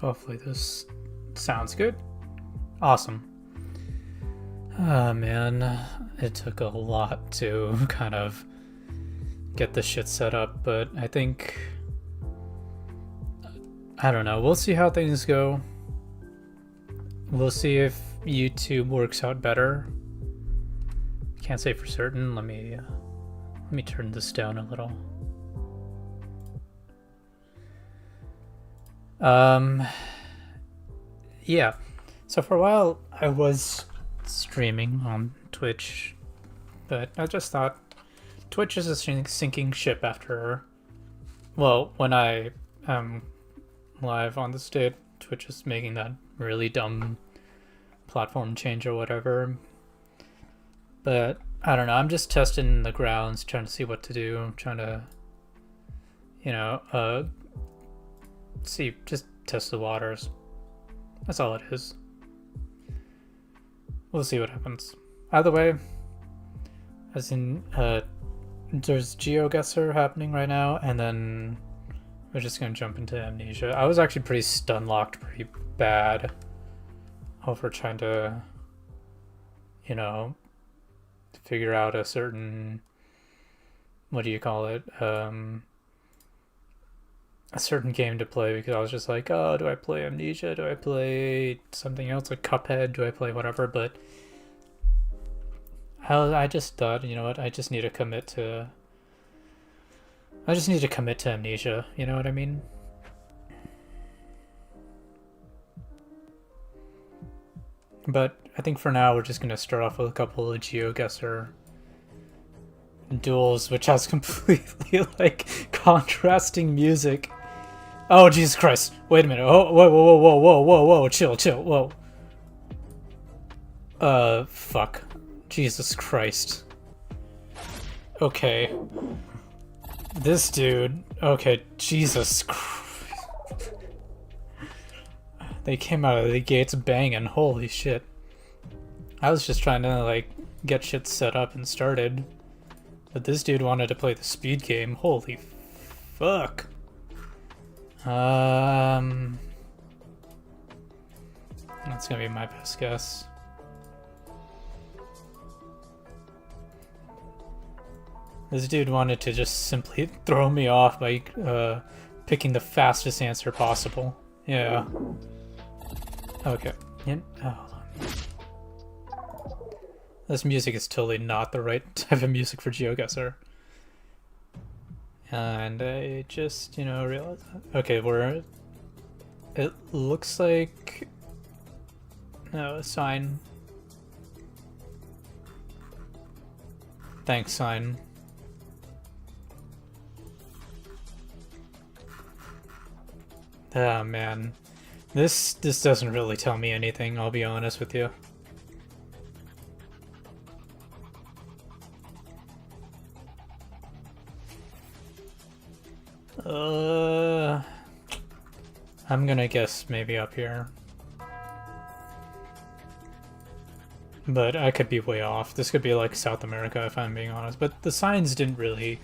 Hopefully this sounds good. Awesome. Oh man, it took a lot to kind of get this shit set up, but I think, I don't know, we'll see how things go. We'll see if YouTube works out better. Can't say for certain. Let me turn this down a little. Yeah. So for a while I was streaming on Twitch, but I just thought Twitch is a sinking ship after, well, when I am live on the stage, Twitch is making that really dumb platform change or whatever. But I don't know, I'm just testing the grounds, trying to see what to do. I'm trying to, you know, just test the waters. That's all it is. We'll see what happens. Either way, as in, there's geogussr happening right now, and then we're just gonna jump into amnesia. I was actually pretty stun locked pretty bad over trying to, you know, figure out a certain, what do you call it, a certain game to play, because I was just like, oh, do I play amnesia, do I play something else like Cuphead, do I play whatever, but I just thought, you know what, I just need to commit to amnesia, you know what I mean? But I think for now we're just gonna start off with a couple of geoguessr duels, which has completely like contrasting music. Oh Jesus Christ! Wait a minute! Oh, whoa! Chill! Whoa! Fuck! Jesus Christ! Okay, this dude. Okay, Jesus Christ! They came out of the gates banging. Holy shit! I was just trying to like get shit set up and started, but this dude wanted to play the speed game. Holy fuck! That's gonna be my best guess. This dude wanted to just simply throw me off by picking the fastest answer possible. Yeah. Okay. Yeah. Oh, hold on. This music is totally not the right type of music for geoguessr. And I just, you know, realized that. Okay, it looks like, no, a sign. Thanks, sign. Oh man, this doesn't really tell me anything, I'll be honest with you. I'm gonna guess maybe up here. But I could be way off. This could be like South America if I'm being honest. But the signs didn't really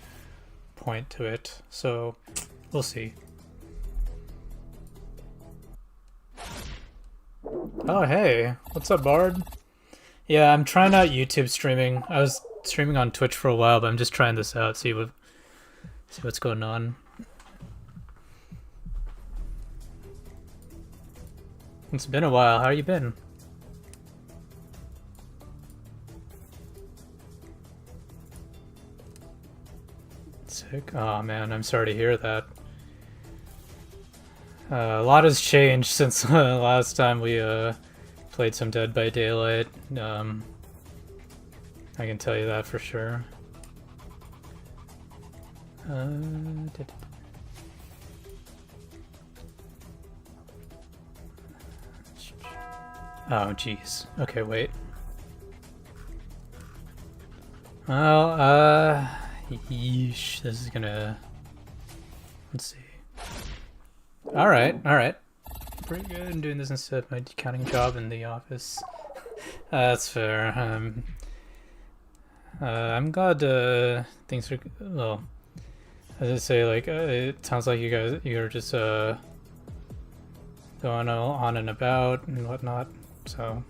point to it, so we'll see. Oh hey, what's up, Bard? Yeah, I'm trying out YouTube streaming. I was streaming on Twitch for a while, but I'm just trying this out, see what's going on. It's been a while. How you been? Sick. Oh man, I'm sorry to hear that. A lot has changed since last time we played some Dead by Daylight. I can tell you that for sure. Oh jeez. Okay, wait. Well, yeesh. This is gonna. Let's see. All right. Pretty good. I'm doing this instead of my accounting job in the office. That's fair. I'm glad things are well. As I say, like it sounds like you're just going on and about and whatnot. So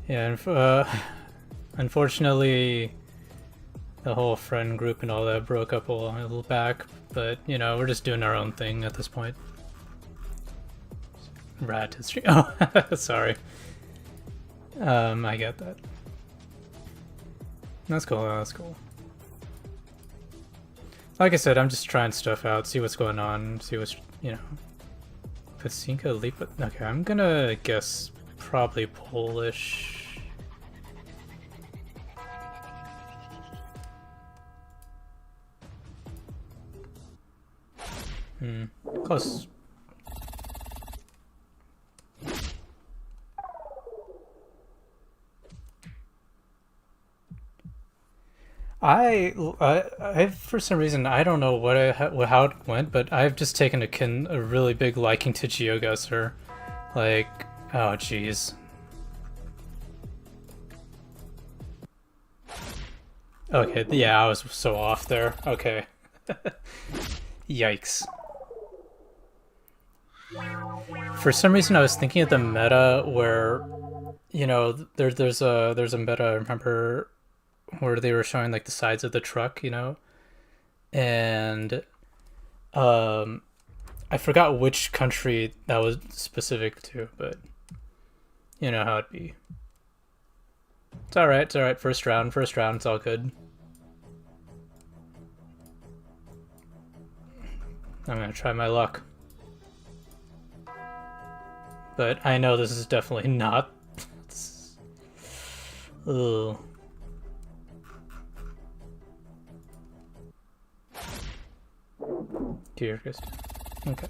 yeah, and unfortunately, the whole friend group and all that broke up a little back. But you know, we're just doing our own thing at this point. Rat history. Oh, sorry. I get that. That's cool. That's cool. Like I said, I'm just trying stuff out, see what's going on, see what's, you know. Pacinka Lipa. Okay, I'm gonna guess probably Polish. Close. I for some reason I don't know how it went, but I've just taken a really big liking to geogussr. Like, oh jeez. Okay, yeah, I was so off there. Okay. Yikes. For some reason, I was thinking of the meta where, you know, there's a meta. I remember where they were showing like the sides of the truck, you know, and um, I forgot which country that was specific to, but you know how it'd be. It's all right. It's all right. First round. First round. It's all good. I'm gonna try my luck. But I know this is definitely not. Ugh. Dear Christ. Okay.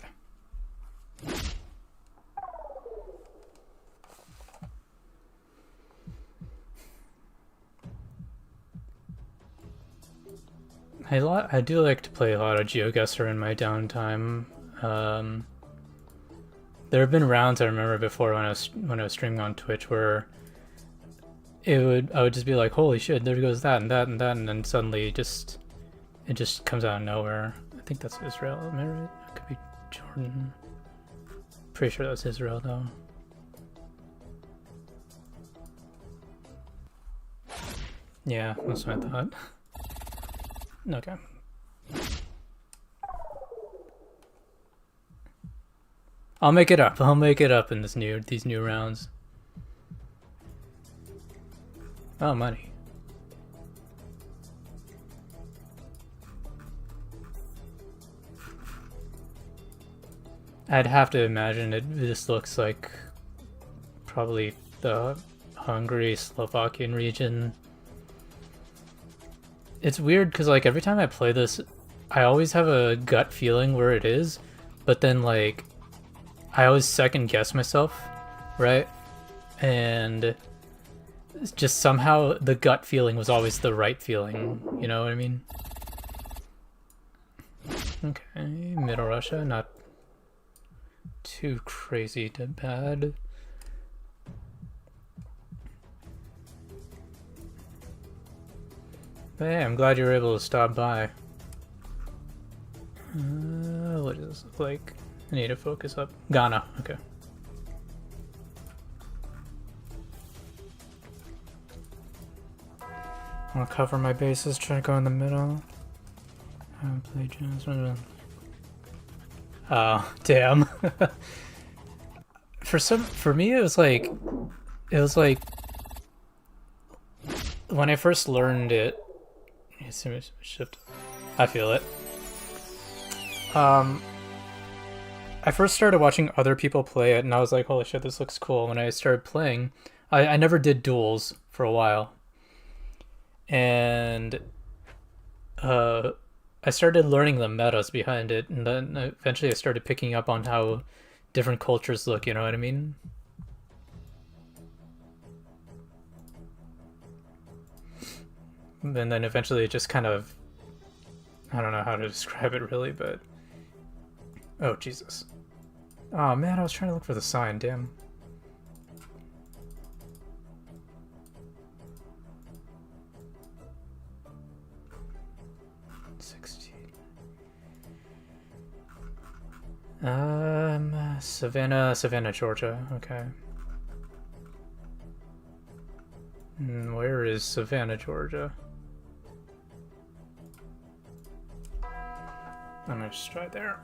I do like to play a lot of geoguessr in my downtime. There have been rounds I remember before when I was streaming on Twitch where I would just be like, holy shit, there goes that and that and that, and then suddenly it just comes out of nowhere. I think that's Israel, am I right? It could be Jordan. Pretty sure that's Israel though. Yeah, that's what I thought. Okay. I'll make it up. I'll make it up in these new rounds. Oh, money. I'd have to imagine this looks like probably the Hungary, Slovakian region. It's weird because like every time I play this, I always have a gut feeling where it is, but then like I always second guess myself, right? And just somehow the gut feeling was always the right feeling, you know what I mean? Okay, Middle Russia, not too crazy to bad. But hey, I'm glad you were able to stop by. What does this look like? I need to focus up. Ghana, okay. I'll cover my bases, try to go in the middle. Play jazz. Oh, damn. For me it was like when I first learned it, shift. I feel it. I first started watching other people play it, and I was like, holy shit, this looks cool. When I started playing, I never did duels for a while. And I started learning the metas behind it, and then eventually I started picking up on how different cultures look, you know what I mean? And then eventually it just kind of, I don't know how to describe it really, but oh Jesus. Oh man, I was trying to look for the sign, damn. Savannah, Georgia. Okay. Where is Savannah, Georgia? I'm gonna just try there.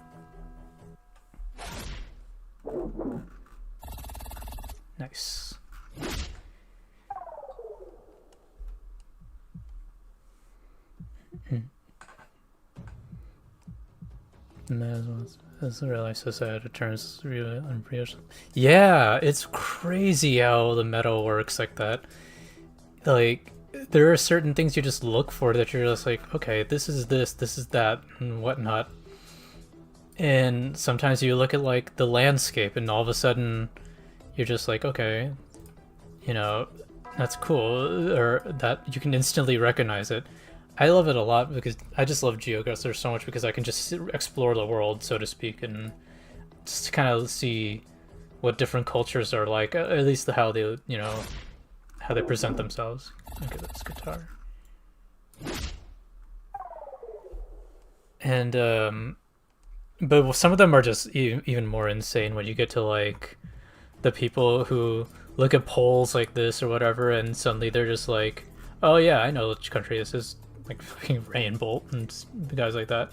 Nice. That's really so sad. It turns really unreal. Yeah, it's crazy how the metal works like that. Like, there are certain things you just look for that you're just like, okay, this is that, and whatnot. And sometimes you look at like the landscape, and all of a sudden, you're just like, okay, you know, that's cool, or that you can instantly recognize it. I love it a lot because I just love geogussr so much because I can just explore the world, so to speak, and just kind of see what different cultures are like, at least how they, how they present themselves. Look at this guitar. And but some of them are just even more insane when you get to like the people who look at polls like this or whatever, and suddenly they're just like, oh yeah, I know which country this is, like fucking Rain Bolt and guys like that.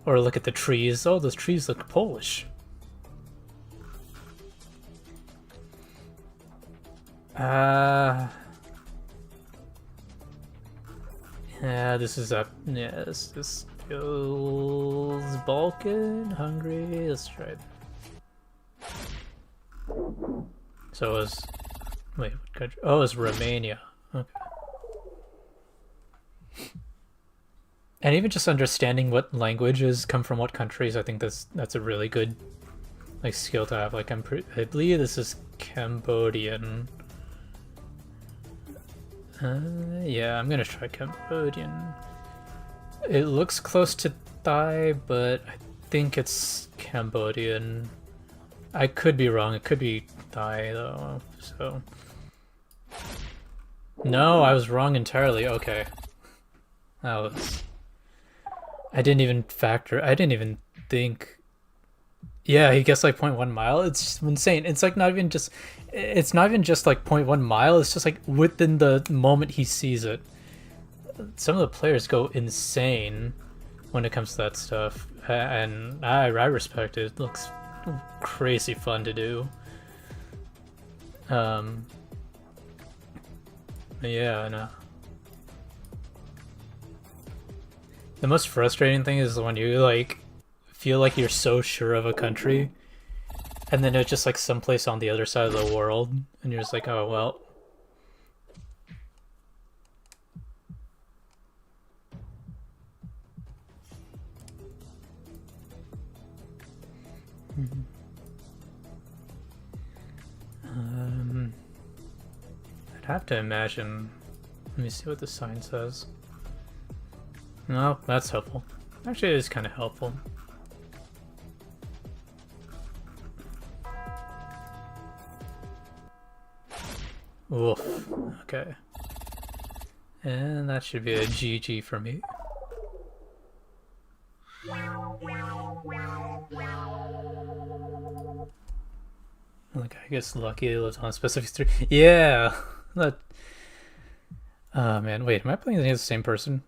Or look at the trees, oh, those trees look Polish. Yeah, this is up. Yes, this feels Balkan, Hungary. Let's try it. So it was. Wait, what country? Oh, it was Romania. Okay. And even just understanding what languages come from what countries, I think that's a really good like skill to have. Like I believe this is Cambodian. Yeah, I'm gonna try Cambodian. It looks close to Thai, but I think it's Cambodian. I could be wrong. It could be Thai though. So no, I was wrong entirely. Okay, that was. I didn't even factor. I didn't even think. Yeah, he gets like 0.1 mile. It's just insane. It's like not even just. It's not even just like 0.1 mile. It's just like within the moment he sees it. Some of the players go insane when it comes to that stuff, and I respect it. It looks crazy fun to do. Yeah, no. The most frustrating thing is when you like feel like you're so sure of a country, and then it's just like someplace on the other side of the world, and you're just like, oh well. I'd have to imagine. Let me see what the sign says. No, that's helpful. Actually, it is kind of helpful. Oof. Okay. And that should be a GG for me. Like, I guess lucky it lives on a specific street. Yeah! That... Oh man, wait, am I playing against the same person?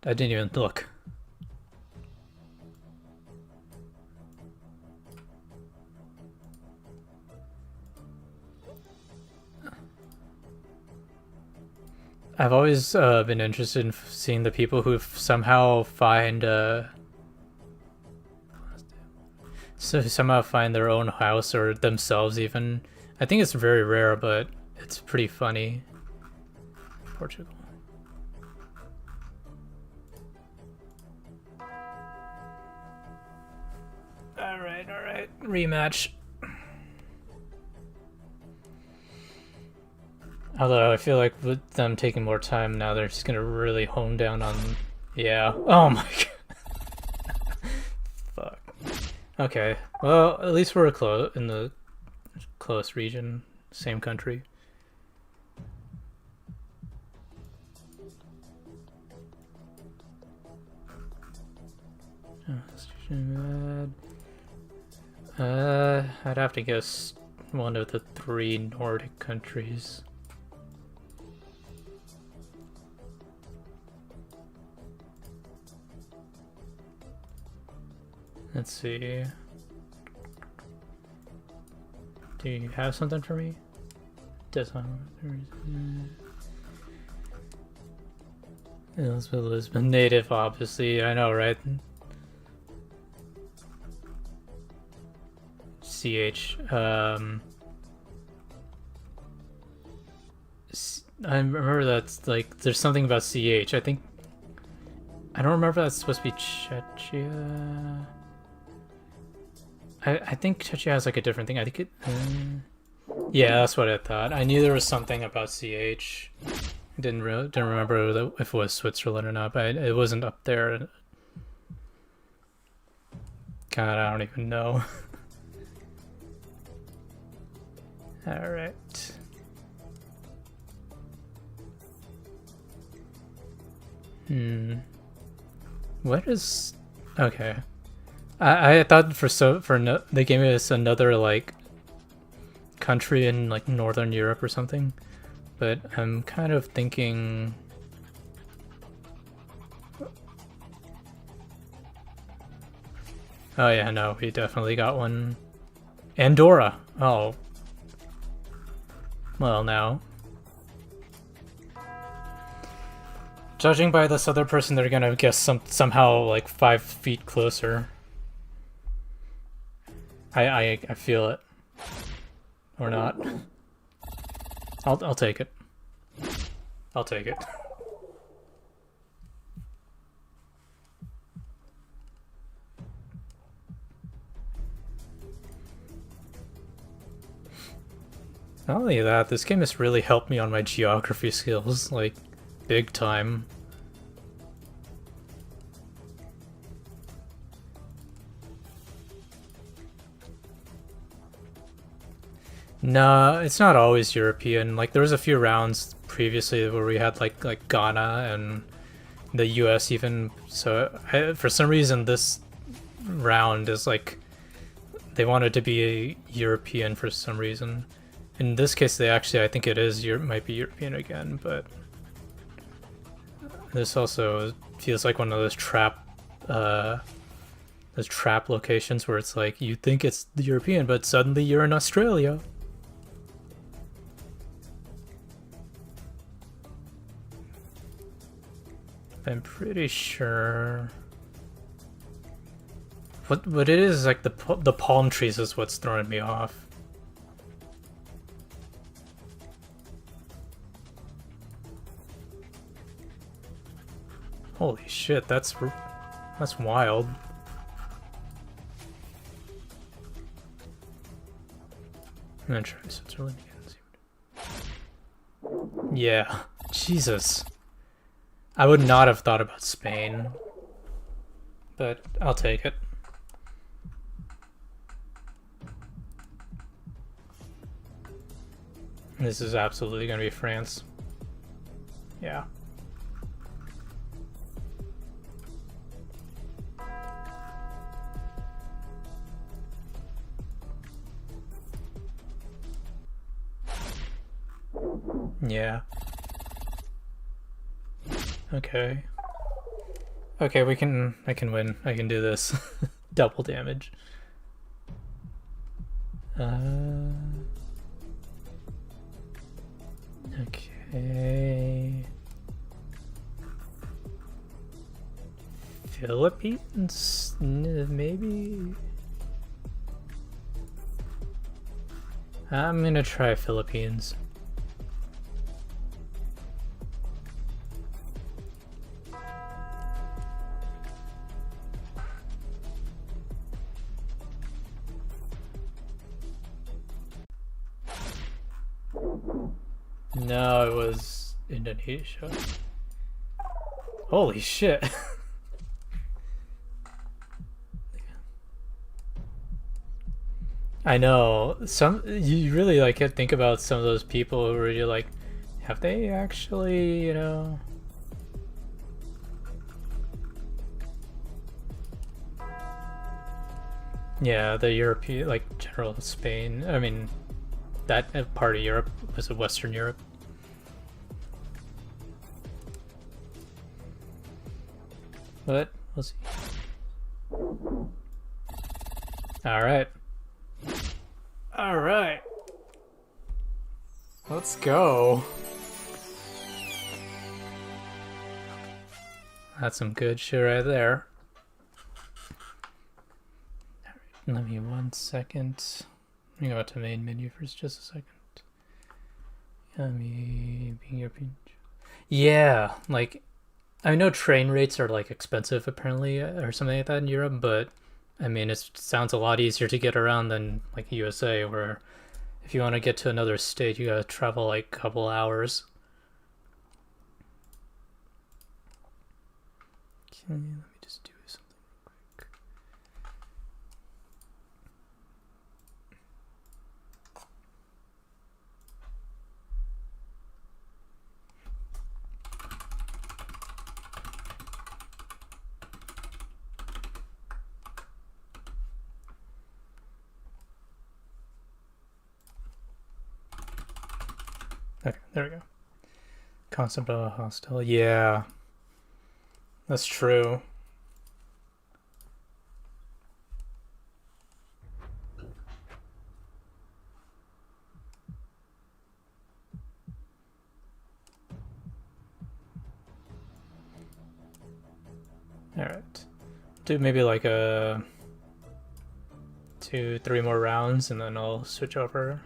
I didn't even look. I've always been interested in seeing the people who somehow find their own house or themselves even. I think it's very rare, but it's pretty funny. Portugal. All right. Rematch. Although I feel like with them taking more time now, they're just gonna really hone down on. Yeah. Oh my god. Fuck. Okay. Well, at least we're in the close region, same country. I'd have to guess one of the 3 Nordic countries. Let's see. Do you have something for me? Lisbon native, obviously. I know, right? CH. I remember that's like there's something about CH. I think I don't remember if that's supposed to be Czechia. I think Czechia has like a different thing. I think it. Yeah, that's what I thought. I knew there was something about CH. Didn't remember if it was Switzerland or not, but it wasn't up there. God, I don't even know. All right. What is? Okay. I thought they gave us another like country in like Northern Europe or something, but I'm kind of thinking. Oh yeah, no, we definitely got one. Andorra. Oh. Well, now. Judging by this other person, they're gonna guess somehow like 5 feet closer. I feel it. Or not. I'll take it. I'll take it. Not only that, this game has really helped me on my geography skills, like, big time. No, it's not always European. Like, there was a few rounds previously where we had, like Ghana and the US even. So, for some reason, this round is, like, they wanted to be European for some reason. In this case, they actually, I think it is, might be European again, but this also feels like one of those trap locations where it's like, you think it's European, but suddenly you're in Australia. I'm pretty sure. What it is like the palm trees is what's throwing me off. Holy shit, that's wild. I'm gonna try Switzerland again. Yeah, Jesus. I would not have thought about Spain, but I'll take it. This is absolutely gonna be France. Yeah. Yeah. Okay. Okay, I can win. I can do this. Double damage. Okay. Philippines? Maybe? I'm gonna try Philippines. No, it was Indonesia. Holy shit. I know. You really like think about some of those people who are really like, have they actually, you know? Yeah, the European, like general Spain. I mean, that part of Europe was Western Europe. But we'll see. All right. All right. Let's go. That's some good shit right there. Let me 1 second. Let me go out to main menu for just a second. Me being European. Yeah, like I know train rates are like expensive apparently or something like that in Europe, but I mean it sounds a lot easier to get around than like USA, where if you want to get to another state, you gotta travel like a couple hours. Okay, let me just do something real quick. Okay, there we go. Concept of a hostel. Yeah, that's true. All right, do maybe like a 2-3 more rounds, and then I'll switch over.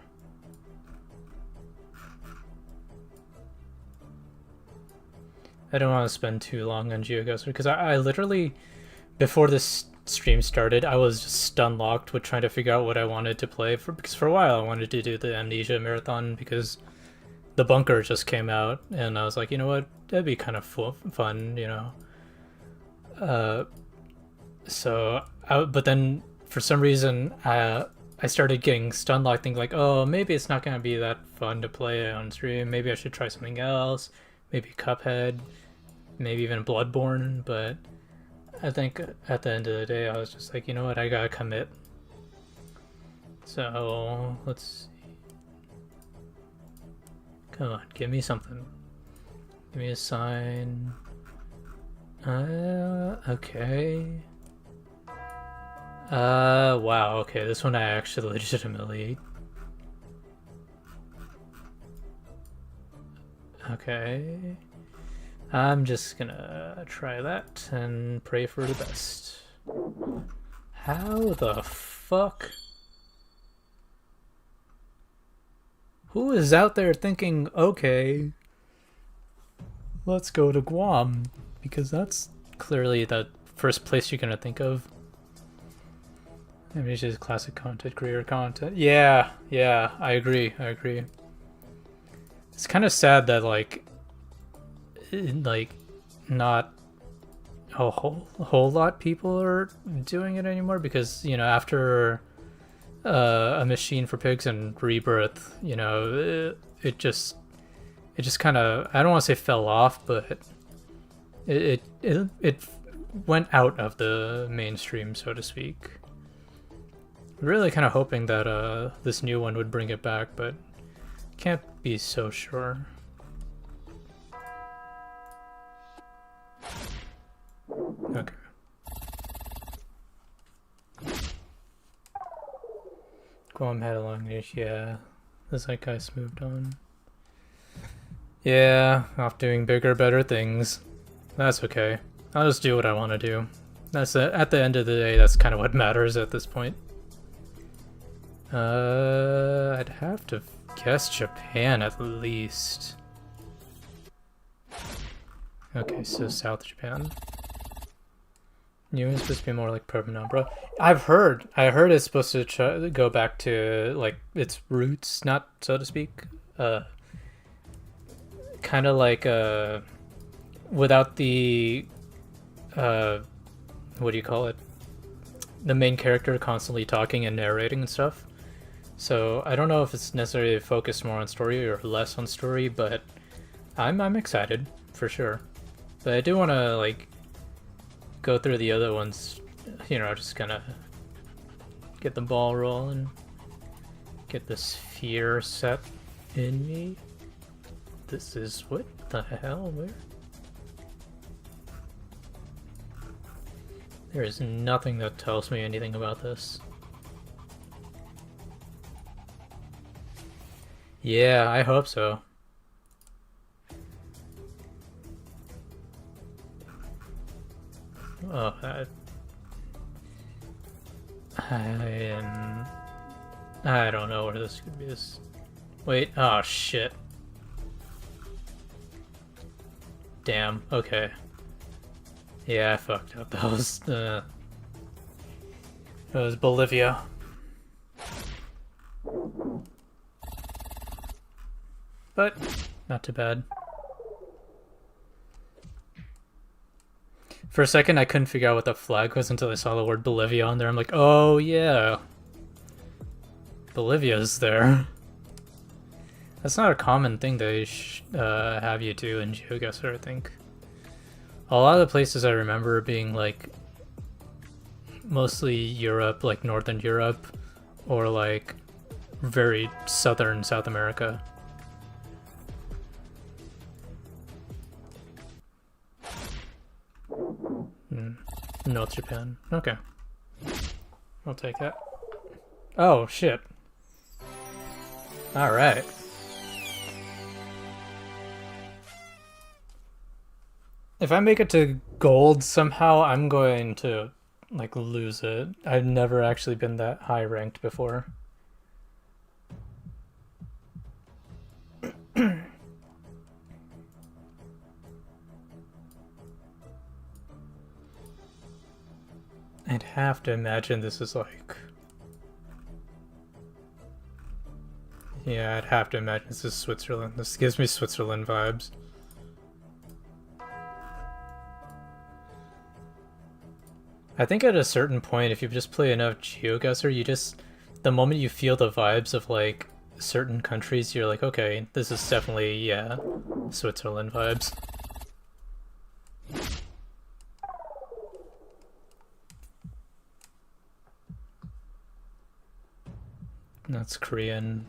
I don't want to spend too long on geogussr because I literally, before this stream started, I was just stun locked with trying to figure out what I wanted to play because for a while I wanted to do the amnesia marathon because the bunker just came out and I was like, you know what, that'd be kind of fun, you know. But then for some reason I started getting stun locked, thinking like, oh, maybe it's not gonna be that fun to play on stream. Maybe I should try something else. Maybe Cuphead, maybe even Bloodborne. But I think at the end of the day, I was just like, you know what, I gotta commit. So let's see. Come on, give me something. Give me a sign. Okay. Wow, okay, this one I actually legitimately... Okay. I'm just gonna try that and pray for the best. How the fuck? Who is out there thinking, okay, let's go to Guam? Because that's clearly the first place you're gonna think of. Maybe it's just classic content, career content. Yeah, I agree. It's kind of sad that like not a whole lot people are doing it anymore, because you know, after A Machine for Pigs and Rebirth, you know, it just kind of, I don't want to say fell off, but it went out of the mainstream, so to speak. Really kind of hoping that this new one would bring it back, but can't be so sure. Okay. Guam had a long niche, yeah. The zeitgeist moved on. Yeah, off doing bigger, better things. That's okay. I'll just do what I want to do. That's at the end of the day, that's kind of what matters at this point. I'd have to guess Japan at least. Okay, so South Japan. New is supposed to be more like Penumbra. I heard it's supposed to go back to like its roots, not so to speak. Kind of like without the what do you call it? The main character constantly talking and narrating and stuff. So I don't know if it's necessarily focused more on story or less on story, but I'm excited for sure. But I do want to like go through the other ones, you know, just kind of get the ball rolling. Get this fear set in me. This is what the hell? Where? There is nothing that tells me anything about this. Yeah, I hope so. Oh, I don't know where this could be. Wait, oh shit. Damn, okay. Yeah, I fucked up. That was Bolivia. But not too bad. For a second, I couldn't figure out what the flag was until I saw the word Bolivia on there. I'm like, oh yeah, Bolivia's there. That's not a common thing they have you do in geoguessr, I think. A lot of the places I remember being like mostly Europe, like Northern Europe, or like very southern South America. North Japan. Okay. I'll take that. Oh, shit. Alright. If I make it to gold somehow, I'm going to, like, lose it. I've never actually been that high ranked before. I'd have to imagine this is like... Yeah, I'd have to imagine this is Switzerland. This gives me Switzerland vibes. I think at a certain point, if you just play enough geoguessr, you just... The moment you feel the vibes of, like, certain countries, you're like, okay, this is definitely, yeah, Switzerland vibes. That's Korean.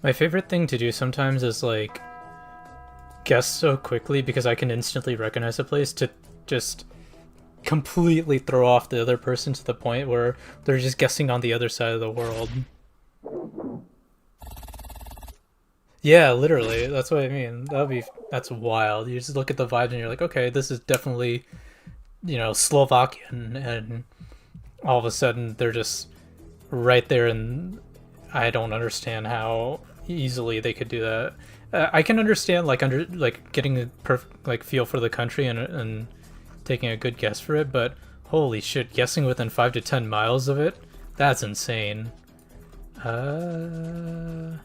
My favorite thing to do sometimes is like guess so quickly because I can instantly recognize a place to just completely throw off the other person to the point where they're just guessing on the other side of the world. Yeah, literally. That's what I mean. That's wild. You just look at the vibes and you're like, okay, this is definitely, you know, Slovakian, and all of a sudden they're just right there, and I don't understand how easily they could do that. I can understand like getting a perfect like feel for the country and taking a good guess for it, but holy shit, guessing within 5 to 10 miles of it, that's insane. I'm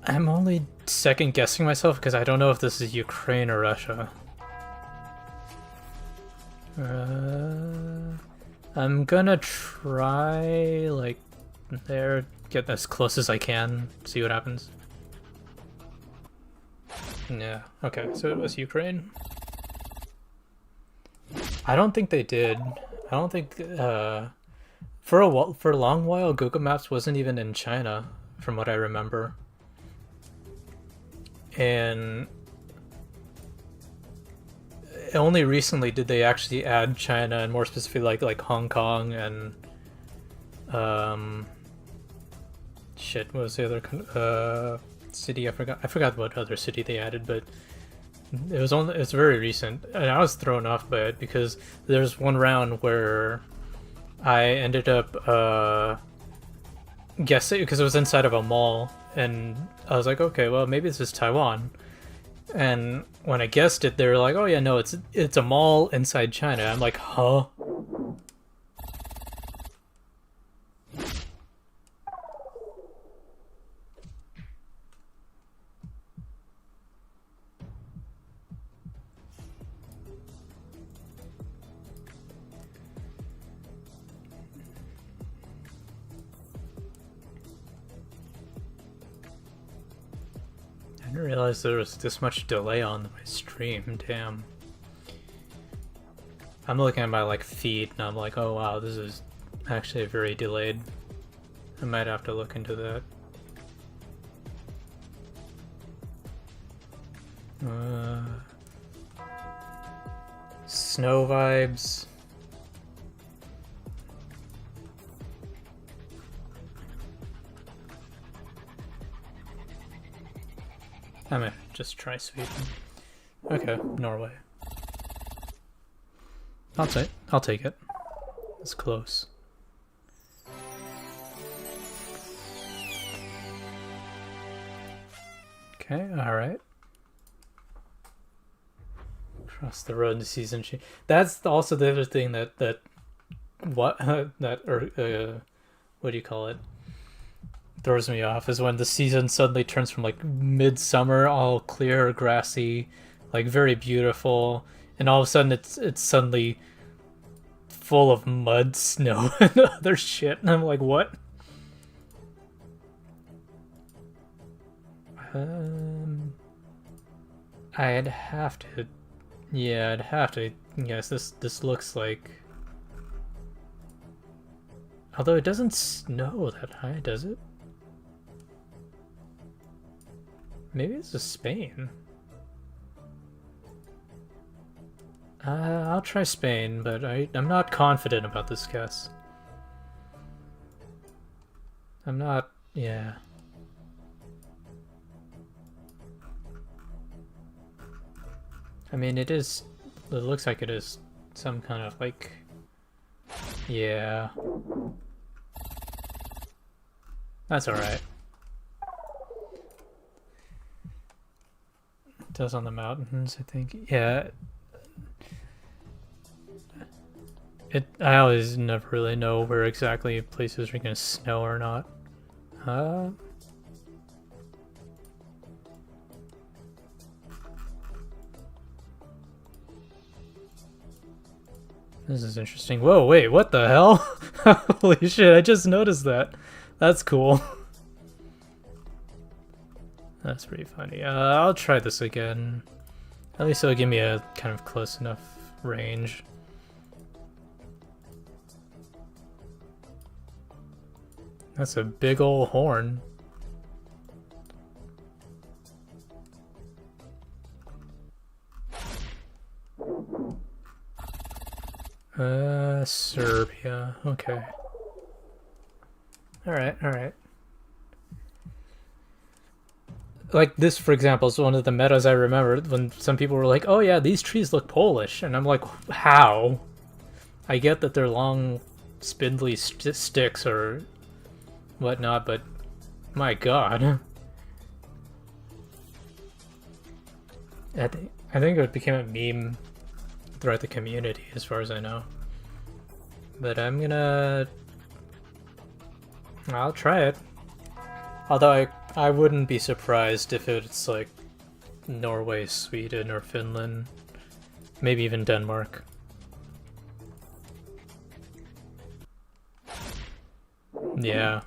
only second guessing myself because I don't know if this is Ukraine or Russia. I'm gonna try, like, there, get as close as I can, see what happens. Yeah, okay, so it was Ukraine. I don't think they did. I don't think, for a long while, Google Maps wasn't even in China, from what I remember. And only recently did they actually add China, and more specifically like Hong Kong and shit, what was the other city? I forgot what other city they added, but it's very recent, and I was thrown off by it because there's one round where I ended up guessing because it was inside of a mall, and I was like, okay, well maybe this is Taiwan. And when I guessed it, they were like, "Oh yeah, no, it's a mall inside China." I'm like, "Huh?" I didn't realize there was this much delay on my stream. Damn. I'm looking at my like feed and I'm like, oh wow, this is actually very delayed. I might have to look into that. Snow vibes. I'm gonna just try Sweden. Okay, Norway. I'll take it. It's close. Okay, alright. Across the road to season change. That's also the other thing that what what do you call it? Throws me off is when the season suddenly turns from like midsummer, all clear, grassy, like very beautiful, and all of a sudden it's suddenly full of mud, snow, and other shit, and I'm like, what? I'd have to, yeah, I'd have to guess this looks like. Although it doesn't snow that high, does it? Maybe this is Spain. I'll try Spain, but I'm not confident about this guess. I'm not, yeah. I mean, it looks like it is some kind of like, yeah. That's alright. It does on the mountains, I think. Yeah. I always never really know where exactly places are gonna snow or not. This is interesting. Whoa, wait, what the hell? Holy shit, I just noticed that. That's cool. That's pretty funny. I'll try this again. At least it'll give me a kind of close enough range. That's a big ol' horn. Serbia. Okay. Alright. Like this, for example, is one of the metas I remember when some people were like, oh yeah, these trees look Polish. And I'm like, how? I get that they're long, spindly sticks or whatnot, but my god. I think it became a meme throughout the community, as far as I know. But I'll try it. Although I wouldn't be surprised if it's like Norway, Sweden, or Finland. Maybe even Denmark. Yeah.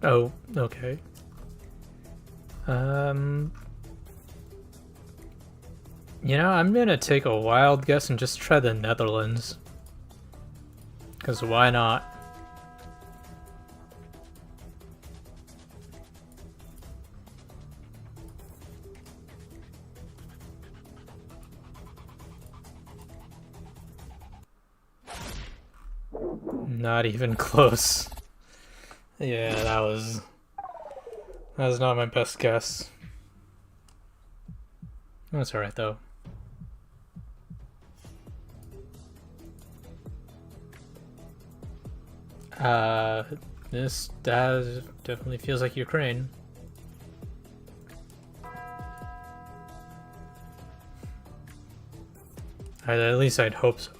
Oh, okay. You know, I'm gonna take a wild guess and just try the Netherlands. 'Cause why not? Not even close. Yeah, that was not my best guess. That's alright though. This definitely feels like Ukraine. At least I'd hope so.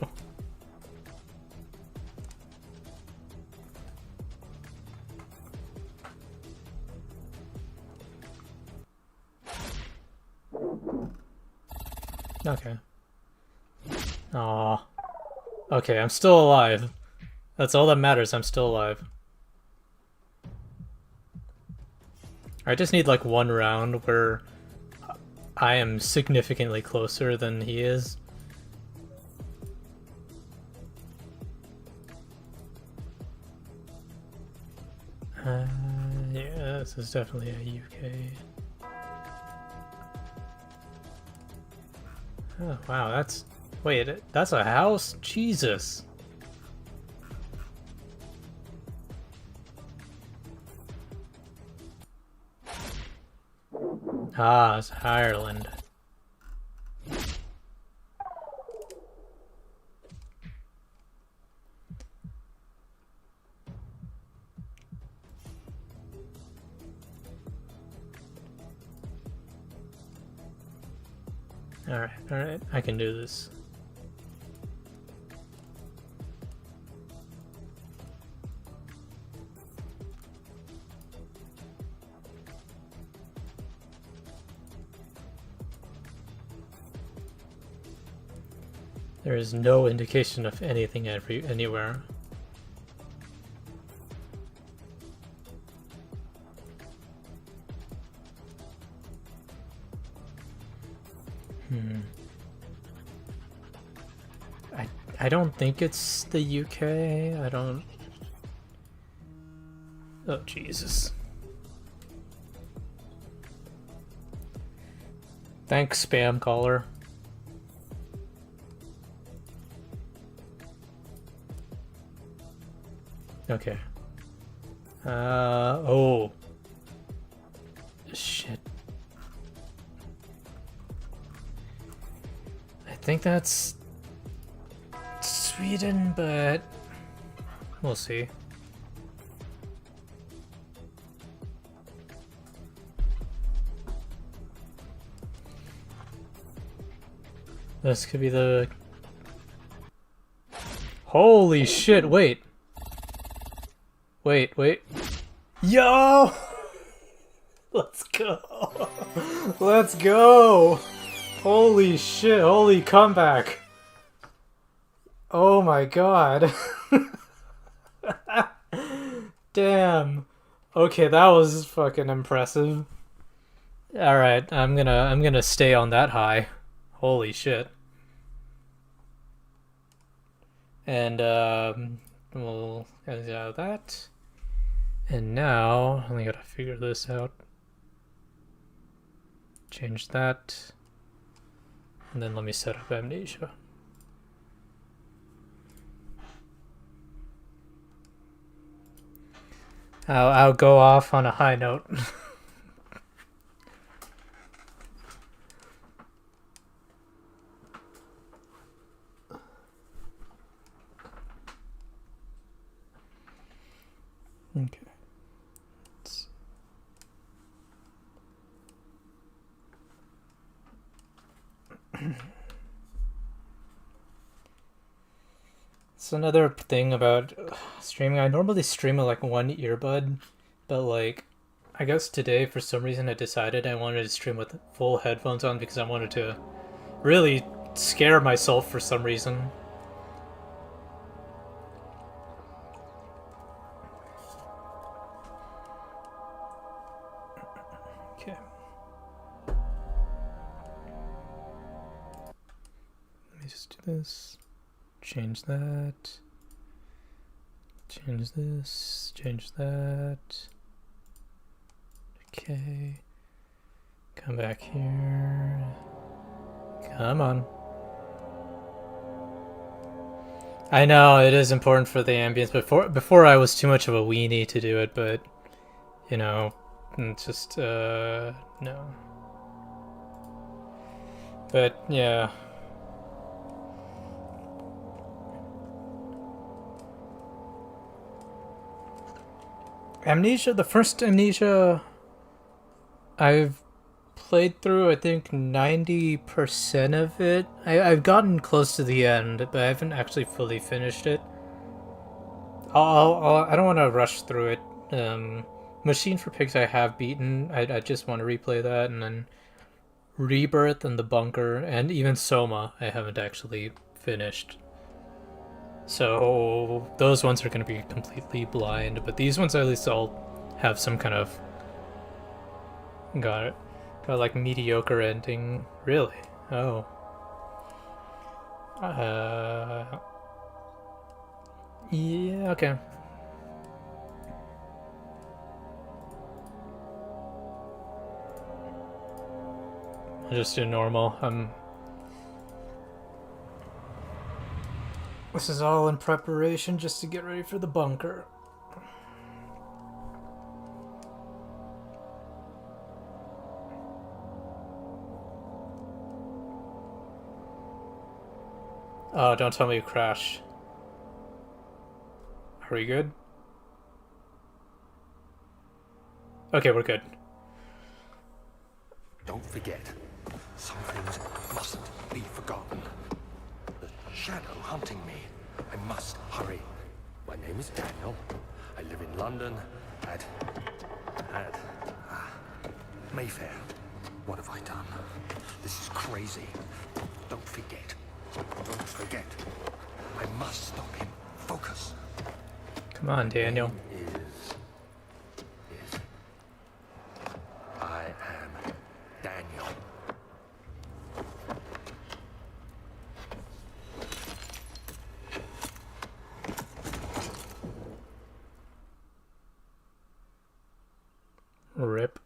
Okay. Aw. Okay, I'm still alive. That's all that matters. I'm still alive. I just need like one round where I am significantly closer than he is. Yeah, this is definitely a UK. Oh, wow, that's... Wait, that's a house? Jesus. Ah, it's Ireland. Alright, I can do this. There is no indication of anything anywhere. I don't think it's the UK. I don't... Oh, Jesus. Thanks, spam caller. Okay. Oh. Shit. I think that's Sweden, but we'll see. This could be the... Holy shit, wait. Wait. Yo! Let's go! Let's go! Holy shit, holy comeback! Oh my god. Damn. Okay, that was fucking impressive. Alright, I'm gonna stay on that high. Holy shit. And we'll get out of that. And now I gotta figure this out. Change that. And then let me set up amnesia. I'll go off on a high note. Okay. It's another thing about streaming. I normally stream with like one earbud, but like I guess today for some reason I decided I wanted to stream with full headphones on because I wanted to really scare myself for some reason. Okay. Let me just do this. Change that. Change this. Change that. Okay. Come back here. Come on. I know it is important for the ambience. Before I was too much of a weenie to do it, but you know, just no. But yeah. Amnesia, the first Amnesia I've played through, I think 90% of it. I've gotten close to the end, but I haven't actually fully finished it. I don't want to rush through it. Machine for Pigs I have beaten. I just want to replay that, and then Rebirth and the Bunker, and even Soma I haven't actually finished. So those ones are going to be completely blind, but these ones at least all have some kind of got like mediocre ending. Really? Oh. Yeah. Okay. I'll just do normal. This is all in preparation just to get ready for the bunker. Oh, don't tell me you crashed. Are we good? Okay, we're good. Don't forget, some things mustn't be forgotten. The shadow hunting me. I must hurry. My name is Daniel. I live in London at Mayfair. What have I done? This is crazy. Don't forget. Don't forget. I must stop him. Focus. Come on, Daniel. I am Daniel. Rip.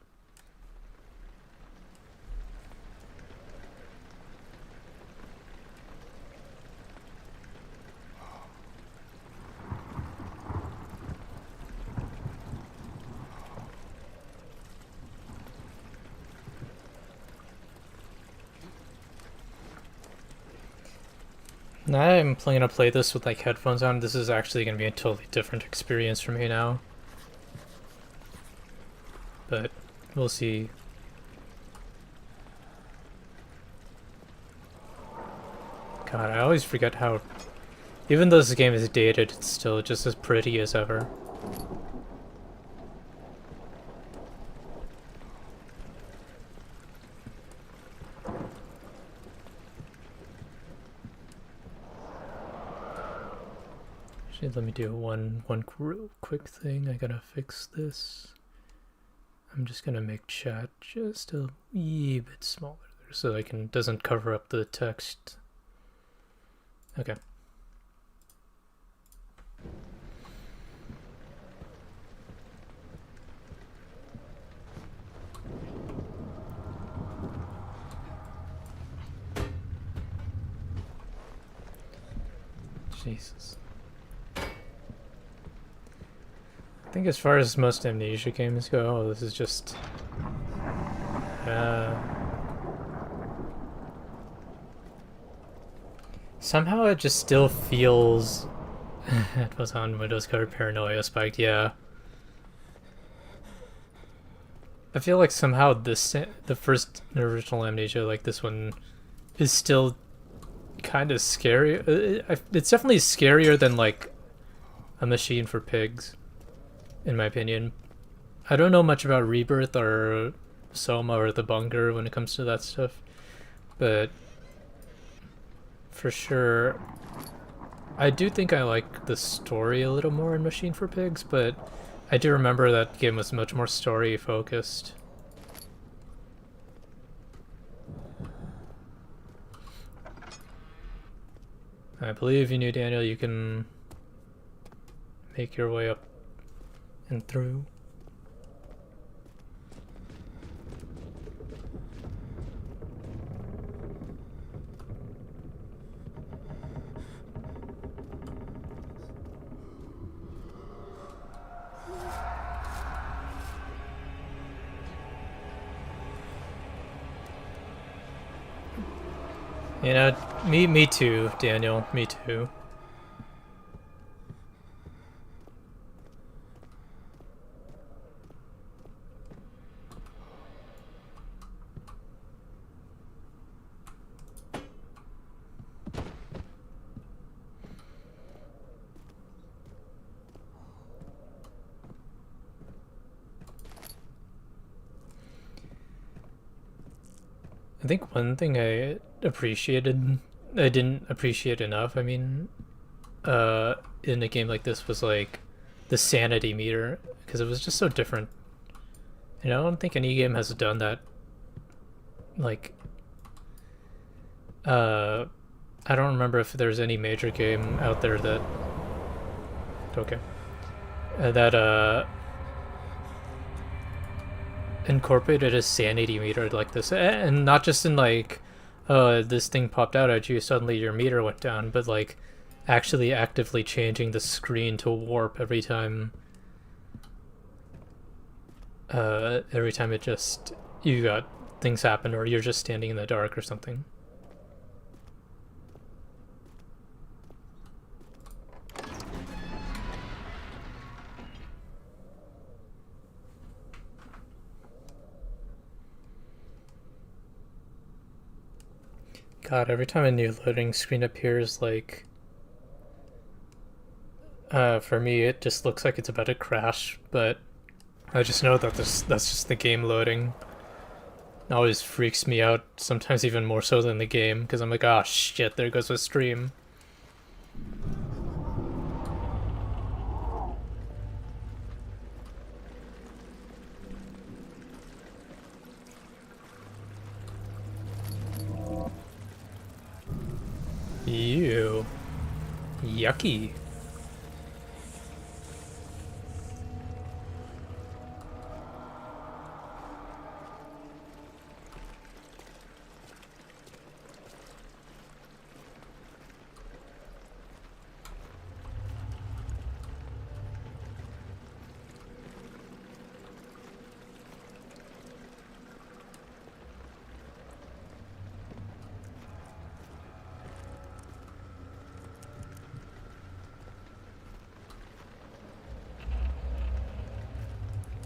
Now I'm planning to play this with like headphones on. This is actually going to be a totally different experience for me now. But we'll see. God, I always forget how, even though this game is dated, it's still just as pretty as ever. Actually, let me do one real quick thing. I gotta fix this. I'm just gonna make chat just a wee bit smaller there so I can doesn't cover up the text. Okay. Jesus. I think as far as most amnesia games go, this is just somehow it just still feels it was on Windows covered paranoia spiked, yeah. I feel like somehow the first original amnesia, like this one, is still kind of scary. It's definitely scarier than like A Machine for Pigs, in my opinion. I don't know much about Rebirth or Soma or the Bunker when it comes to that stuff, but for sure I do think I like the story a little more in Machine for Pigs, but I do remember that game was much more story focused. I believe in you, Daniel. You can make your way up and through. You know, me too, Daniel. Me too. I think one thing I didn't appreciate enough, I mean, in a game like this was like the sanity meter, because it was just so different. And I don't think any game has done that. Like, I don't remember if there's any major game out there that okay that incorporated a sanity meter like this, and not just in like, this thing popped out at you, suddenly your meter went down, but like actually actively changing the screen to warp every time it just you got things happen or you're just standing in the dark or something. God, every time a new loading screen appears, like, for me, it just looks like it's about to crash, but I just know that that's just the game loading. It always freaks me out, sometimes even more so than the game, because I'm like, oh shit, there goes the stream. Ew. Yucky.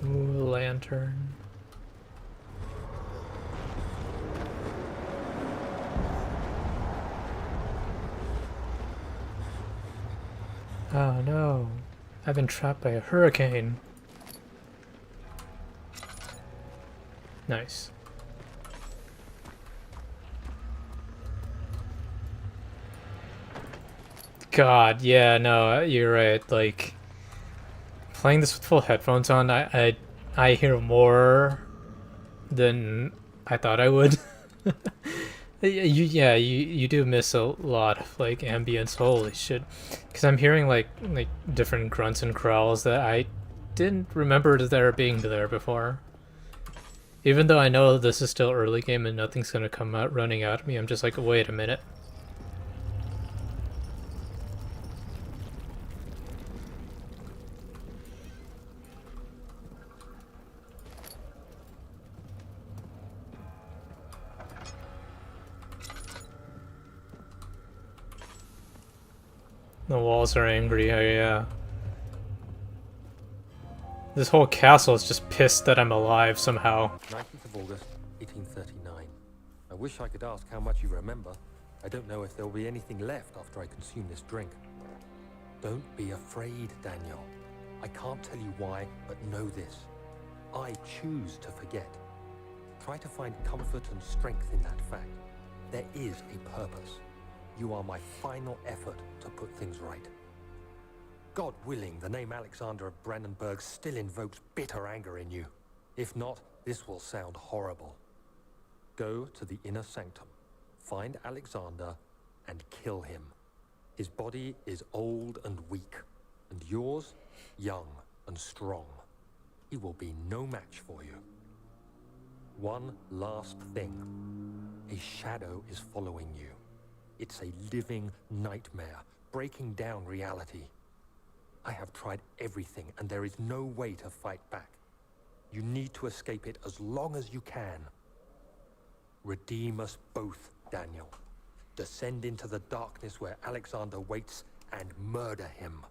Ooh, lantern. Oh no. I've been trapped by a hurricane. Nice. God, yeah, no, you're right. Like, playing this with full headphones on, I hear more than I thought I would. You do miss a lot of like ambience. Holy shit! Because I'm hearing like different grunts and growls that I didn't remember there being there before. Even though I know this is still early game and nothing's gonna come out running at me, I'm just like, wait a minute. The walls are angry. Oh, yeah. This whole castle is just pissed that I'm alive somehow. 19th of August, 1839. I wish I could ask how much you remember. I don't know if there'll be anything left after I consume this drink. Don't be afraid, Daniel. I can't tell you why, but know this. I choose to forget. Try to find comfort and strength in that fact. There is a purpose. You are my final effort to put things right. God willing, the name Alexander of Brandenburg still invokes bitter anger in you. If not, this will sound horrible. Go to the inner sanctum, find Alexander, and kill him. His body is old and weak, and yours, young and strong. He will be no match for you. One last thing. A shadow is following you. It's a living nightmare, breaking down reality. I have tried everything, and there is no way to fight back. You need to escape it as long as you can. Redeem us both, Daniel. Descend into the darkness where Alexander waits and murder him.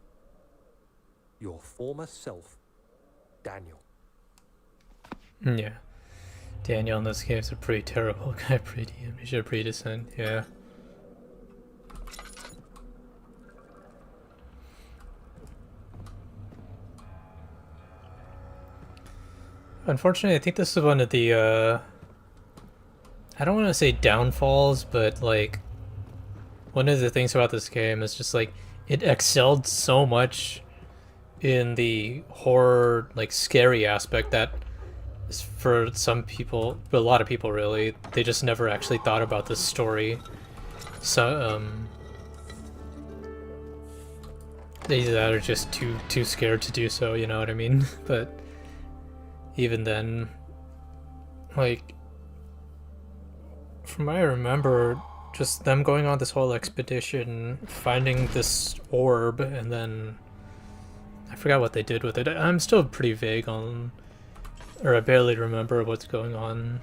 Your former self, Daniel. Yeah. Daniel in this game is a pretty terrible guy, he should pre-descend, yeah. Unfortunately, I think this is one of the, I don't want to say downfalls, but like, one of the things about this game is just like, it excelled so much in the horror, like scary aspect that for some people, a lot of people really, they just never actually thought about the story. So they that are just too scared to do so. You know what I mean? But even then, like from what I remember, just them going on this whole expedition, finding this orb, and then I forgot what they did with it. I'm still pretty vague on, or I barely remember what's going on.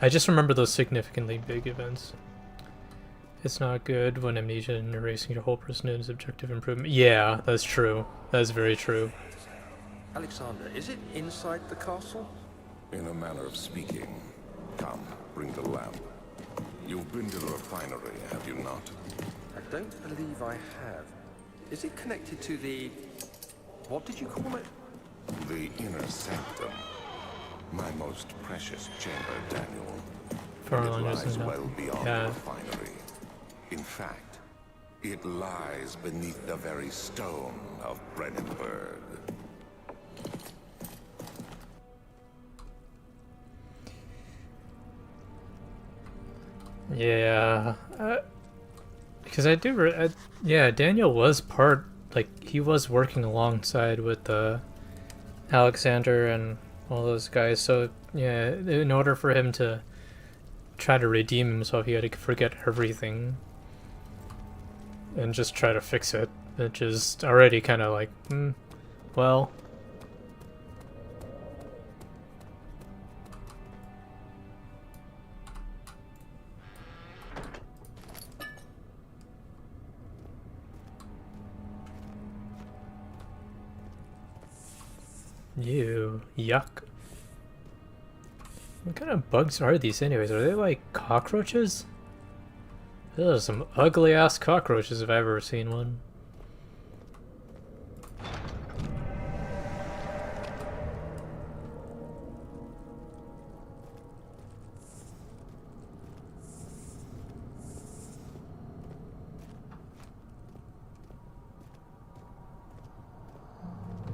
I just remember those significantly big events. It's not good when amnesia and erasing your whole person is objective improvement. Yeah, that's true. That's very true. Alexander, is it inside the castle? In a manner of speaking. Come, bring the lamp. You've been to the refinery, have you not? I don't believe I have. Is it connected to the... what did you call it? The inner sanctum. My most precious chamber, Daniel. For It long as lies it's not. well beyond Yeah. the refinery. In fact, it lies beneath the very stone of Brennenburg. Yeah, because I do. Yeah, Daniel was part. Like he was working alongside with Alexander and all those guys. So yeah, in order for him to try to redeem himself, he had to forget everything and just try to fix it, which is already kind of like, well. Ew, yuck. What kind of bugs are these anyways? Are they like cockroaches? Those are some ugly ass cockroaches if I've ever seen one.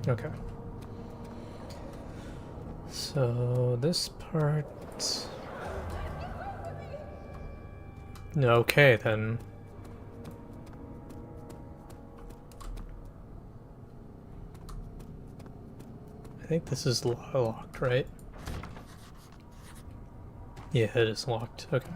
Okay. So this part... Okay then. I think this is locked, right? Yeah, it is locked. Okay.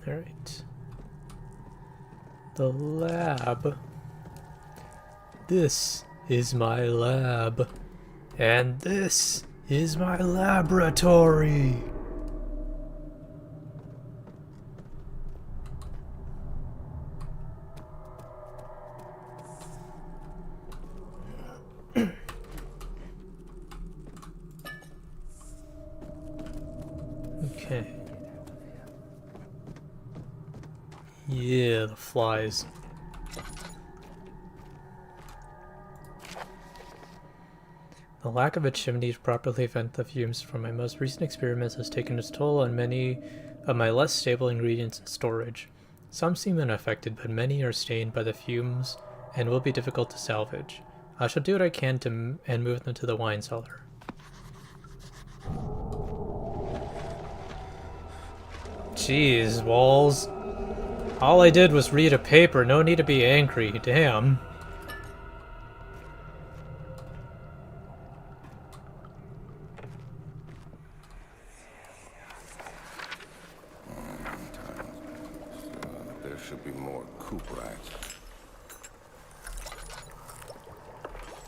Alright. The lab. This is my lab. And this is my laboratory. Okay. Yeah, the flies. The lack of a chimney to properly vent the fumes from my most recent experiments has taken its toll on many of my less stable ingredients in storage. Some seem unaffected, but many are stained by the fumes and will be difficult to salvage. I shall do what I can to and move them to the wine cellar. Jeez, Walls. All I did was read a paper, no need to be angry, damn. There should be more coop rats.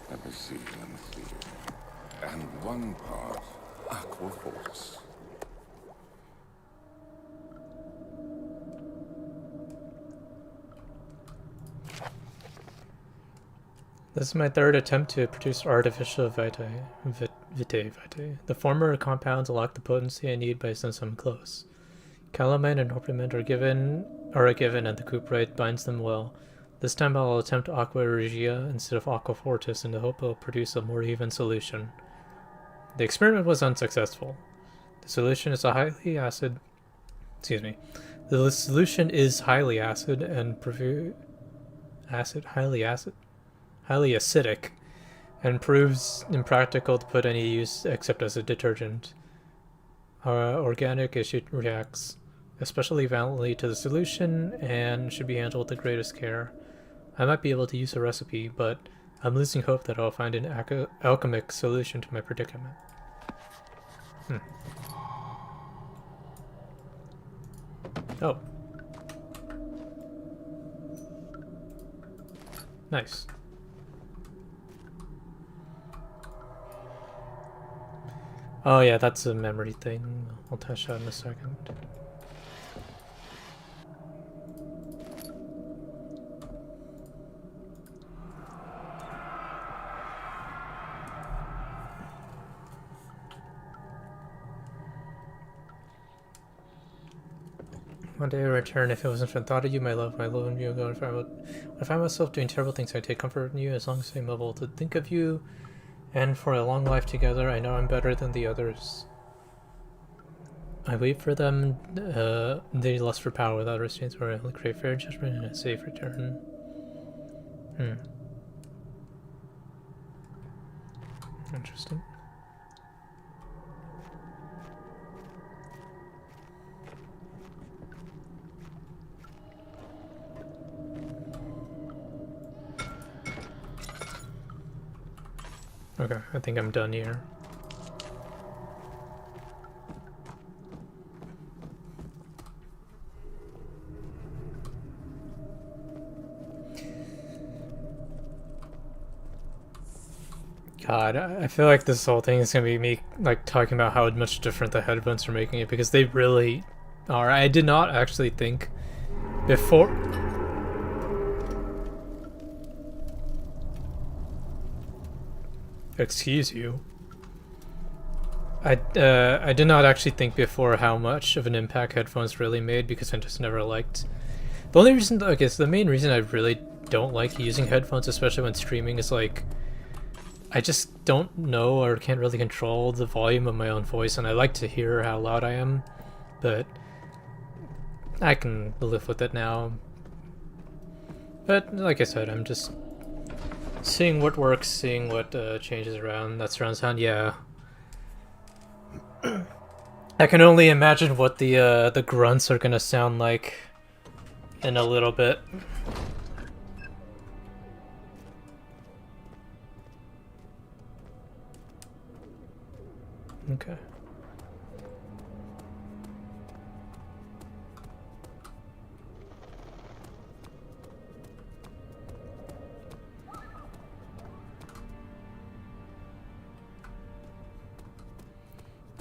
Let me see. And one part aquaforce. This is my third attempt to produce artificial vitae. The former compounds lack the potency I need, but I sense I'm close. Calamine and Orpiment are a given, and the cuprite binds them well. This time I'll attempt Aqua Regia instead of Aqua Fortis in the hope it'll produce a more even solution. The experiment was unsuccessful. The solution is highly acid and highly acidic, and proves impractical to put any use except as a detergent. Organic issue reacts especially violently to the solution and should be handled with the greatest care. I might be able to use a recipe, but I'm losing hope that I'll find an alchemic solution to my predicament. Oh. Nice. Oh yeah, that's a memory thing. I'll touch that in a second. One day I return. If it wasn't for the thought of you, my love and you, if I find myself doing terrible things, I take comfort in you. As long as I'm able to think of you, and for a long life together, I know I'm better than the others. I wait for them. They lust for power without restraints, or I only crave fair judgment and a safe return. Interesting. Okay, I think I'm done here. God, I feel like this whole thing is gonna be me like talking about how much different the headphones are making it, because they really are. I did not actually think before. Excuse you. I did not actually think before how much of an impact headphones really made, because I just never liked. The only reason, I guess, the main reason I really don't like using headphones, especially when streaming, is like I just don't know or can't really control the volume of my own voice, and I like to hear how loud I am, but I can live with it now. But like I said, I'm just seeing what works, seeing what changes around. That surround sound, yeah. I can only imagine what the grunts are gonna sound like in a little bit. Okay.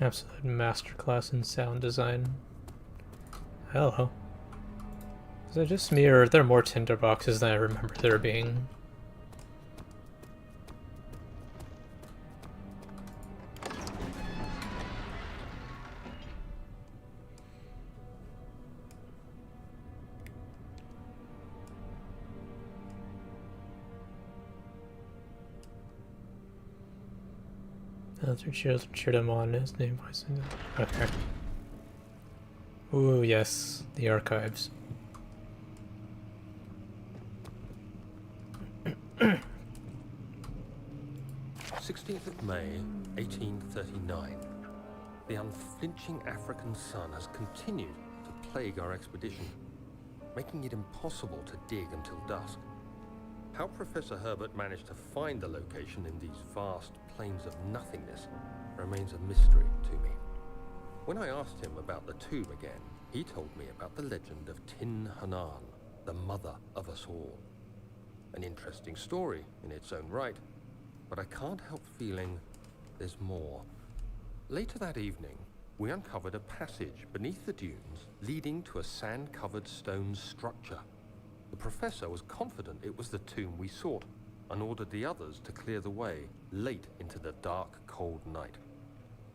Absolute masterclass in sound design. Hello. Is that just me, or are there more tinderboxes than I remember there being? Cheered him on his name voice. Okay. Ooh, yes, the archives. 16th of May, 1839. The unflinching African sun has continued to plague our expedition, making it impossible to dig until dusk. How Professor Herbert managed to find the location in these vast plains of nothingness remains a mystery to me. When I asked him about the tomb again, he told me about the legend of Tin Hanan, the mother of us all. An interesting story in its own right, but I can't help feeling there's more. Later that evening, we uncovered a passage beneath the dunes leading to a sand-covered stone structure. The professor was confident it was the tomb we sought, and ordered the others to clear the way late into the dark, cold night.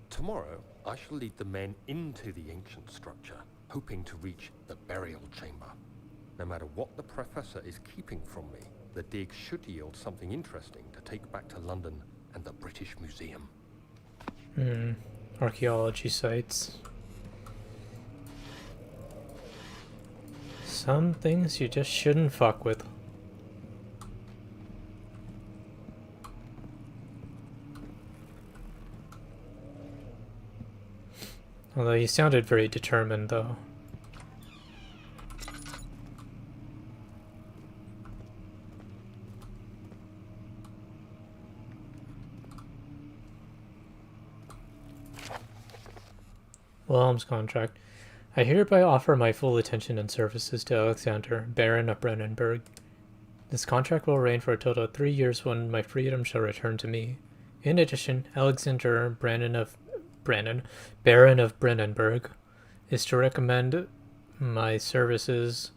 Tomorrow, I shall lead the men into the ancient structure hoping to reach the burial chamber. No matter what the professor is keeping from me, the dig should yield something interesting to take back to London and the British Museum. Archaeology sites. Some things you just shouldn't fuck with. Although he sounded very determined, though. Wilhelm's contract. I hereby offer my full attention and services to Alexander, Baron of Brennenburg. This contract will reign for a total of 3 years when my freedom shall return to me. In addition, Alexander Baron of Brennenburg is to recommend my services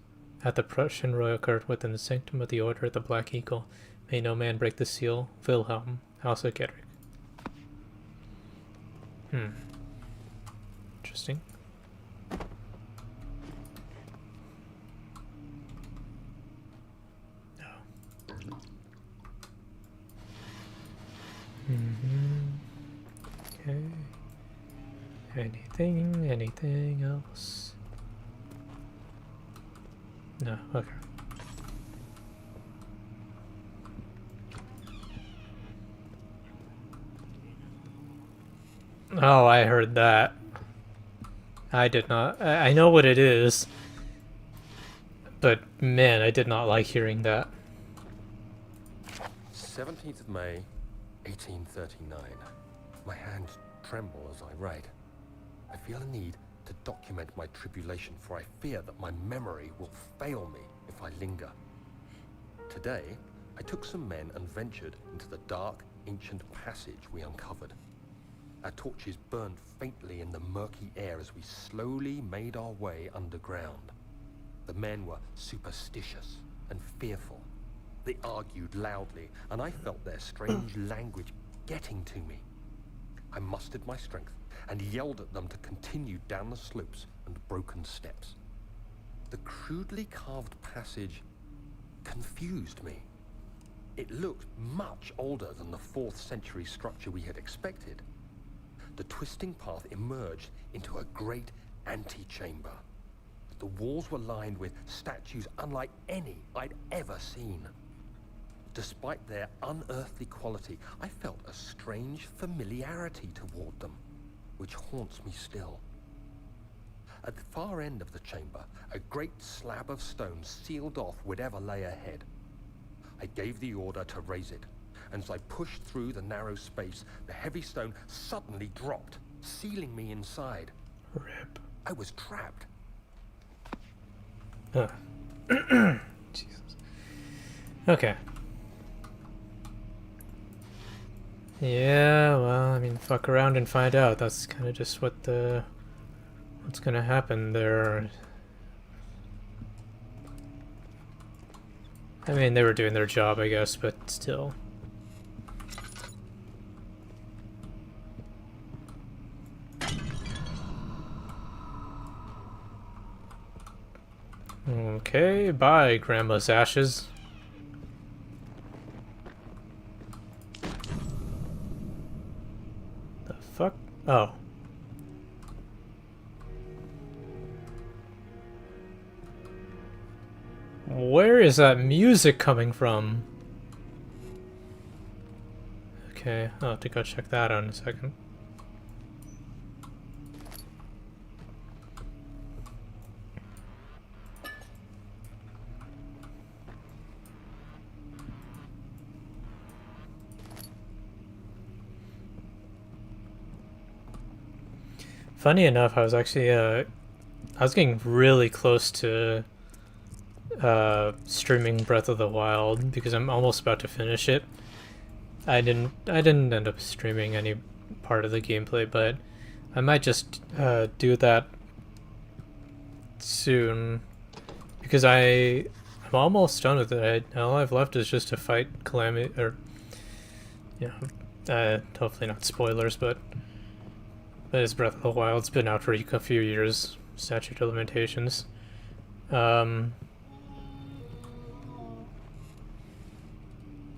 at the Prussian Royal Court within the sanctum of the Order of the Black Eagle. May no man break the seal. Wilhelm, House of Gedrick. Interesting. Okay. Anything else? No, okay. Oh, I heard that. I did not. I know what it is. But man, I did not like hearing that. 17th of May, 1839. My hands tremble as I write. I feel a need to document my tribulation, for I fear that my memory will fail me if I linger. Today, I took some men and ventured into the dark, ancient passage we uncovered. Our torches burned faintly in the murky air as we slowly made our way underground. The men were superstitious and fearful. They argued loudly, and I felt their strange language getting to me. I mustered my strength and yelled at them to continue down the slopes and broken steps. The crudely carved passage confused me. It looked much older than the 4th century structure we had expected. The twisting path emerged into a great antechamber. The walls were lined with statues unlike any I'd ever seen. Despite their unearthly quality, I felt a strange familiarity toward them, which haunts me still. At the far end of the chamber, a great slab of stone sealed off whatever lay ahead. I gave the order to raise it, and as I pushed through the narrow space, the heavy stone suddenly dropped, sealing me inside. Rip. I was trapped. Jesus. Okay. Yeah, well, I mean, fuck around and find out. That's kind of just what's gonna happen there. I mean, they were doing their job, I guess, but still. Okay, bye, Grandma's ashes. The fuck? Oh. Where is that music coming from? Okay, I'll have to go check that out in a second. Funny enough, I was actually I was getting really close to streaming Breath of the Wild because I'm almost about to finish it. I didn't end up streaming any part of the gameplay, but I might just do that soon because I'm almost done with it. All I've left is just to fight Calamity, or hopefully not spoilers, but it's Breath of the Wild. It's been out for a few years, statute of limitations.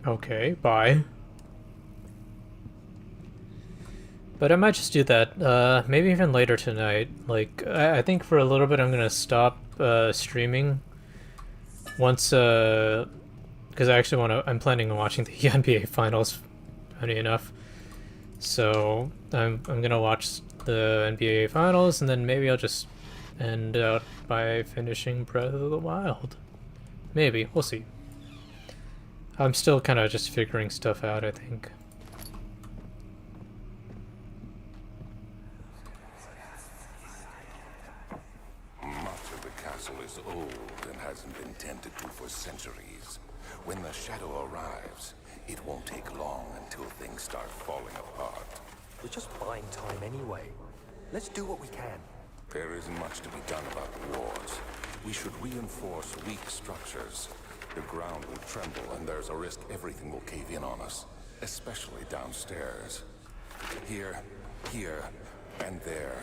Okay, bye. But I might just do that, maybe even later tonight. Like, I think for a little bit I'm gonna stop streaming once, because I actually I'm planning on watching the NBA Finals, funny enough. So I'm gonna watch the NBA Finals, and then maybe I'll just end out by finishing Breath of the Wild. Maybe, we'll see. I'm still kind of just figuring stuff out, I think. Much of the castle is old and hasn't been tended to for centuries. When the shadow arrives, it won't take long until things start falling apart. We're just buying time anyway. Let's do what we can. There isn't much to be done about the walls. We should reinforce weak structures. The ground will tremble, and there's a risk everything will cave in on us, especially downstairs. Here, and there.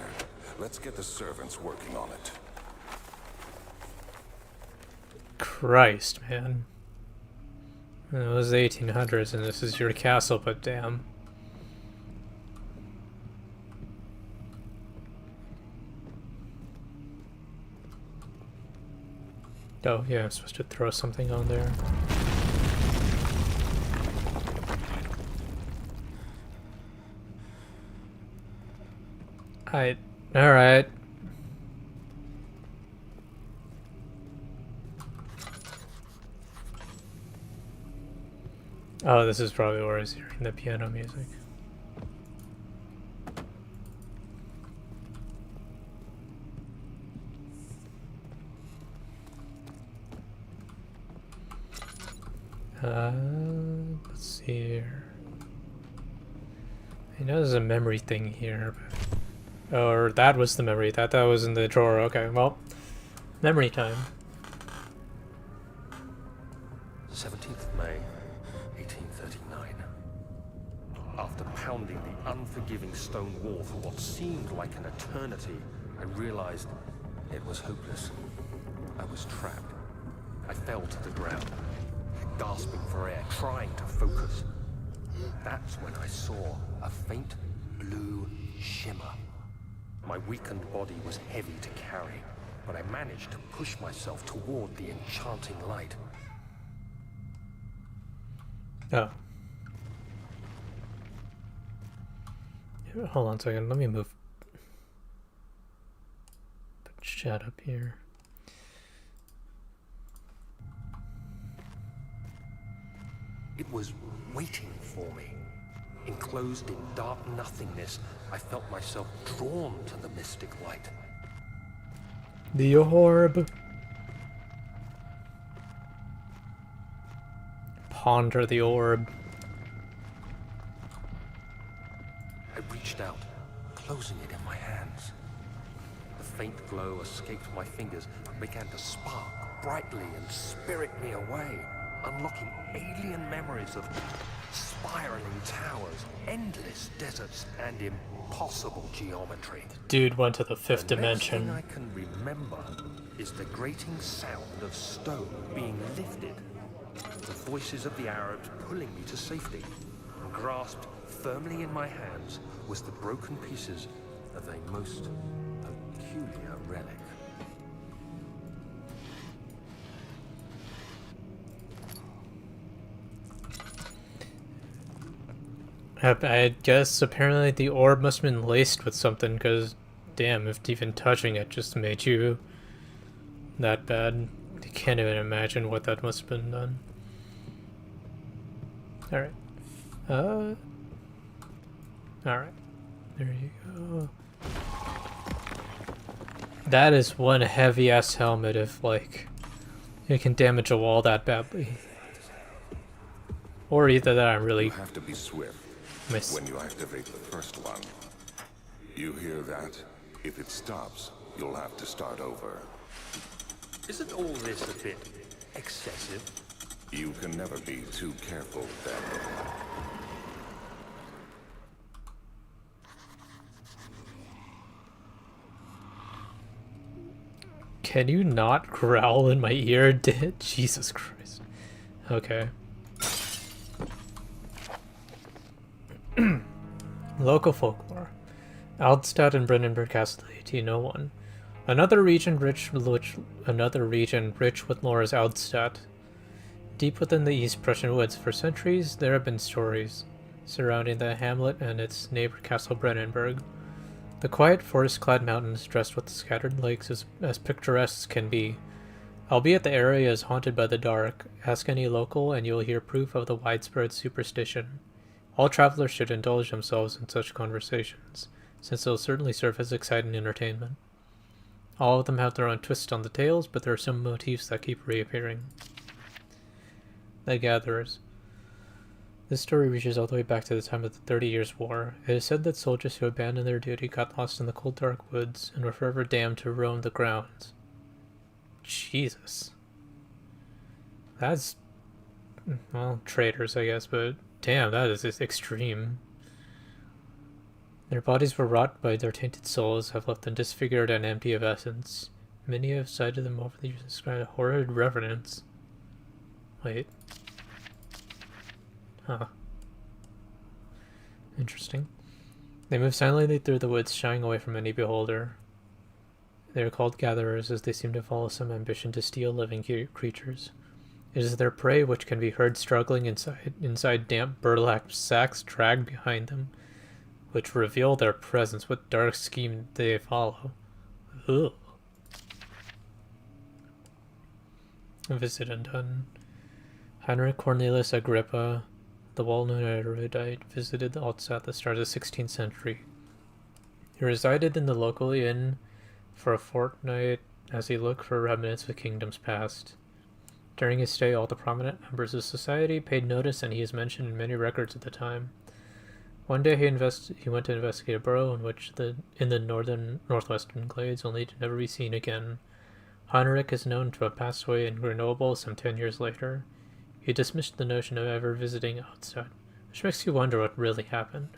Let's get the servants working on it. Christ, man. It was the 1800s, and this is your castle, but damn. Oh, yeah, I'm supposed to throw something on there. Alright. Oh, this is probably where I was hearing the piano music. Let's see here. I know there's a memory thing here, but... or that was the memory. That was in the drawer. Okay, well, memory time. 17th of May, 1839. After pounding the unforgiving stone wall for what seemed like an eternity, I realized it was hopeless. I was trapped. I fell to the ground, gasping for air, trying to focus. That's when I saw a faint blue shimmer. My weakened body was heavy to carry, but I managed to push myself toward the enchanting light. Oh. Hold on a second, let me move. Put chat up here. It was waiting for me. Enclosed in dark nothingness, I felt myself drawn to the mystic light. The orb. Ponder the orb. I reached out, closing it in my hands. The faint glow escaped my fingers and began to spark brightly and spirit me away, unlocking alien memories of spiraling towers, endless deserts, and impossible geometry. Dude went to the fifth dimension. The next thing I can remember is the grating sound of stone being lifted, the voices of the Arabs pulling me to safety, and grasped firmly in my hands was the broken pieces of a most peculiar relic. I guess apparently the orb must have been laced with something, because damn, if even touching it just made you that bad, I can't even imagine what that must have been done. Alright. Alright. There you go. That is one heavy-ass helmet if, like, it can damage a wall that badly. Or either that I'm really... You have to be swift when you activate the first one. You hear that? If it stops, you'll have to start over. Isn't all this a bit excessive? You can never be too careful, Daniel. Can you not growl in my ear? Jesus Christ. Okay. Local folklore. Aldstadt and Brandenburg Castle, 1801. Another region rich with lore is Aldstadt. Deep within the East Prussian woods, for centuries, there have been stories surrounding the hamlet and its neighbor Castle Brandenburg. The quiet forest-clad mountains, dressed with scattered lakes, as picturesque can be. Albeit the area is haunted by the dark, ask any local and you'll hear proof of the widespread superstition. All travelers should indulge themselves in such conversations, since they'll certainly serve as exciting entertainment. All of them have their own twist on the tales, but there are some motifs that keep reappearing. The Gatherers. This story reaches all the way back to the time of the 30 Years' War. It is said that soldiers who abandoned their duty got lost in the cold dark woods and were forever damned to roam the grounds. Jesus. That's... well, traitors, I guess, but damn, that is just extreme. Their bodies were rot by their tainted souls, have left them disfigured and empty of essence. Many have cited them over the years and described a horrid reverence. Wait. Huh. Interesting. They move silently through the woods, shying away from any beholder. They are called gatherers, as they seem to follow some ambition to steal living creatures. It is their prey which can be heard struggling inside damp burlap sacks dragged behind them, which reveal their presence. What dark scheme they follow. Ugh. A visit undone. Heinrich Cornelius Agrippa, the well-known erudite, visited Alsace at the start of the 16th century. He resided in the local inn for a fortnight as he looked for remnants of kingdoms past. During his stay, all the prominent members of society paid notice, and he is mentioned in many records at the time. One day he went to investigate a burrow in the northwestern glades, only to never be seen again. Heinrich is known to have passed away in Grenoble some 10 years later. He dismissed the notion of ever visiting outside, which makes you wonder what really happened.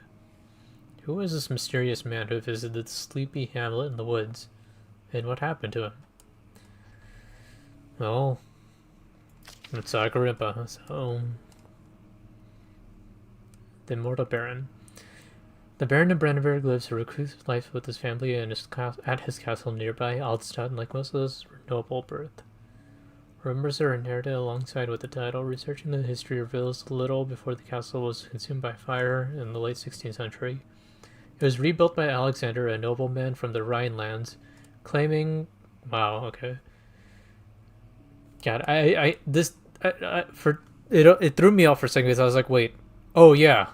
Who was this mysterious man who visited the sleepy hamlet in the woods, and what happened to him? Well, it's Agrippa, so... The Immortal Baron. The Baron of Brandenburg lives a reclusive life with his family and at his castle nearby, Aldstadt, like most of those noble birth. Rumors are inherited alongside with the title. Researching the history reveals little before the castle was consumed by fire in the late 16th century. It was rebuilt by Alexander, a nobleman from the Rhinelands, claiming... Wow, okay. God, it threw me off for a second because I was like, wait, oh yeah,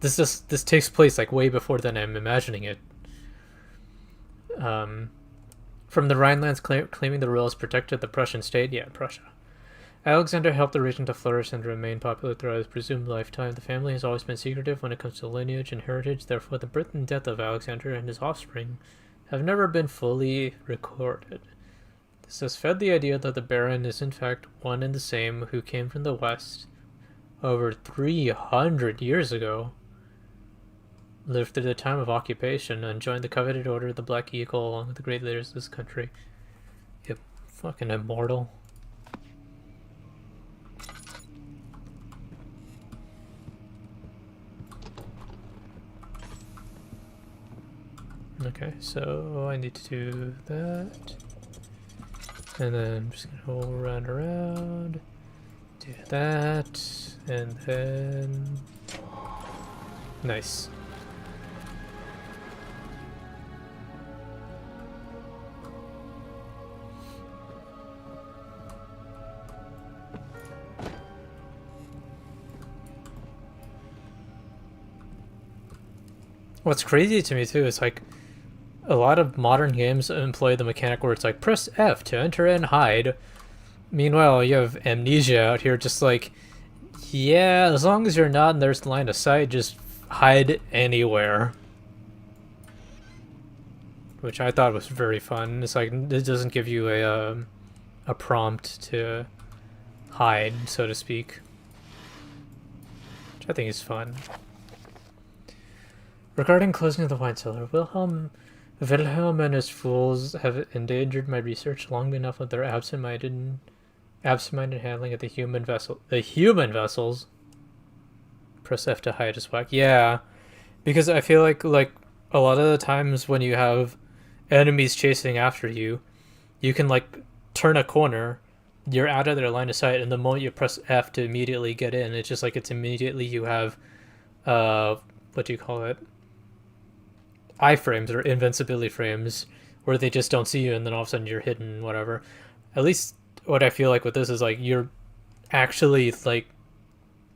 this takes place like way before than I'm imagining it. From the Rhinelands, claiming the royals protected the Prussian state. Yeah, Prussia. Alexander helped the region to flourish and remain popular throughout his presumed lifetime. The family has always been secretive when it comes to lineage and heritage. Therefore, the birth and death of Alexander and his offspring have never been fully recorded. This has fed the idea that the Baron is in fact one and the same who came from the west over 300 years ago, lived through the time of occupation, and joined the coveted Order of the Black Eagle along with the great leaders of this country. Yep, fucking immortal. Okay, so I need to do that. And then I'm just gonna go around, do that, and then... Nice. What's crazy to me too is like a lot of modern games employ the mechanic where it's like press F to enter and hide. Meanwhile, you have Amnesia out here just like, yeah, as long as you're not in their line of sight, just hide anywhere. Which I thought was very fun. It's like it doesn't give you a prompt to hide, so to speak. Which I think is fun. Regarding closing of the wine cellar, Wilhelm Wilhelm and his fools have endangered my research long enough with their absent-minded handling of the human vessel. The human vessels. Press F to hide his whack. Yeah, because I feel like a lot of the times when you have enemies chasing after you, you can like turn a corner, you're out of their line of sight, and the moment you press F to immediately get in, it's just like it's immediately you have, what do you call it? Iframes or invincibility frames where they just don't see you, and then all of a sudden you're hidden, whatever. At least what I feel like with this is like you're actually like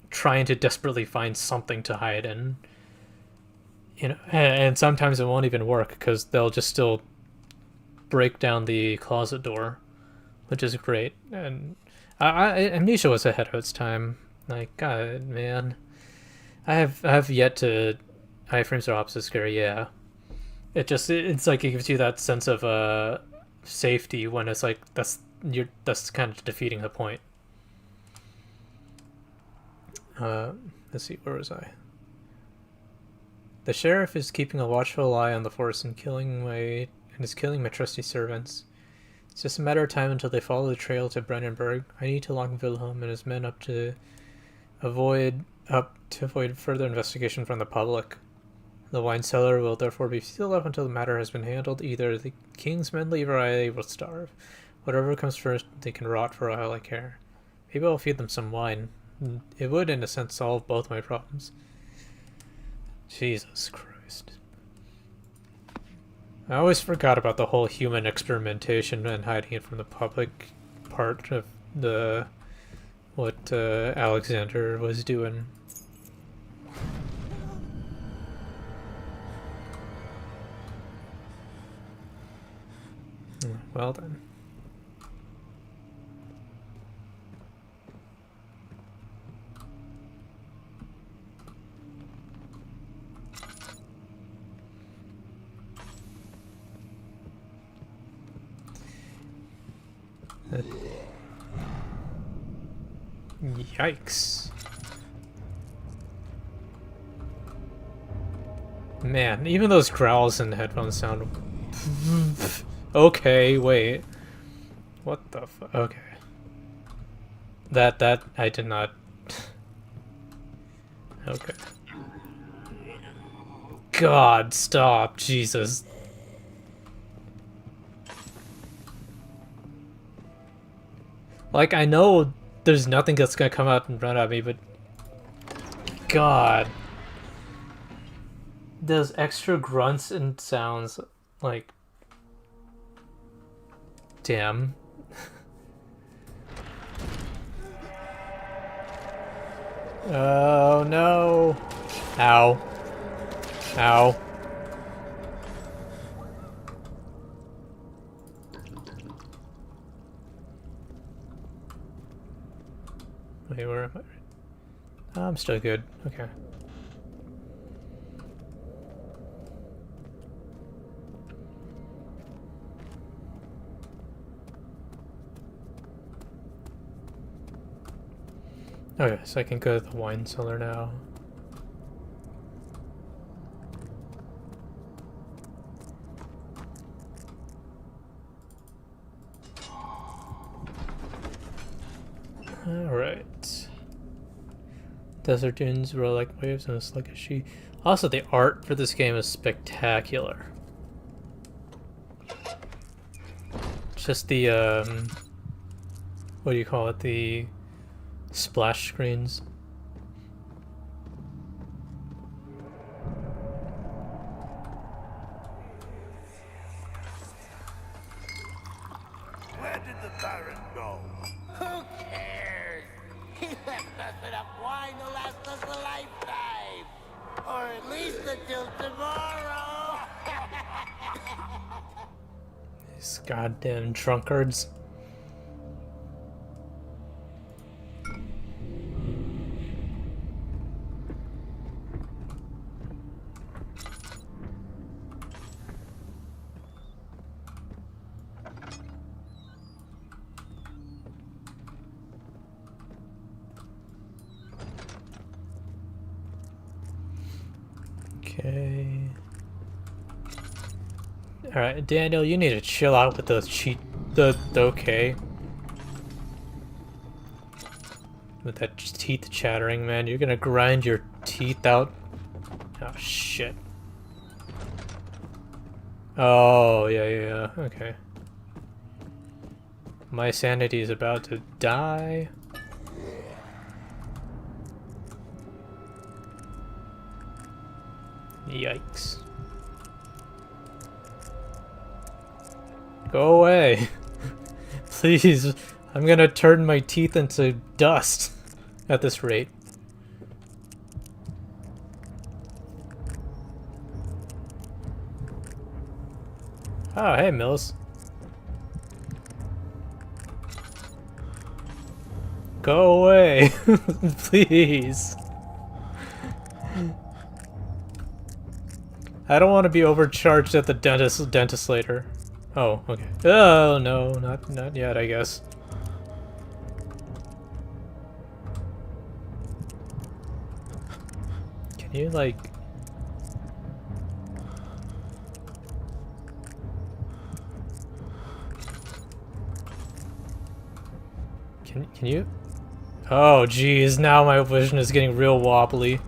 trying to desperately find something to hide in, you know, and sometimes it won't even work because they'll just still break down the closet door, which is great. And Amnesia was ahead of its time. Like, God, man, I have yet to. Iframes are opposite scary, yeah. It's like it gives you that sense of safety when it's like that's kind of defeating the point. Let's see, where was I? The sheriff is keeping a watchful eye on the force and is killing my trusty servants. It's just a matter of time until they follow the trail to Brennenburg. I need to lock Wilhelm and his men up to avoid further investigation from the public. The wine cellar will therefore be sealed up until the matter has been handled. Either the king's men leave or I will starve. Whatever comes first, they can rot for all I care. Maybe I'll feed them some wine. It would, in a sense, solve both my problems. Jesus Christ. I always forgot about the whole human experimentation and hiding it from the public part of what Alexander was doing. Well then. Yikes. Man, even those growls in the headphones sound... Okay, wait. What the fuck? Okay. That, I did not... Okay. God, stop, Jesus. Like, I know there's nothing that's gonna come out and run at me, but... God. Those extra grunts and sounds, like... Damn. Oh no. Ow. Ow. Wait, where am I? Oh, I'm still good. Okay. Okay, so I can go to the wine cellar now. Alright. Desert dunes roll like waves and it's like a she. Also, the art for this game is spectacular. Just the, what do you call it? The splash screens. Where did the Baron go? Who cares? He left us enough wine to last us a lifetime. Or at least until tomorrow. These goddamn drunkards. Okay. Alright, Daniel, you need to chill out with the okay. With that teeth chattering, man. You're gonna grind your teeth out. Oh, shit. Oh, yeah, okay. My sanity is about to die. Yikes. Go away. Please. I'm gonna turn my teeth into dust at this rate. Oh, hey, Mills. Go away. Please. I don't want to be overcharged at the dentist later. Oh, okay. Oh, no, not yet, I guess. Can you, like... Can you? Oh, geez, now my vision is getting real wobbly.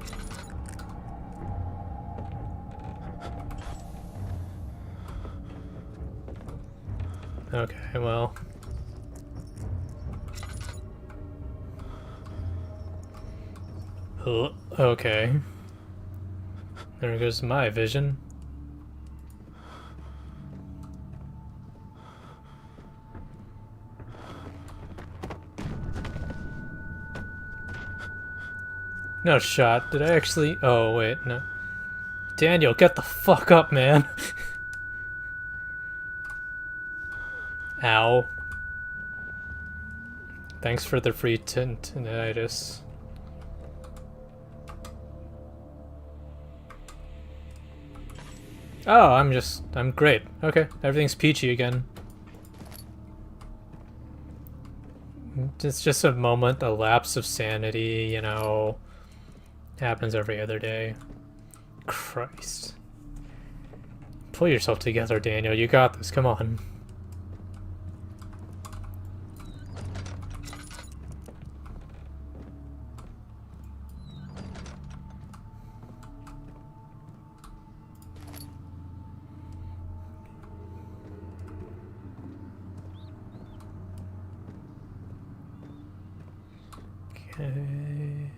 Okay, well. Okay. There goes my vision. No shot. Did I actually? Oh, wait, no. Daniel, get the fuck up, man. Ow. Thanks for the free tinnitus. Oh, I'm great. Okay, everything's peachy again. It's just a moment, a lapse of sanity, you know. Happens every other day. Christ. Pull yourself together, Daniel. You got this. Come on. Okay.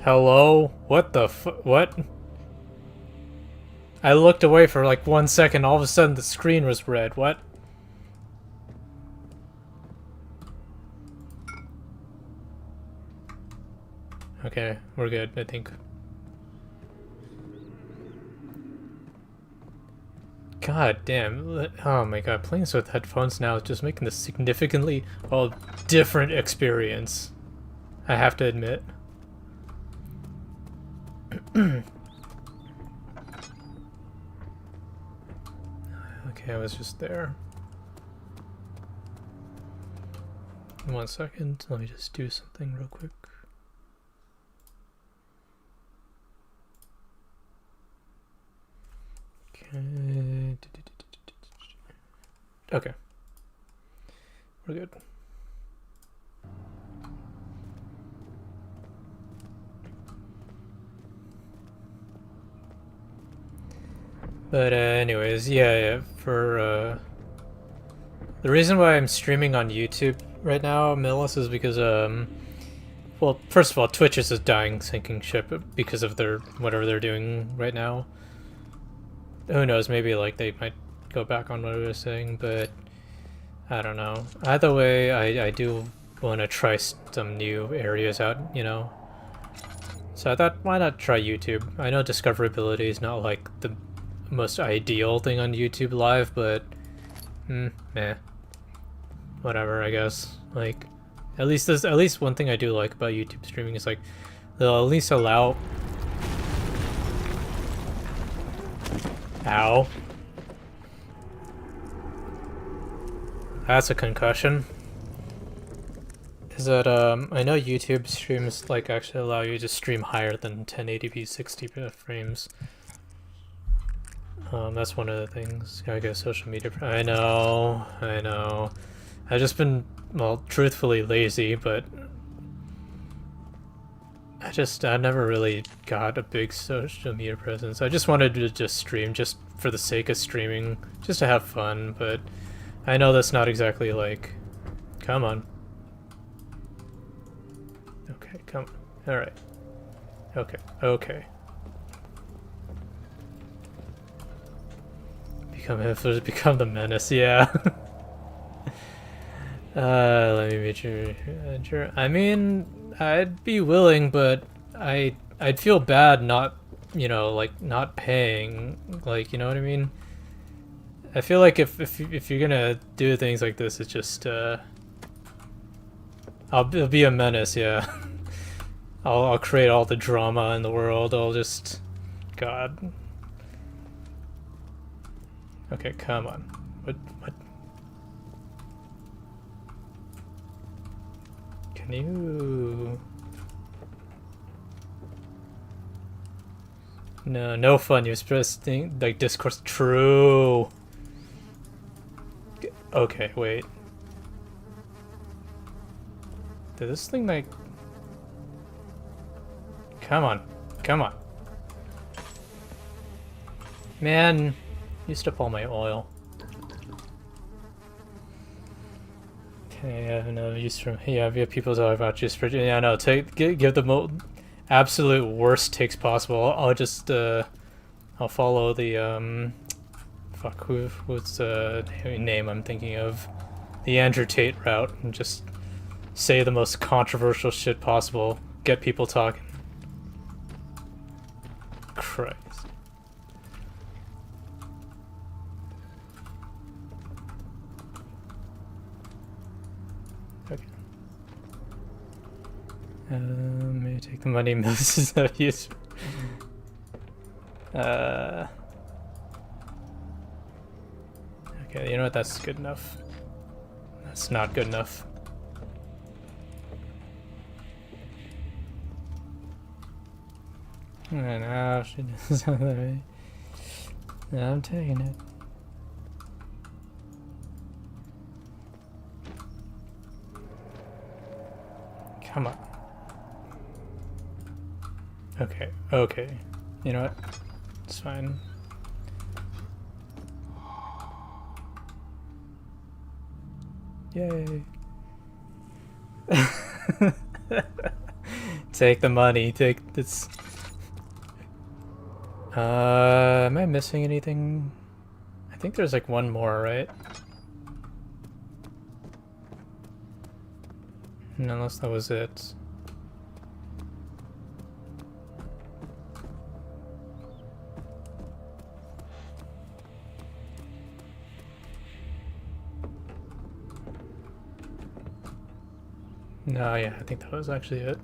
Hello? What the what? I looked away for like 1 second, all of a sudden the screen was red. What? Okay, we're good, I think. God damn. Oh my god, playing this with headphones now is just making this significantly different experience. I have to admit. Okay, I was just there. 1 second, let me just do something real quick. Okay. We're good. But anyways, yeah, for the reason why I'm streaming on YouTube right now, Millis, is because well, first of all, Twitch is a dying sinking ship because of their whatever they're doing right now. Who knows, maybe like they might go back on what I was saying, but I don't know. Either way, I do want to try some new areas out, you know. So I thought, why not try YouTube? I know discoverability is not like the most ideal thing on YouTube Live, but meh. Whatever, I guess. Like, at least one thing I do like about YouTube streaming is like they'll at least allow. Ow. That's a concussion. is that I know YouTube streams like actually allow you to stream higher than 1080p 60 frames. That's one of the things. Gotta get social media. I know. I've just been, well, truthfully lazy, but I never really got a big social media presence. I just wanted to just stream just for the sake of streaming, just to have fun, but I know that's not exactly like, come on. Okay, come on. Alright. Okay. Become the menace, yeah. Let me meet your manager. I mean, I'd be willing, but I'd feel bad not, you know, like not paying, like, you know what I mean? I feel like if you're gonna do things like this, it's just it'll be a menace, yeah. I'll create all the drama in the world. I'll just, God. Okay, come on. What? Can you? No fun. You're supposed to like discourse. True. Okay, wait. Did this thing like? Come on. Man, used up all my oil. Okay, I have no use for. Yeah, we have people talk about just for. Yeah, no. Give the absolute worst takes possible. I'll just I'll follow the fuck, what's the name I'm thinking of, the Andrew Tate route, and just say the most controversial shit possible. Get people talking. Christ. Okay. Maybe take the money. This is no use. Okay, you know what? That's good enough. That's not good enough. And now she does something. I'm taking it. Come on. Okay. You know what? It's fine. Yay. Take the money. Take this. Am I missing anything? I think there's like one more, right? Unless that was it. No, yeah, I think that was actually it.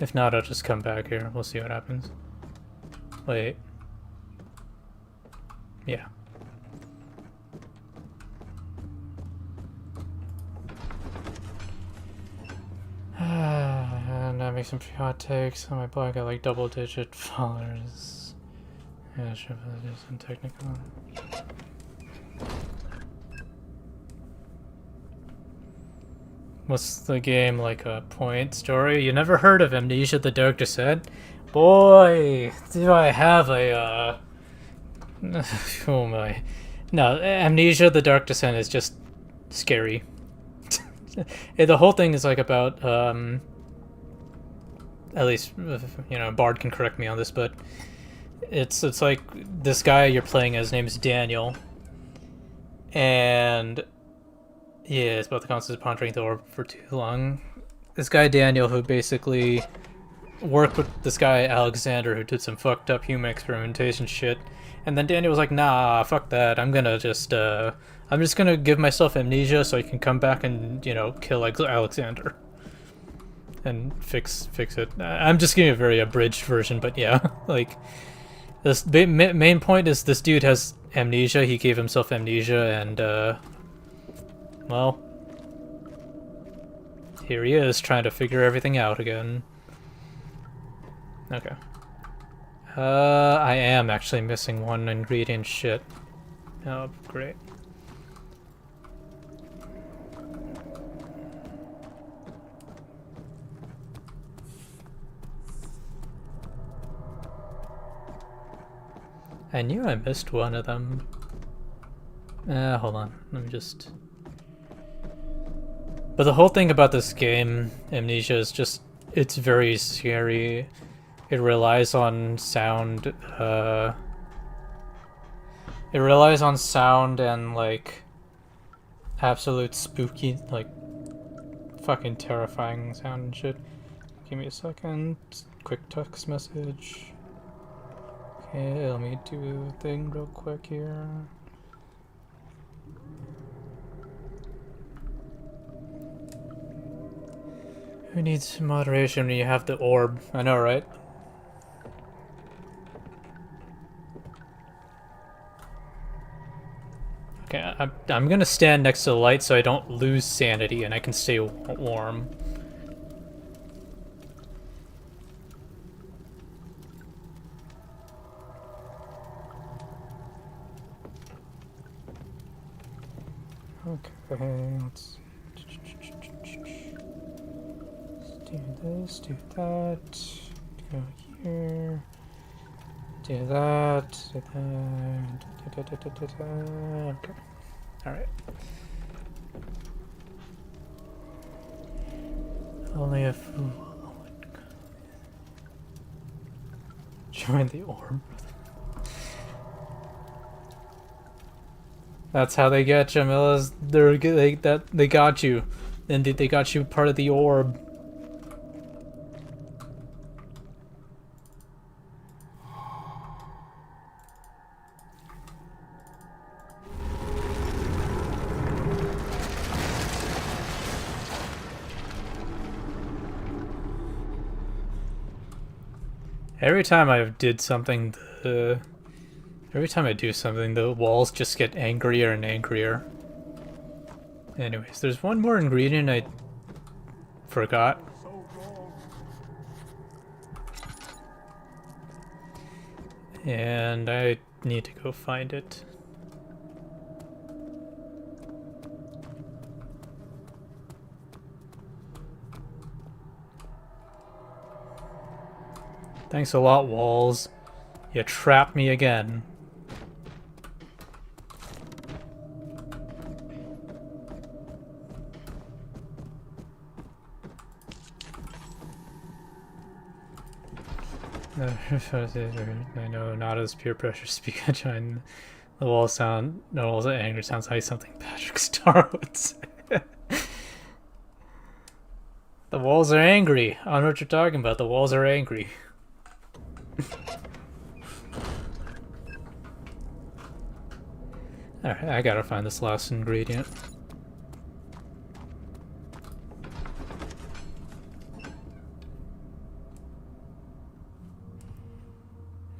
If not, I'll just come back here. We'll see what happens. Wait. Yeah. And I make some free hot takes on my blog. I like double-digit followers. Yeah, sure, that isn't technical. What's the game, like a point story? You never heard of Amnesia the Dark Descent? Boy, do I have a, oh my. No, Amnesia the Dark Descent is just scary. The whole thing is like about, at least, you know, Bard can correct me on this, but it's like this guy you're playing as, his name is Daniel. And yeah, it's about the concept of pondering the orb for too long. This guy Daniel, who basically worked with this guy Alexander, who did some fucked up human experimentation shit, and then Daniel was like, nah, fuck that, I'm just gonna give myself amnesia so I can come back and, you know, kill Alexander and fix it. I'm just giving a very abridged version, but yeah. Like, this main point is this dude has amnesia. He gave himself amnesia, and well, Here he is, trying to figure everything out again. Okay. I am actually missing one ingredient. Shit. Oh, great. I knew I missed one of them. Hold on. Let me just... But the whole thing about this game, Amnesia, is just... It's very scary. It relies on sound, it relies on sound and, like, absolute spooky, like, fucking terrifying sound and shit. Give me a second. Quick text message. Okay, let me do a thing real quick here. Who needs moderation when you have the orb? I know, right? Okay, I'm gonna stand next to the light so I don't lose sanity and I can stay warm. Okay, let's do this, do that, go here, do that, do that, okay, alright. Only a fool would join the orb. That's how they get you, Millas. They got you, and they got you part of the orb. Every time I did something, every time I do something, the walls just get angrier and angrier. Anyways, there's one more ingredient I forgot. And I need to go find it. Thanks a lot, walls. You trapped me again. I know, not as peer pressure speak. The walls sound, no walls are angry. Sounds like something Patrick Star would say. The walls are angry. I don't know what you're talking about. The walls are angry. Alright, I gotta find this last ingredient.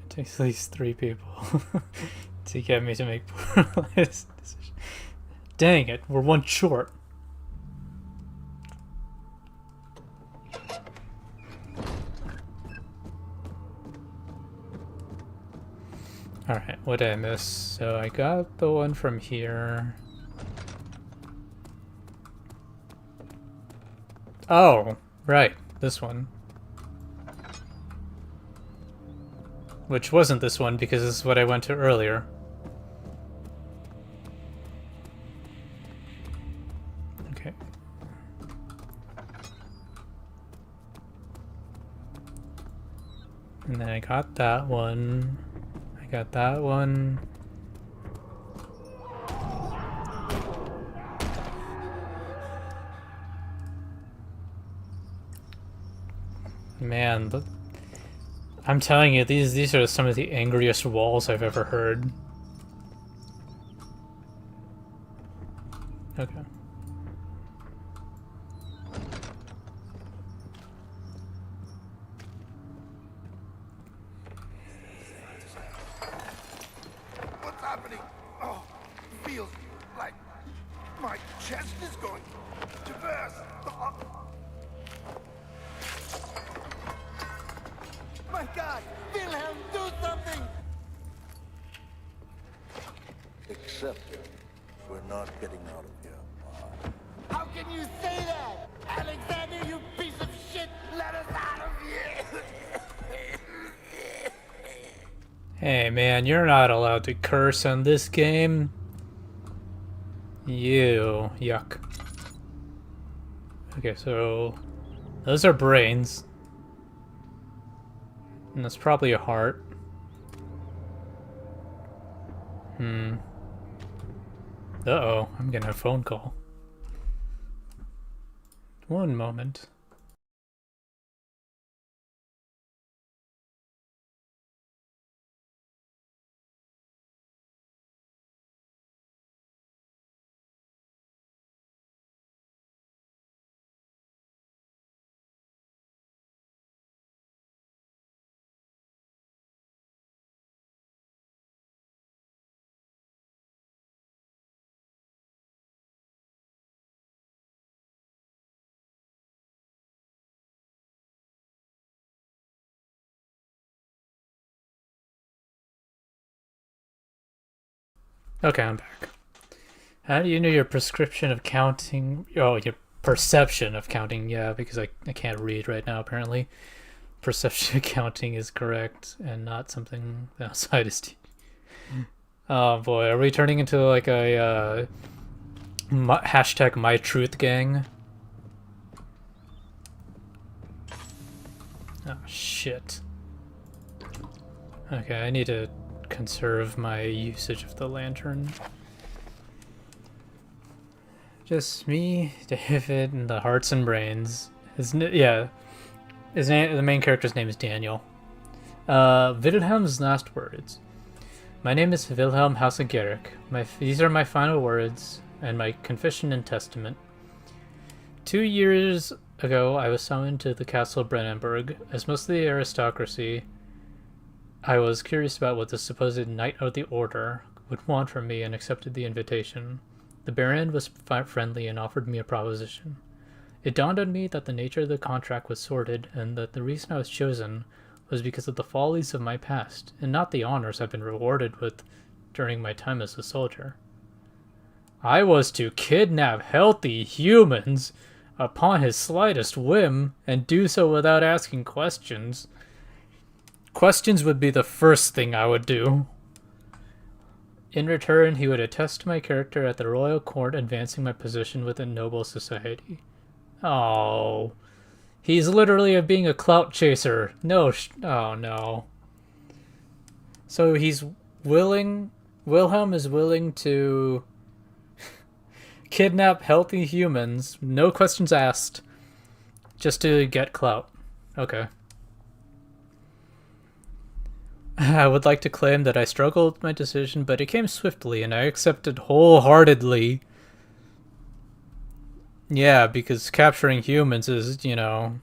It takes at least 3 people to get me to make poor decisions. Dang it, we're one short. Alright, what did I miss? So I got the one from here. Oh, right, this one. Which wasn't this one because this is what I went to earlier. Okay. And then I got that one. Got that one. Man, I'm telling you, these are some of the angriest walls I've ever heard. Okay. accept it. We're not getting out of here. How can you say that? Alexander, you piece of shit! Let us out of here! Hey man, you're not allowed to curse on this game. You. Yuck. Okay, so those are brains. And that's probably a heart. Uh-oh, I'm getting a phone call. One moment. Okay, I'm back. How do you know your prescription of counting? Oh, your perception of counting. Yeah, because I can't read right now, apparently. Perception of counting is correct and not something outside his teeth. Oh boy, are we turning into like a hashtag my truth gang? Oh shit. Okay, I need to conserve my usage of the lantern. Just me, David, and the hearts and brains. The main character's name is Daniel. Wilhelm's last words. My name is Wilhelm Hauser-Gerich. These are my final words and my confession and testament. 2 years ago, I was summoned to the castle of Brennenburg. As most of the aristocracy, I was curious about what the supposed Knight of the Order would want from me and accepted the invitation. The Baron was friendly and offered me a proposition. It dawned on me that the nature of the contract was sordid and that the reason I was chosen was because of the follies of my past and not the honors I've been rewarded with during my time as a soldier. I was to kidnap healthy humans upon his slightest whim and do so without asking questions. Questions would be the first thing I would do. In return, he would attest to my character at the royal court, advancing my position within noble society. Oh, he's literally being a clout chaser. No, oh no. So Wilhelm is willing to kidnap healthy humans, no questions asked, just to get clout. Okay. I would like to claim that I struggled with my decision, but it came swiftly, and I accepted wholeheartedly. Yeah, because capturing humans is, you know...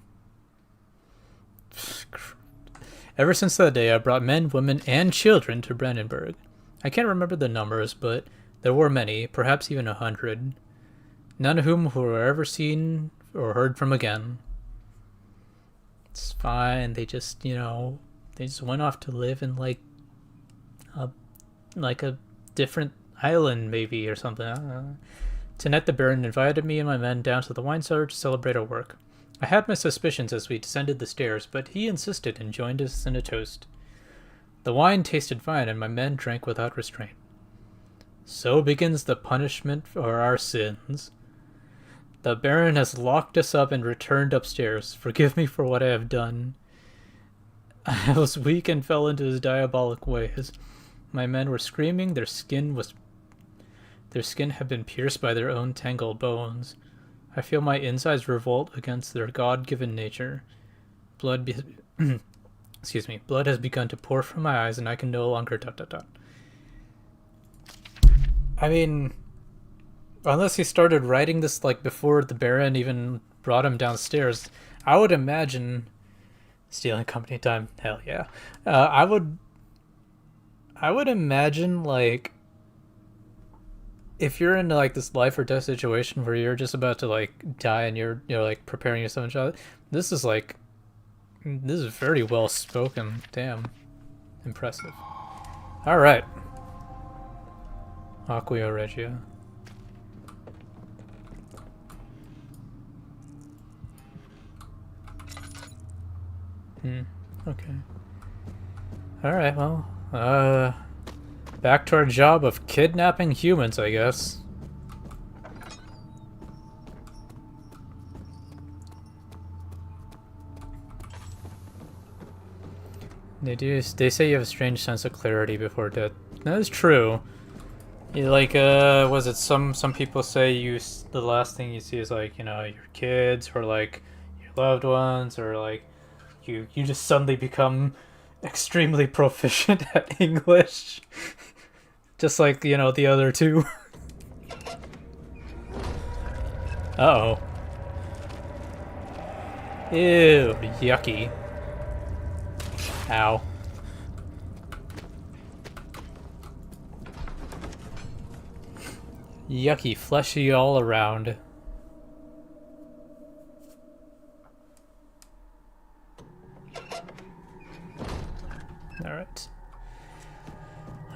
Ever since that day, I brought men, women, and children to Brandenburg. I can't remember the numbers, but there were many, perhaps even 100. None of whom were ever seen or heard from again. It's fine, they just, you know... They just went off to live in like a different island maybe or something. Tonight the Baron invited me and my men down to the wine cellar to celebrate our work. I had my suspicions as we descended the stairs, but he insisted and joined us in a toast. The wine tasted fine and my men drank without restraint. So begins the punishment for our sins. The Baron has locked us up and returned upstairs. Forgive me for what I have done. I was weak and fell into his diabolic ways. My men were screaming, their skin had been pierced by their own tangled bones. I feel my insides revolt against their God-given nature. Blood has begun to pour from my eyes and I can no longer ... I mean, unless he started writing this like before the Baron even brought him downstairs, I would imagine... Stealing company time, hell yeah. I would imagine, like, if you're in like this life or death situation where you're just about to like die and you're like preparing yourself and shot, this is very well spoken. Damn, impressive. All right. Aqua Regia. Okay. Alright, well, back to our job of kidnapping humans, I guess. They say you have a strange sense of clarity before death. That is true. You like, was it some people say the last thing you see is like, you know, your kids or like your loved ones, or like you just suddenly become extremely proficient at English. Just like, you know, the other two. Uh-oh. Ew, yucky. Ow. Yucky, fleshy all around. Alright.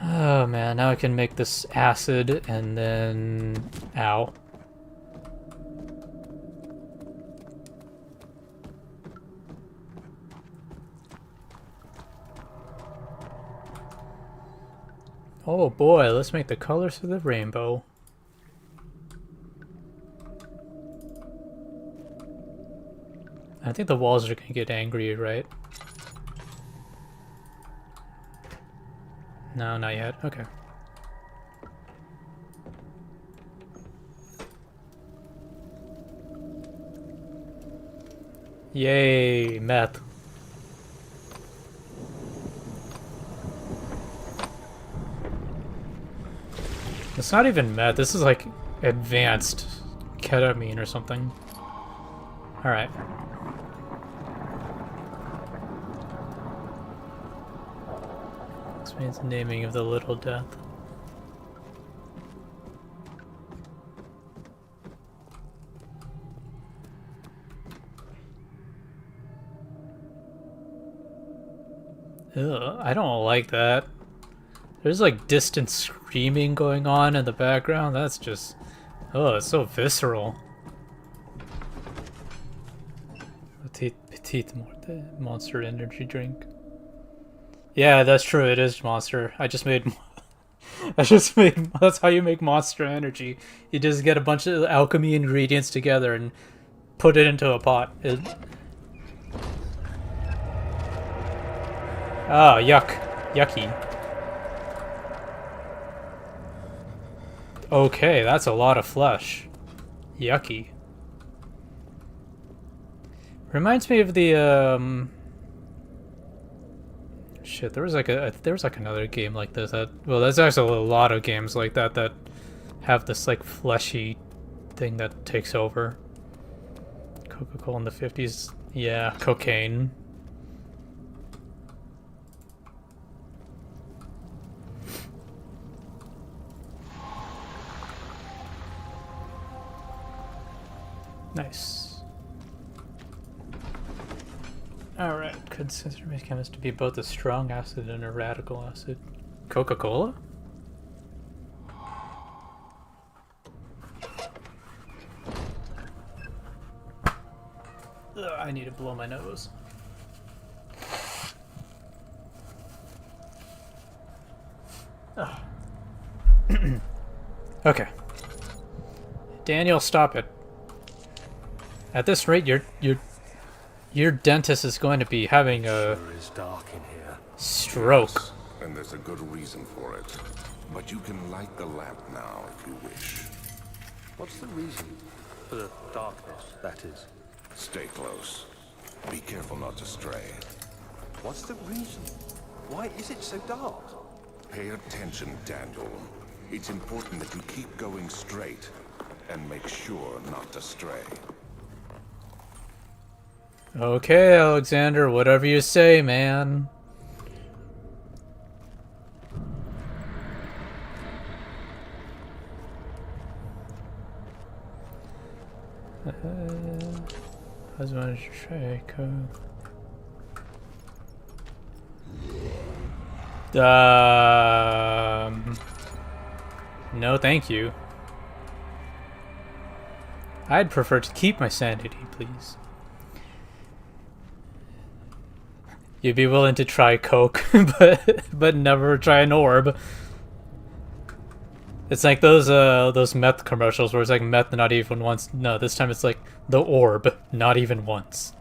Oh man, now I can make this acid and then... Ow. Oh boy, let's make the colors of the rainbow. I think the walls are gonna get angry, right? No, not yet. Okay. Yay, meth. It's not even meth, this is like advanced ketamine or something. Alright. This means naming of the little death. Ugh, I don't like that. There's like distant screaming going on in the background. That's just... Oh, it's so visceral. Petite Monster energy drink. Yeah, that's true. It is Monster. I just made... That's how you make Monster energy. You just get a bunch of alchemy ingredients together and put it into a pot. Ah, yuck. Yucky. Okay, that's a lot of flesh. Yucky. Reminds me of the shit, there was like another game like this that, well, there's actually a lot of games like that that have this like fleshy thing that takes over. Coca-Cola in the 50s. Yeah, cocaine. Nice. Alright, consider chemist to be both a strong acid and a radical acid. Coca-Cola? I need to blow my nose. Okay. Daniel, stop it. At this rate, your dentist is going to be having a Sure is dark in here. stroke. And there's a good reason for it. But you can light the lamp now if you wish. What's the reason for the darkness, that is? Stay close. Be careful not to stray. What's the reason? Why is it so dark? Pay attention, Daniel. It's important that you keep going straight and make sure not to stray. Okay, Alexander, whatever you say, man. Husband tray code. No, thank you. I'd prefer to keep my sanity, please. You'd be willing to try coke, but never try an orb. It's like those meth commercials where it's like meth not even once. No, this time it's like the orb, not even once.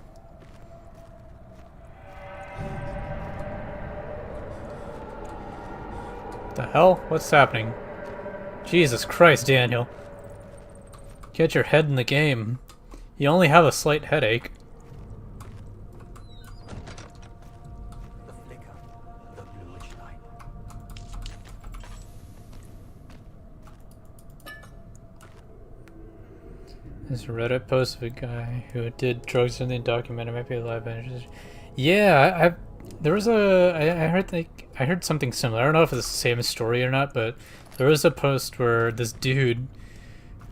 The hell? What's happening? Jesus Christ, Daniel. Get your head in the game. You only have a slight headache. The flicker, the bluish light. There's a Reddit post of a guy who did drugs in the documentary. Might be alive. Yeah, there was I heard something similar. I don't know if it's the same story or not, but there was a post where this dude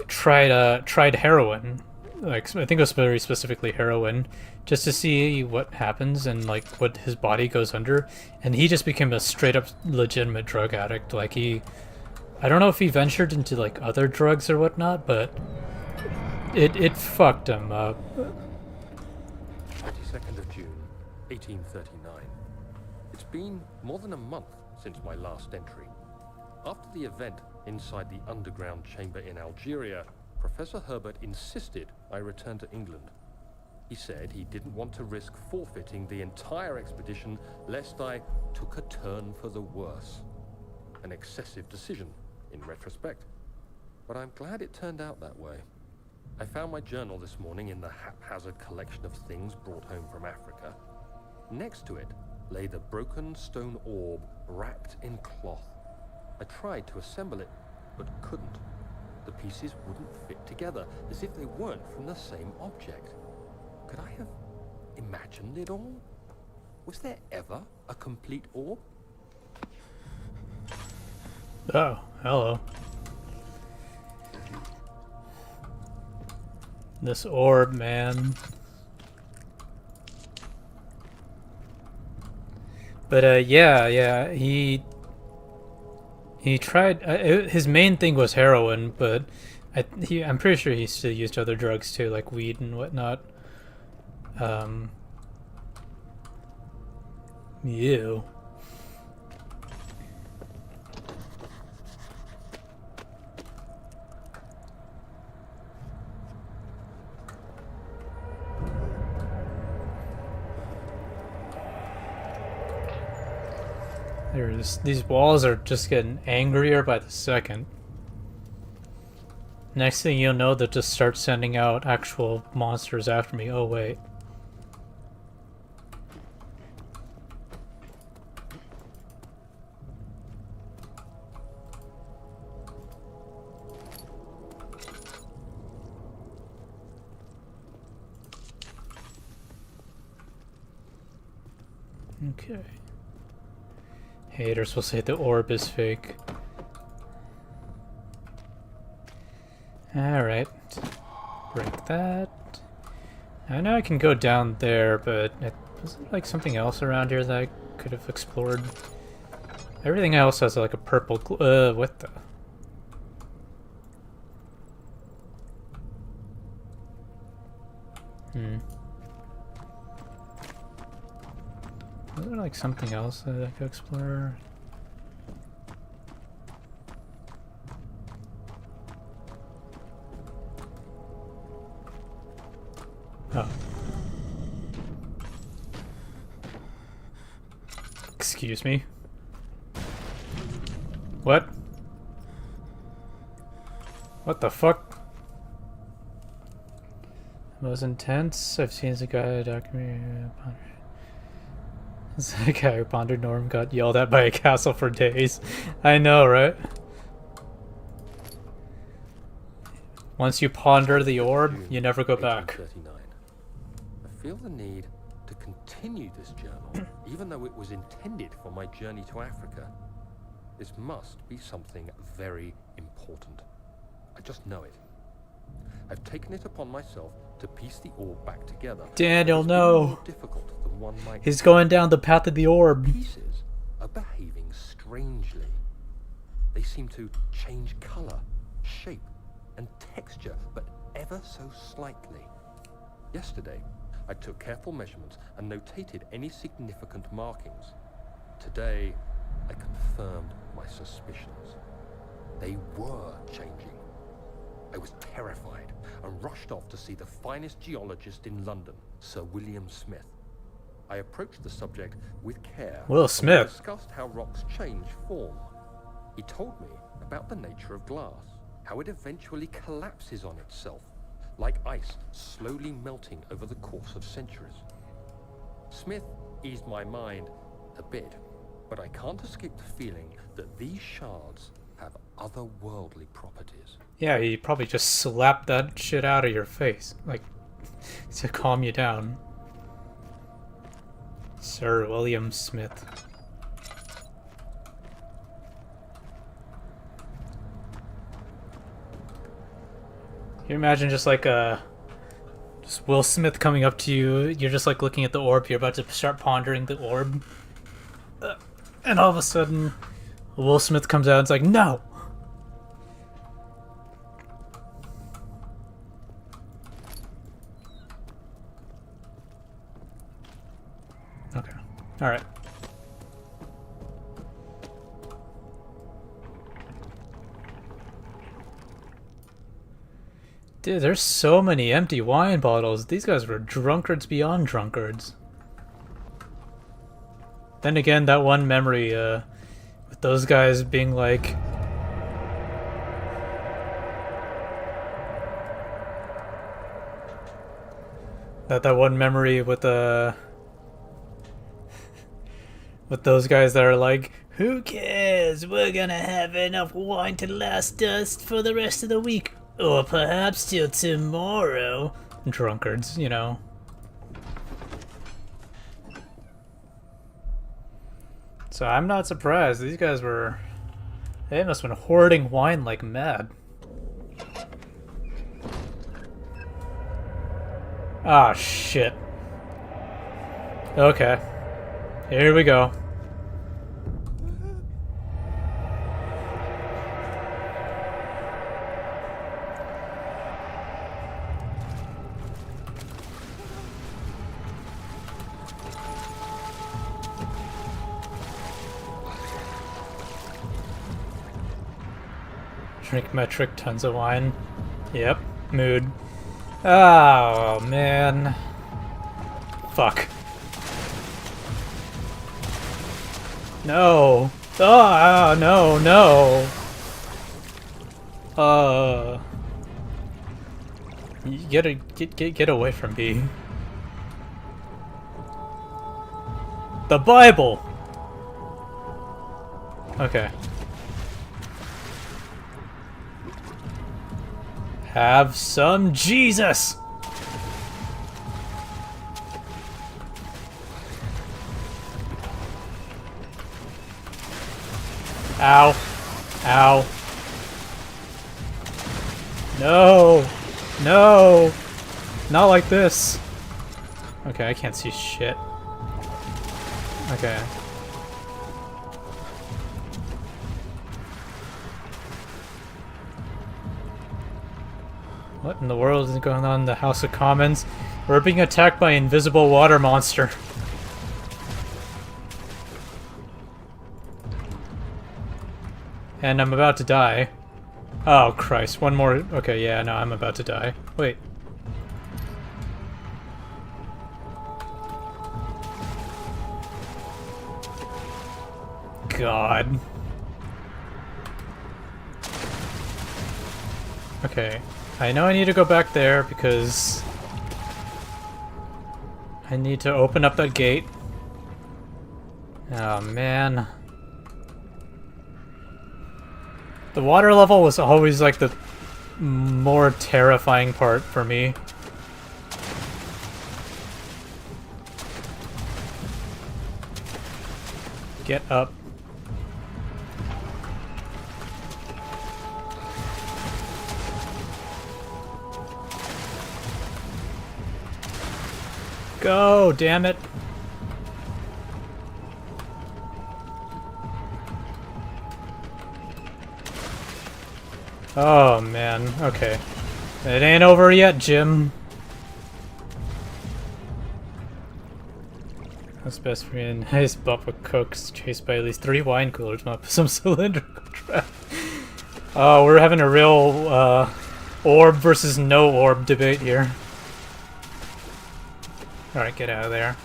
tried heroin, like I think it was very specifically heroin, just to see what happens and like what his body goes under, and he just became a straight up legitimate drug addict. Like I don't know if he ventured into like other drugs or whatnot, but it fucked him up. 22nd of June, 1839. It's been more than a month since my last entry. After the event inside the underground chamber in Algeria, Professor Herbert insisted I return to England. He said he didn't want to risk forfeiting the entire expedition lest I took a turn for the worse. An excessive decision, in retrospect. But I'm glad it turned out that way. I found my journal this morning in the haphazard collection of things brought home from Africa. Next to it lay the broken stone orb wrapped in cloth. I tried to assemble it, but couldn't. The pieces wouldn't fit together, as if they weren't from the same object. Could I have imagined it all? Was there ever a complete orb? Oh, hello. This orb, man. But yeah, he tried. His main thing was heroin, but I'm pretty sure he still used other drugs too, like weed and whatnot. Ew. These walls are just getting angrier by the second. Next thing you'll know, they'll just start sending out actual monsters after me. Oh wait. Okay. Haters will say the orb is fake. Alright. Break that. I know I can go down there, but was there like something else around here that I could have explored? Everything else has like a purple what the? Was there like something else that I could explore? Oh. Excuse me. What? What the fuck? Most intense. I've seen the guy documentary. This guy who pondered Norm got yelled at by a castle for days. I know, right? Once you ponder the orb, you never go back. 1839. I feel the need to continue this journal, even though it was intended for my journey to Africa. This must be something very important. I just know it. I've taken it upon myself to piece the orb back together. Daniel, no. Difficult than one might. He's going down the path of the orb. Pieces are behaving strangely. They seem to change color, shape, and texture, but ever so slightly. Yesterday, I took careful measurements and notated any significant markings. Today, I confirmed my suspicions. They were changing. I was terrified and rushed off to see the finest geologist in London, Sir William Smith. I approached the subject with care. Will and Smith. discussed how rocks change form. He told me about the nature of glass, how it eventually collapses on itself, like ice slowly melting over the course of centuries. Smith eased my mind a bit, but I can't escape the feeling that these shards have otherworldly properties. Yeah, he probably just slapped that shit out of your face, like, to calm you down. Sir William Smith. Can you imagine just like just Will Smith coming up to you, you're just like looking at the orb, you're about to start pondering the orb, and all of a sudden Will Smith comes out and it's like, no! Okay. Alright. Dude, there's so many empty wine bottles. These guys were drunkards beyond drunkards. Then again, that one memory, with those guys being like... That one memory with with those guys that are like, who cares? We're gonna have enough wine to last us for the rest of the week. Or perhaps till tomorrow. Drunkards, you know. So I'm not surprised. These guys were... They must have been hoarding wine like mad. Ah, shit. Okay. Here we go. Drink metric tons of wine. Yep, mood. Oh, man. Fuck. No. Oh, no, no. You gotta get away from me. The Bible. Okay. Have some Jesus! Ow. Ow. No! No! Not like this. Okay, I can't see shit. Okay. What in the world is going on in the House of Commons? We're being attacked by an invisible water monster. And I'm about to die. Oh, Christ. One more... Okay, yeah, no, I'm about to die. Wait. God. Okay. I know I need to go back there because I need to open up that gate. Oh, man. The water level was always like the more terrifying part for me. Get up. Go, damn it. Oh man, okay. It ain't over yet, Jim. That's best for me. A nice bump of cokes chased by at least 3 wine coolers, not some cylindrical trap. Oh, we're having a real orb versus no orb debate here. Alright, get out of there.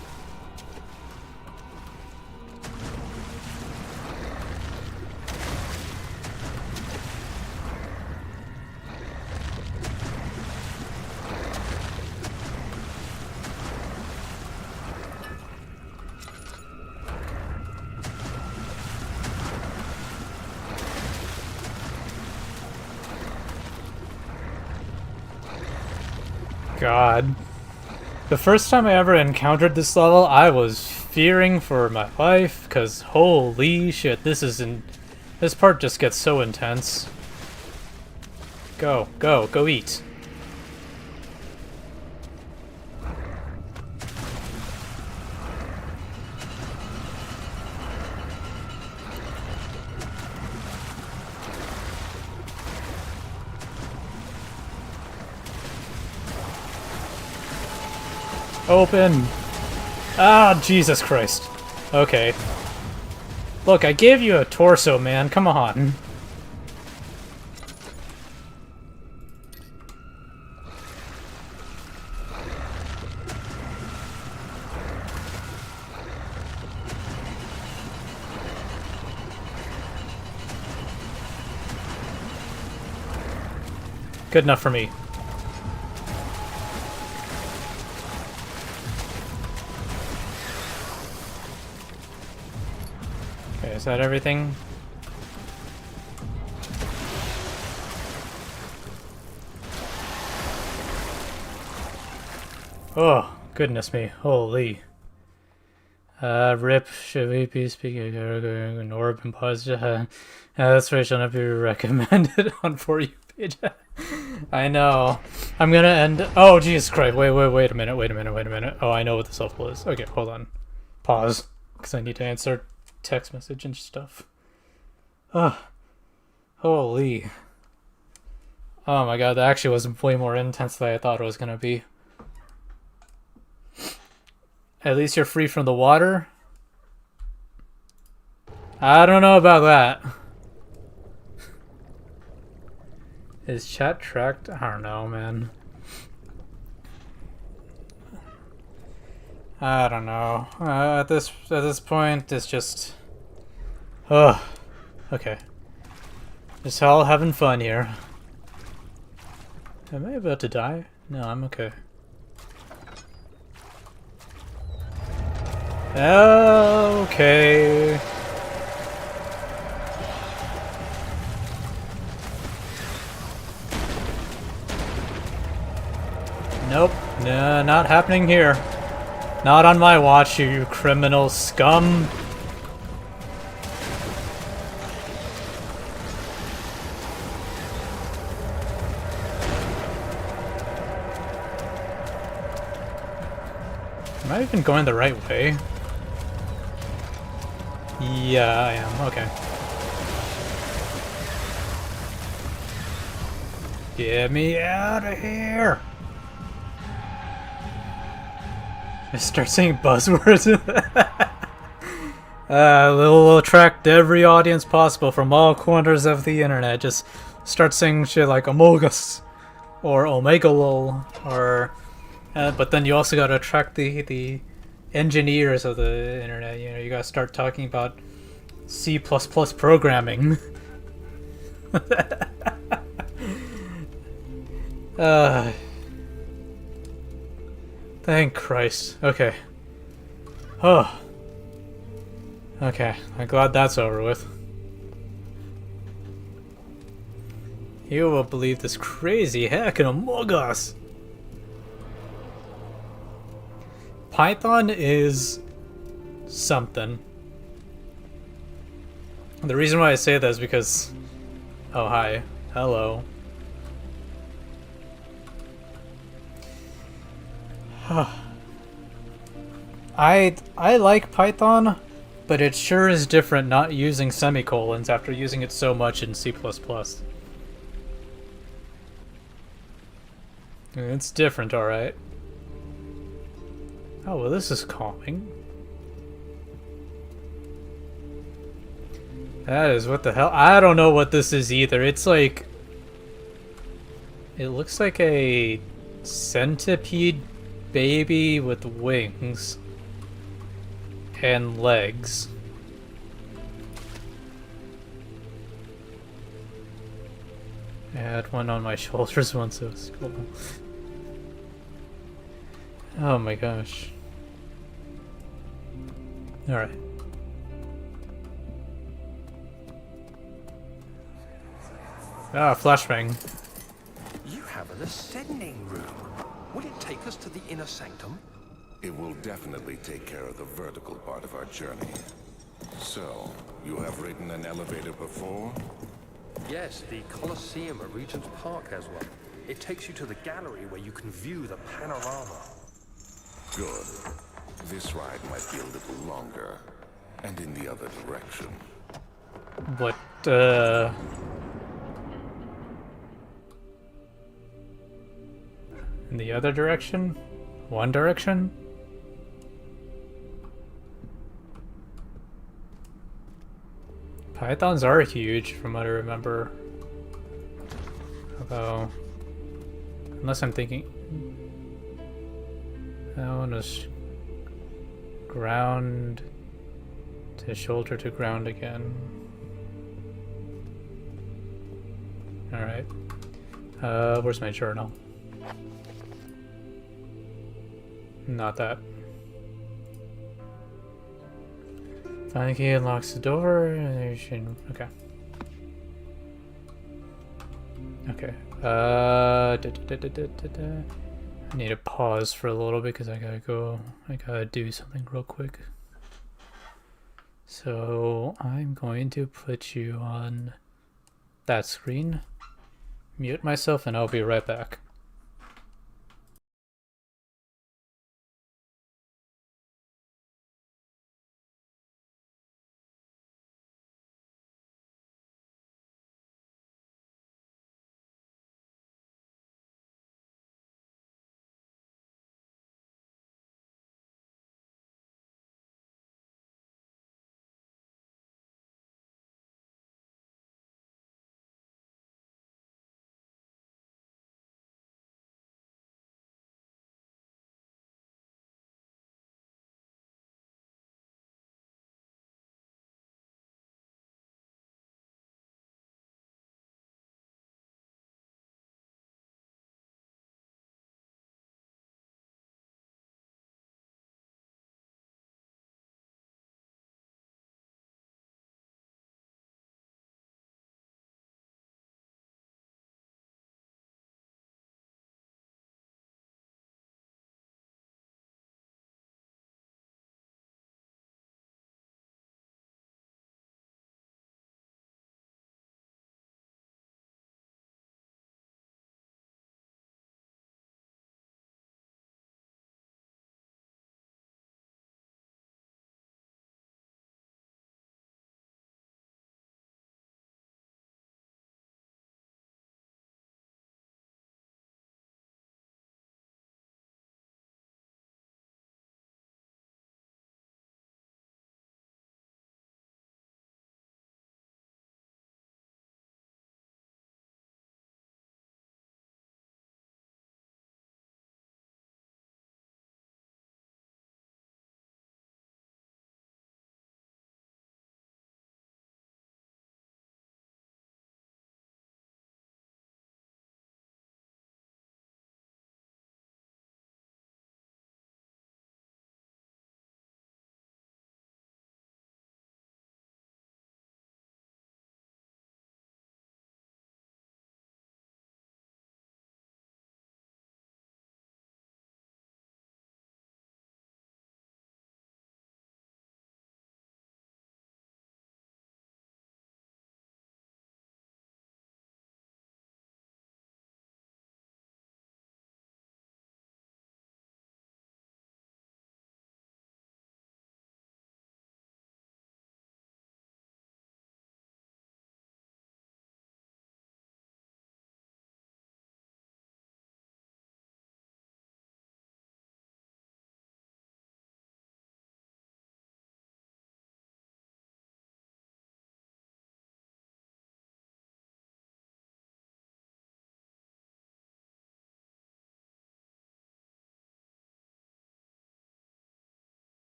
God. The first time I ever encountered this level, I was fearing for my life, because holy shit, this part just gets so intense. Go, go, go eat. Open! Ah, Jesus Christ. Okay. Look, I gave you a torso, man. Come on. Good enough for me. Okay, is that everything? Oh, goodness me. Holy. Rip, should we be speaking an orb and pause? That's right, shall not be recommended on For You page. I know. I'm gonna end. Oh, Jesus Christ. Wait a minute. Oh, I know what this level is. Okay, hold on. Pause. Because I need to answer text message and stuff. Oh, holy. Oh my god, that actually was way more intense than I thought it was gonna be. At least you're free from the water? I don't know about that. Is chat tracked? I don't know, man. I don't know. At this point, it's just... Ugh. Okay. Just all having fun here. Am I about to die? No, I'm okay. Okay. Nope. Nah, not happening here. Not on my watch, you criminal scum. Am I even going the right way? Yeah, I am. Okay. Get me out of here! I start saying buzzwords. We'll attract every audience possible from all corners of the internet. Just start saying shit like Amogus or Omega Lol or... but then you also gotta attract the engineers of the internet. You know, you gotta start talking about C++ programming. Thank Christ. Okay. Oh. Okay, I'm glad that's over with. You will believe this crazy hack in Among Us. Python is something. The reason why I say that is because... Oh, hi. Hello. I like Python, but it sure is different not using semicolons after using it so much in C++. It's different, alright. Oh, well, this is calming. That is what the hell? I don't know what this is either. It's like... It looks like a centipede baby with wings and legs. I had one on my shoulders once, it was cool. Oh my gosh. Alright. Ah, flashbang. You have an ascending room. Would it take us to the inner sanctum? It will definitely take care of the vertical part of our journey. So, you have ridden an elevator before? Yes, the Colosseum at Regent's Park has one. It takes you to the gallery where you can view the panorama. Good. This ride might be a little longer, and in the other direction. What, in the other direction? One direction? Pythons are huge, from what I remember. Although, unless I'm thinking... That one was ground to shoulder to ground again. Alright. Where's my journal? Not that. Find the key unlocks the door. Okay. Okay. I need to pause for a little because I gotta do something real quick. So I'm going to put you on that screen, mute myself, and I'll be right back.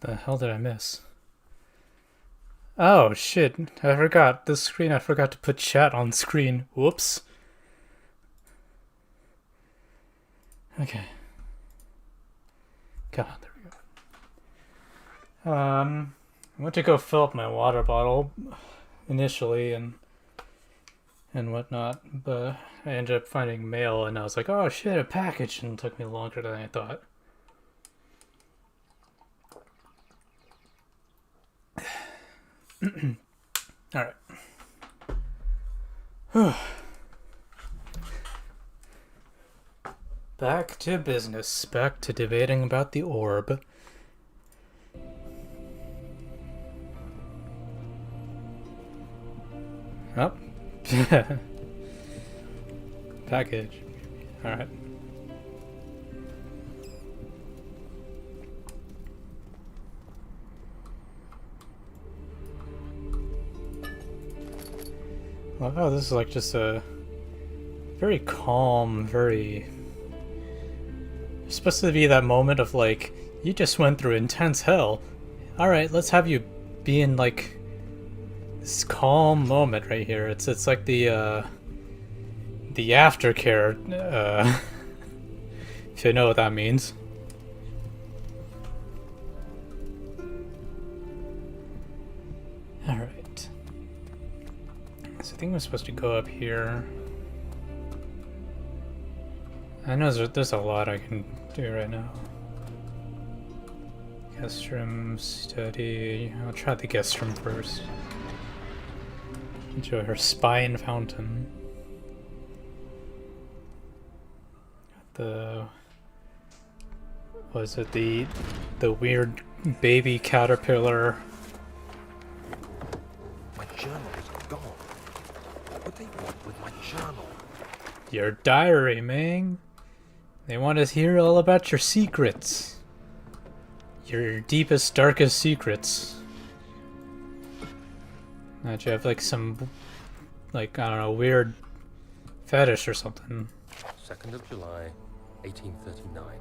The hell did I miss? Oh shit, I forgot. This screen, I forgot to put chat on screen. Whoops. Okay. God, there we go. I went to go fill up my water bottle initially and whatnot, but I ended up finding mail and I was like, oh shit, a package, and it took me longer than I thought. Alright. Back to business. Back to debating about the orb. Oh. Package. Alright. Well, oh, this is like just a very calm, very... It's supposed to be that moment of like, you just went through intense hell. Alright, let's have you be in like this calm moment right here. It's like the aftercare, if you know what that means. Alright. So I think we're supposed to go up here. I know there's a lot I can do right now. Guest room, study. I'll try the guest room first. Enjoy her spine fountain. The... Was it the weird baby caterpillar? My journal is gone. What would they want with my journal? Your diary, Ming. They want to hear all about your secrets. Your deepest, darkest secrets. That you have like some, like, I don't know, weird fetish or something. 2nd of July, 1839.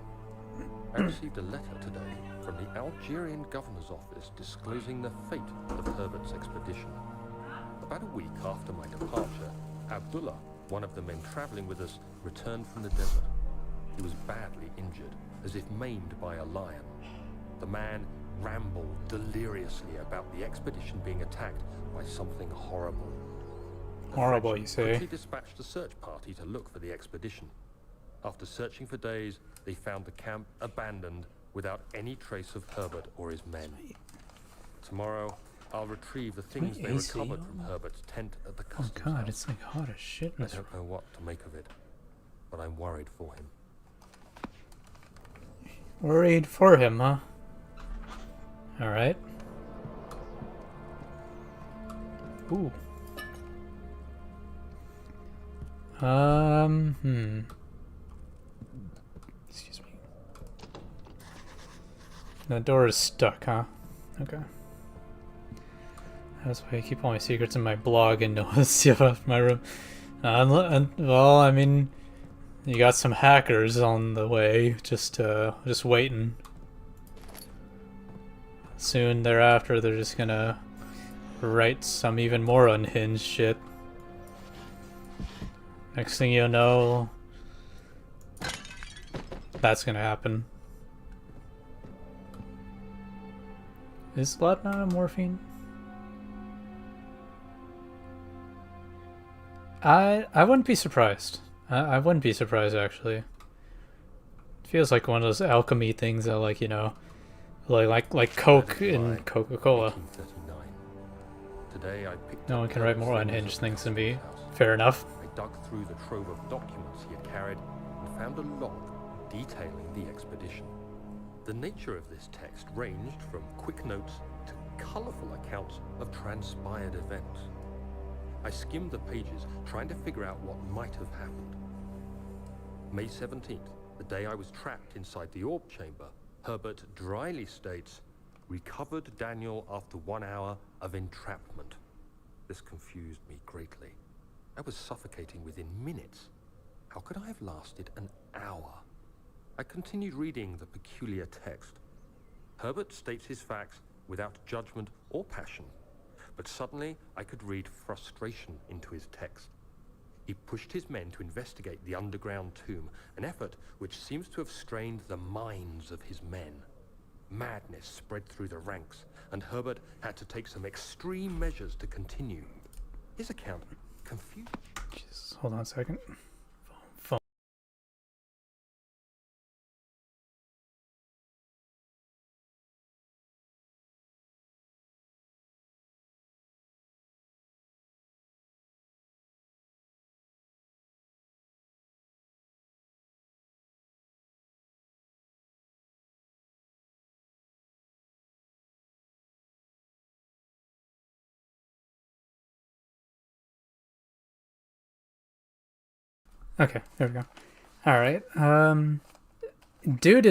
I received a letter today from the Algerian governor's office disclosing the fate of Herbert's expedition. About a week after my departure, Abdullah, one of the men traveling with us, returned from the desert. He was badly injured, as if maimed by a lion. The man rambled deliriously about the expedition being attacked by something horrible. The Horrible, French you say? quickly dispatched a search party to look for the expedition. After searching for days, they found the camp abandoned without any trace of Herbert or his men. Tomorrow, I'll retrieve the things they AC recovered on? from Herbert's tent at the Oh customs god, house. it's like hot as shit in I this room. don't know what to make of it, but I'm worried for him. Worried for him, huh? Alright. Ooh. Excuse me. The door is stuck, huh? Okay. That's why I keep all my secrets in my blog and no one see about my room. Well, I mean, you got some hackers on the way, just waiting. Soon thereafter, they're just gonna write some even more unhinged shit. Next thing you know, that's gonna happen. Is blood not a morphine? I wouldn't be surprised. I wouldn't be surprised, actually. It feels like one of those alchemy things that, like, you know, like Coke in Coca-Cola. 1839. Today I picked No up one can write more Herbert's unhinged things than me. customs house. Fair enough. I dug through the trove of documents he had carried and found a log detailing the expedition. The nature of this text ranged from quick notes to colourful accounts of transpired events. I skimmed the pages, trying to figure out what might have happened. May 17th, the day I was trapped inside the orb chamber, Herbert dryly states, "Recovered Daniel after 1 hour of entrapment." This confused me greatly. I was suffocating within minutes. How could I have lasted an hour? I continued reading the peculiar text. Herbert states his facts without judgment or passion, but suddenly I could read frustration into his text. He pushed his men to investigate the underground tomb, an effort which seems to have strained the minds of his men. Madness spread through the ranks, and Herbert had to take some extreme measures to continue. His account confused. Jesus, hold on a second. Phone. Okay, there we go. Alright, dude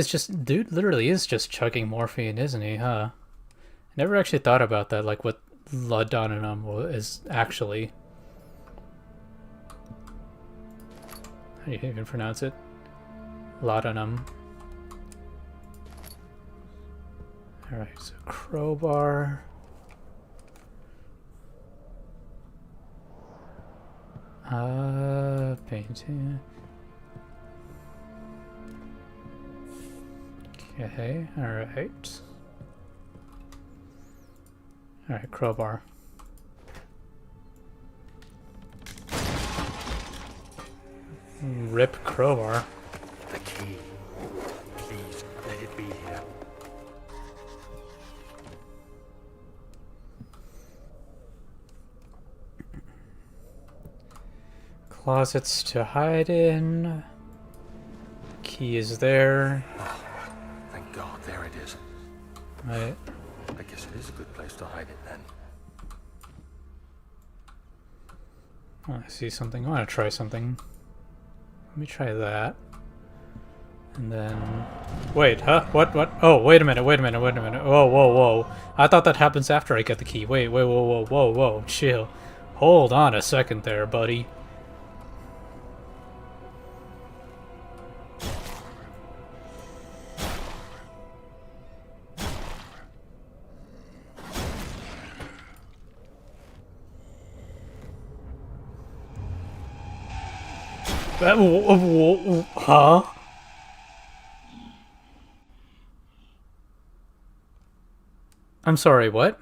literally is just chugging morphine, isn't he, huh? Never actually thought about that, like what laudanum is actually. How do you even pronounce it? Laudanum. Alright, so crowbar. Painting. Okay, alright. Alright, crowbar. Rip crowbar. The key. Please, let it be here. Closets to hide in. Key is there. Oh, thank God, there it is. Right. I guess it is a good place to hide it then. Oh, I see something. I want to try something. Let me try that. And then... Wait, huh? What? Oh, wait a minute. Whoa. I thought that happens after I get the key. Whoa. Chill. Hold on a second there, buddy. Huh? I'm sorry, what?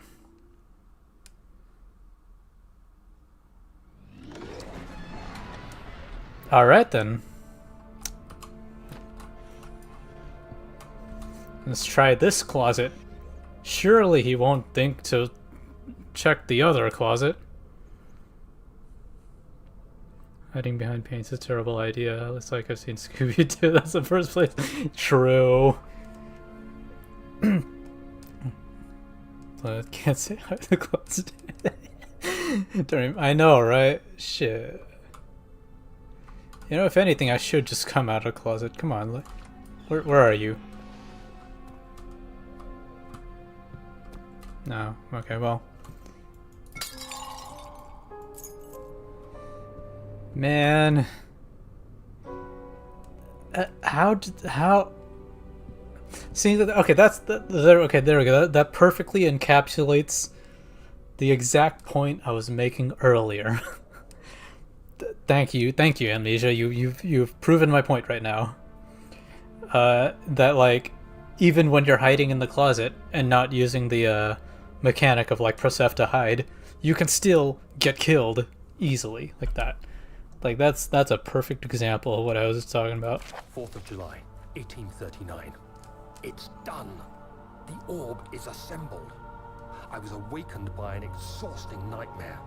Alright then. Let's try this closet. Surely he won't think to check the other closet. Hiding behind paint's a terrible idea. Looks like I've seen Scooby-Doo. That's the first place. True. But can't say hide the closet. I know, right? Shit. You know, if anything, I should just come out of the closet. Come on. Where are you? No. Okay, well. Man. How? See, okay, okay, there we go. That perfectly encapsulates the exact point I was making earlier. Thank you, Amnesia. You've proven my point right now. That like, even when you're hiding in the closet and not using the mechanic of like press F to hide, you can still get killed easily like that. Like that's a perfect example of what I was talking about. 4th of July, 1839. It's done. The orb is assembled. I was awakened by an exhausting nightmare.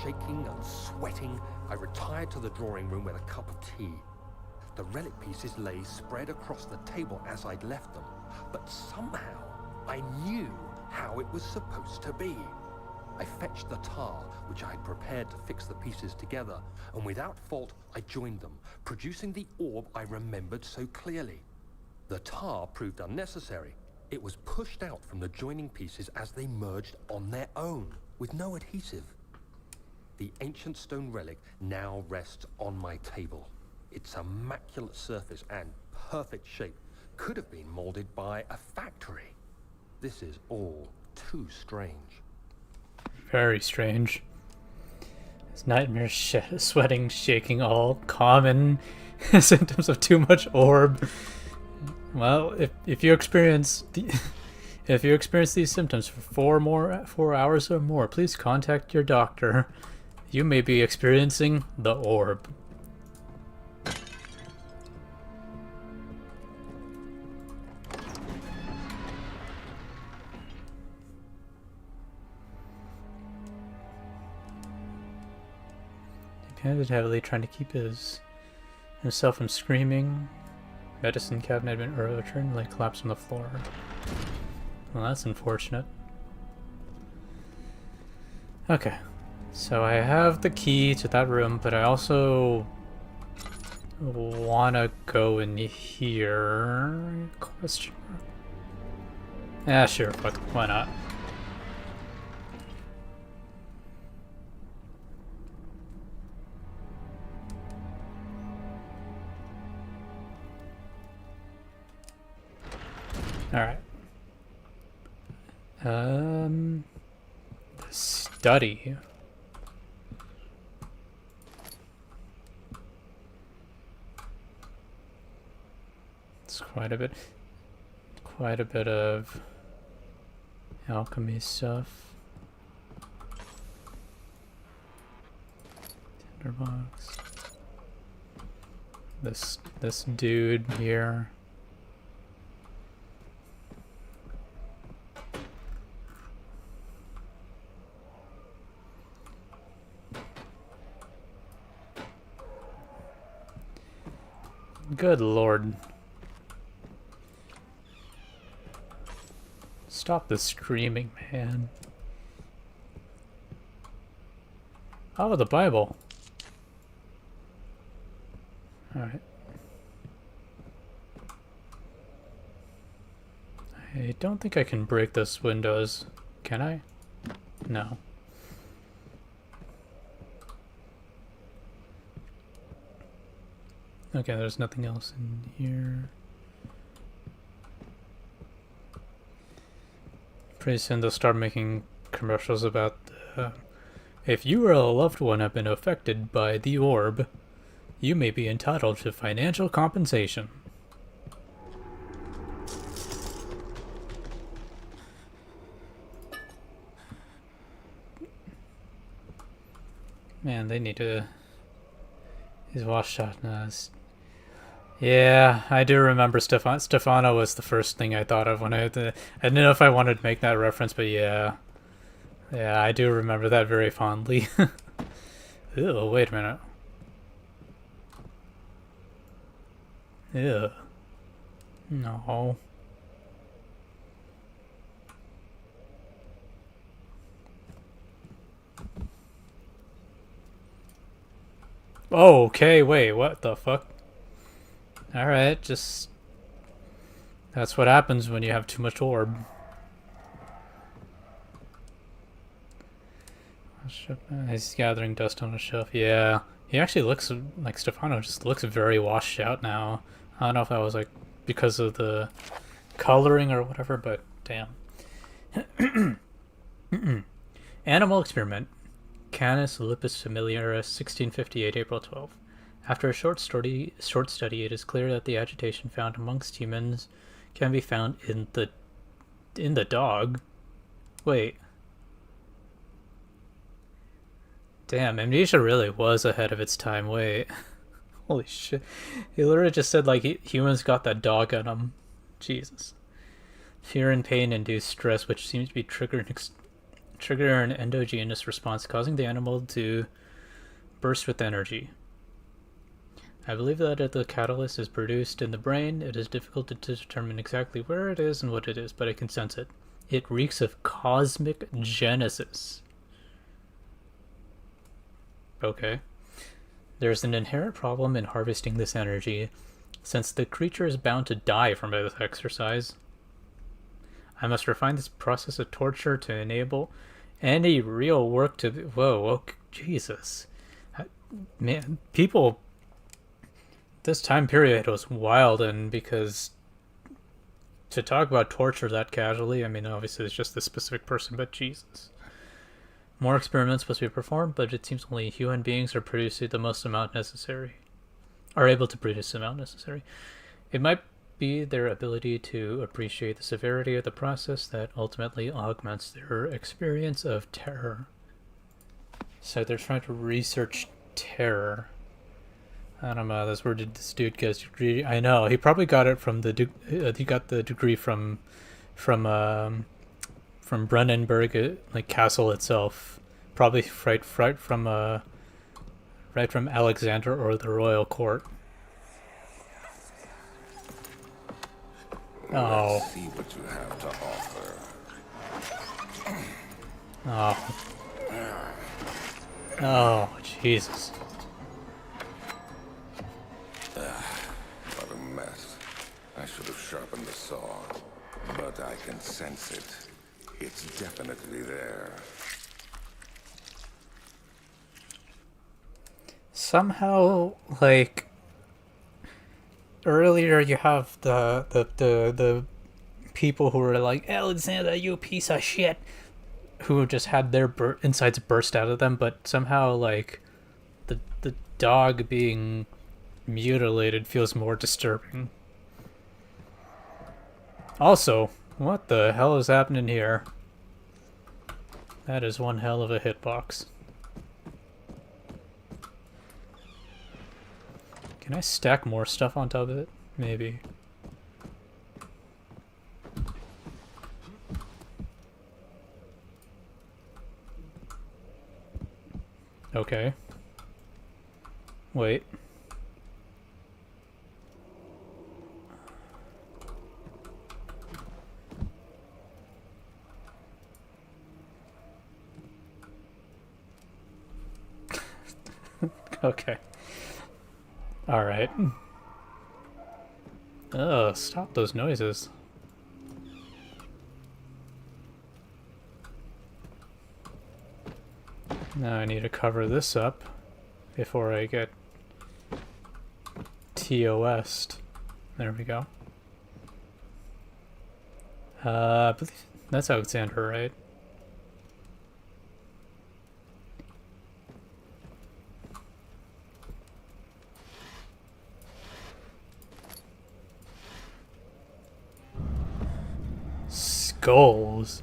Shaking and sweating, I retired to the drawing room with a cup of tea. The relic pieces lay spread across the table as I'd left them, but somehow I knew how it was supposed to be. I fetched the tar, which I had prepared to fix the pieces together, and without fault I joined them, producing the orb I remembered so clearly. The tar proved unnecessary. It was pushed out from the joining pieces as they merged on their own, with no adhesive. The ancient stone relic now rests on my table. Its immaculate surface and perfect shape could have been molded by a factory. This is all too strange. Very strange. His nightmares, sweating, shaking, all common symptoms of too much orb. Well, if you experience if you experience these symptoms for 4 hours or more, please contact your doctor. You may be experiencing the orb. He panted heavily, trying to keep himself from screaming. Medicine cabinet had been overturned, like collapsed on the floor. Well, that's unfortunate. Okay, so I have the key to that room, but I also wanna go in here. Question mark. Yeah, sure, fuck, why not? Alright. The study. It's quite a bit of alchemy stuff. Tinderbox. This dude here. Good lord. Stop the screaming, man. Oh, the Bible. Alright. I don't think I can break those windows. Can I? No. Okay, there's nothing else in here. Pretty soon they'll start making commercials about if you or a loved one have been affected by the orb, you may be entitled to financial compensation. Man, they need to... He's washed out now. Yeah, I do remember Stefano was the first thing I thought of when I didn't know if I wanted to make that reference, but yeah. Yeah, I do remember that very fondly. Ew, wait a minute. Ew. No. Oh, okay, wait, what the fuck? Alright, just... That's what happens when you have too much orb. He's gathering dust on a shelf. Yeah, he actually looks like Stefano just looks very washed out now. I don't know if that was like because of the coloring or whatever, but damn. Animal experiment. Canis lupus familiaris, 1658, April 12. After a short study, it is clear that the agitation found amongst humans can be found in the dog. Wait. Damn, amnesia really was ahead of its time. Wait. Holy shit. He literally just said, like, humans got that dog in them. Jesus. Fear and pain induce stress, which seems to be trigger an endogenous response, causing the animal to burst with energy. I believe that if the catalyst is produced in the brain, it is difficult to determine exactly where it is and what it is, but I can sense it. It reeks of cosmic genesis. Okay. There's an inherent problem in harvesting this energy, since the creature is bound to die from this exercise. I must refine this process of torture to enable any real work to... Whoa, okay, Jesus. Man, people... This time period was wild, and because to talk about torture that casually, I mean, obviously it's just this specific person, but Jesus. More experiments must be performed, but it seems only human beings are producing the most amount necessary. Are able to produce the amount necessary. It might be their ability to appreciate the severity of the process that ultimately augments their experience of terror. So they're trying to research terror. I don't know. That's where did this dude get his degree? I know he probably got it from the. He got the degree from Brennenburg, like castle itself. Probably right from Alexander or the royal court. Oh. Let's see what you have to offer. Oh. Oh, Jesus. What a mess. I should have sharpened the saw. But I can sense it. It's definitely there. Somehow, like, earlier you have the people who were like, Alexander, you piece of shit, who just had their insides burst out of them, but somehow, like, the dog being mutilated feels more disturbing. Also, what the hell is happening here? That is one hell of a hitbox. Can I stack more stuff on top of it? Maybe. Okay. Wait. Okay. Alright. Ugh, stop those noises. Now I need to cover this up before I get TOS'd. There we go. I believe that's Alexander, right? Skulls.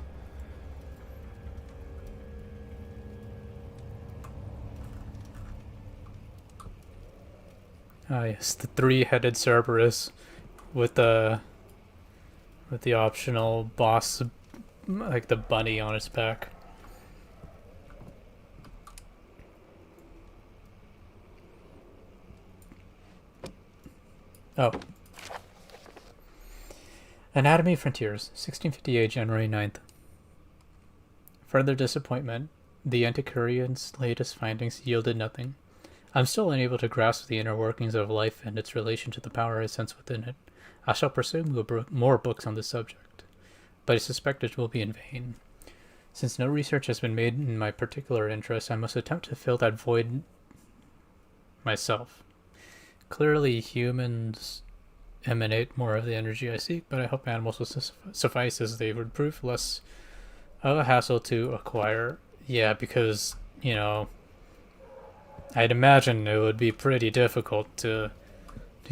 Ah yes, the three-headed Cerberus with the optional boss, like the bunny on its back. Oh. Anatomy Frontiers, 1658, January 9th. Further disappointment. The Antiquarian's latest findings yielded nothing. I'm still unable to grasp the inner workings of life and its relation to the power I sense within it. I shall pursue more books on this subject, but I suspect it will be in vain. Since no research has been made in my particular interest, I must attempt to fill that void myself. Clearly, humans emanate more of the energy I seek, but I hope animals will suffice, as they would prove less of a hassle to acquire. Yeah, because, you know, I'd imagine it would be pretty difficult to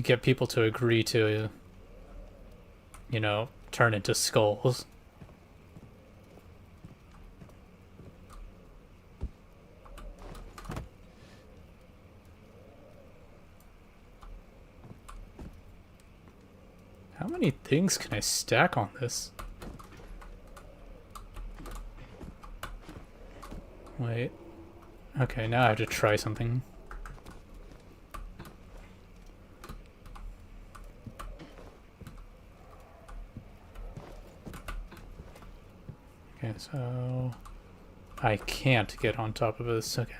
get people to agree to, you know, turn into skulls. How many things can I stack on this? Wait. Okay, now I have to try something. Okay, so I can't get on top of this. Okay.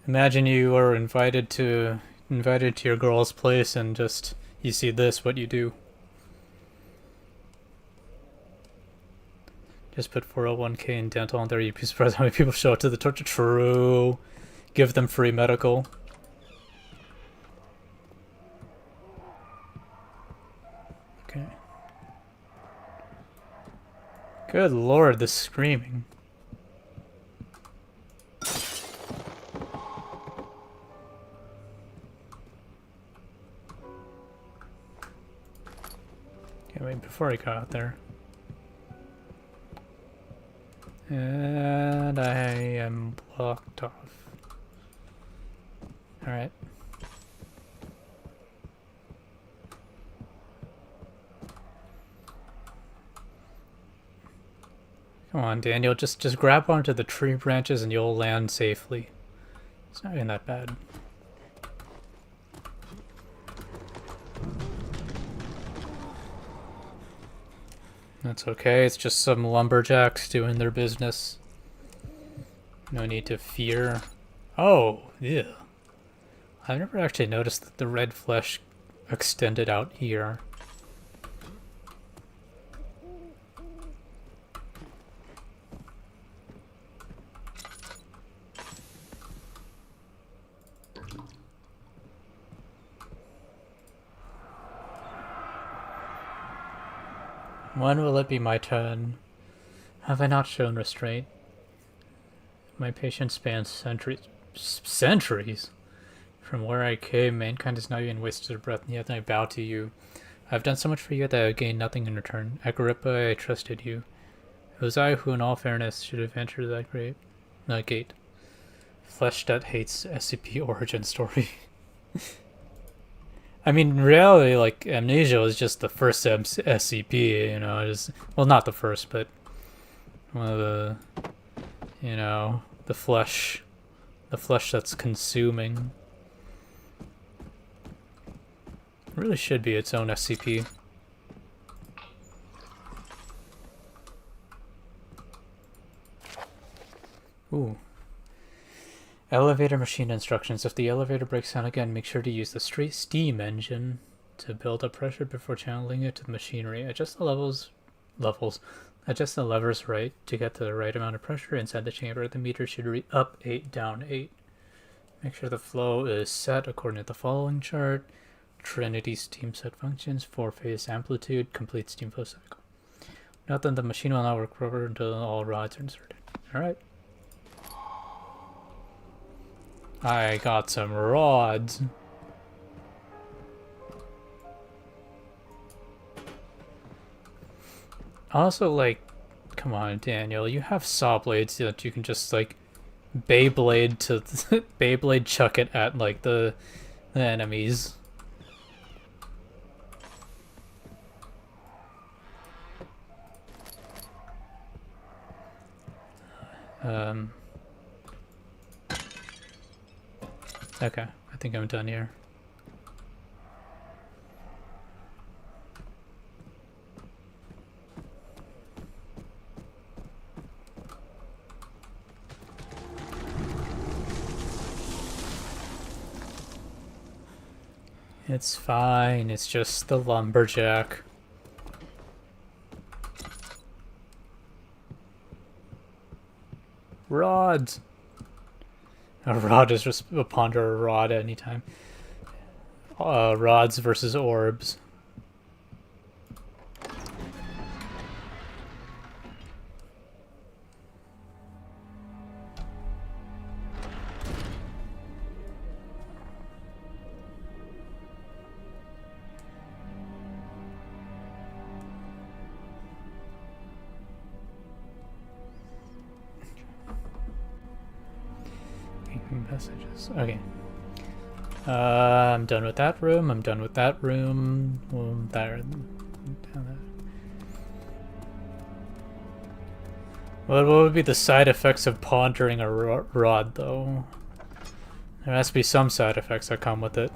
Imagine you are invited to your girl's place and just you see this, what you do. Just put 401k in dental on there. You'd be surprised how many people show up to the torture. True. Give them free medical. Good lord, the screaming. Okay, wait, before I go out there. And I am blocked off. Alright. Come on, Daniel, just grab onto the tree branches and you'll land safely. It's not even that bad. That's okay, it's just some lumberjacks doing their business. No need to fear. Oh, yeah. I've never actually noticed that the red flesh extended out here. When will it be my turn? Have I not shown restraint? My patience spans centuries. Centuries? From where I came, mankind has not even wasted a breath, and yet I bow to you. I've done so much for you that I gained nothing in return. Agrippa, I trusted you. It was I who, in all fairness, should have entered that gate. Flesh that hates SCP origin story. I mean, in reality, like, Amnesia was just the first SCP, you know, just, well, not the first, but one of the, you know, the flesh that's consuming. It really should be its own SCP. Ooh. Elevator machine instructions. If the elevator breaks down again, make sure to use the straight steam engine to build up pressure before channeling it to the machinery. Adjust the adjust the levers right to get to the right amount of pressure inside the chamber. The meter should read up 8, down 8. Make sure the flow is set according to the following chart. Trinity steam set functions, 4-phase amplitude, complete steam flow cycle. Note that the machine will not work properly until all rods are inserted. Alright. I got some rods. Also, like, come on, Daniel, you have saw blades that you can just, like, Beyblade to Beyblade chuck it at, like, the enemies. Okay, I think I'm done here. It's fine, it's just the lumberjack. Rods! A rod is just a ponder a rod at any time. Rods versus orbs. Messages. Okay. I'm done with that room. I'm done with that room. Well, there. What would be the side effects of pondering a rod, though? There has to be some side effects that come with it.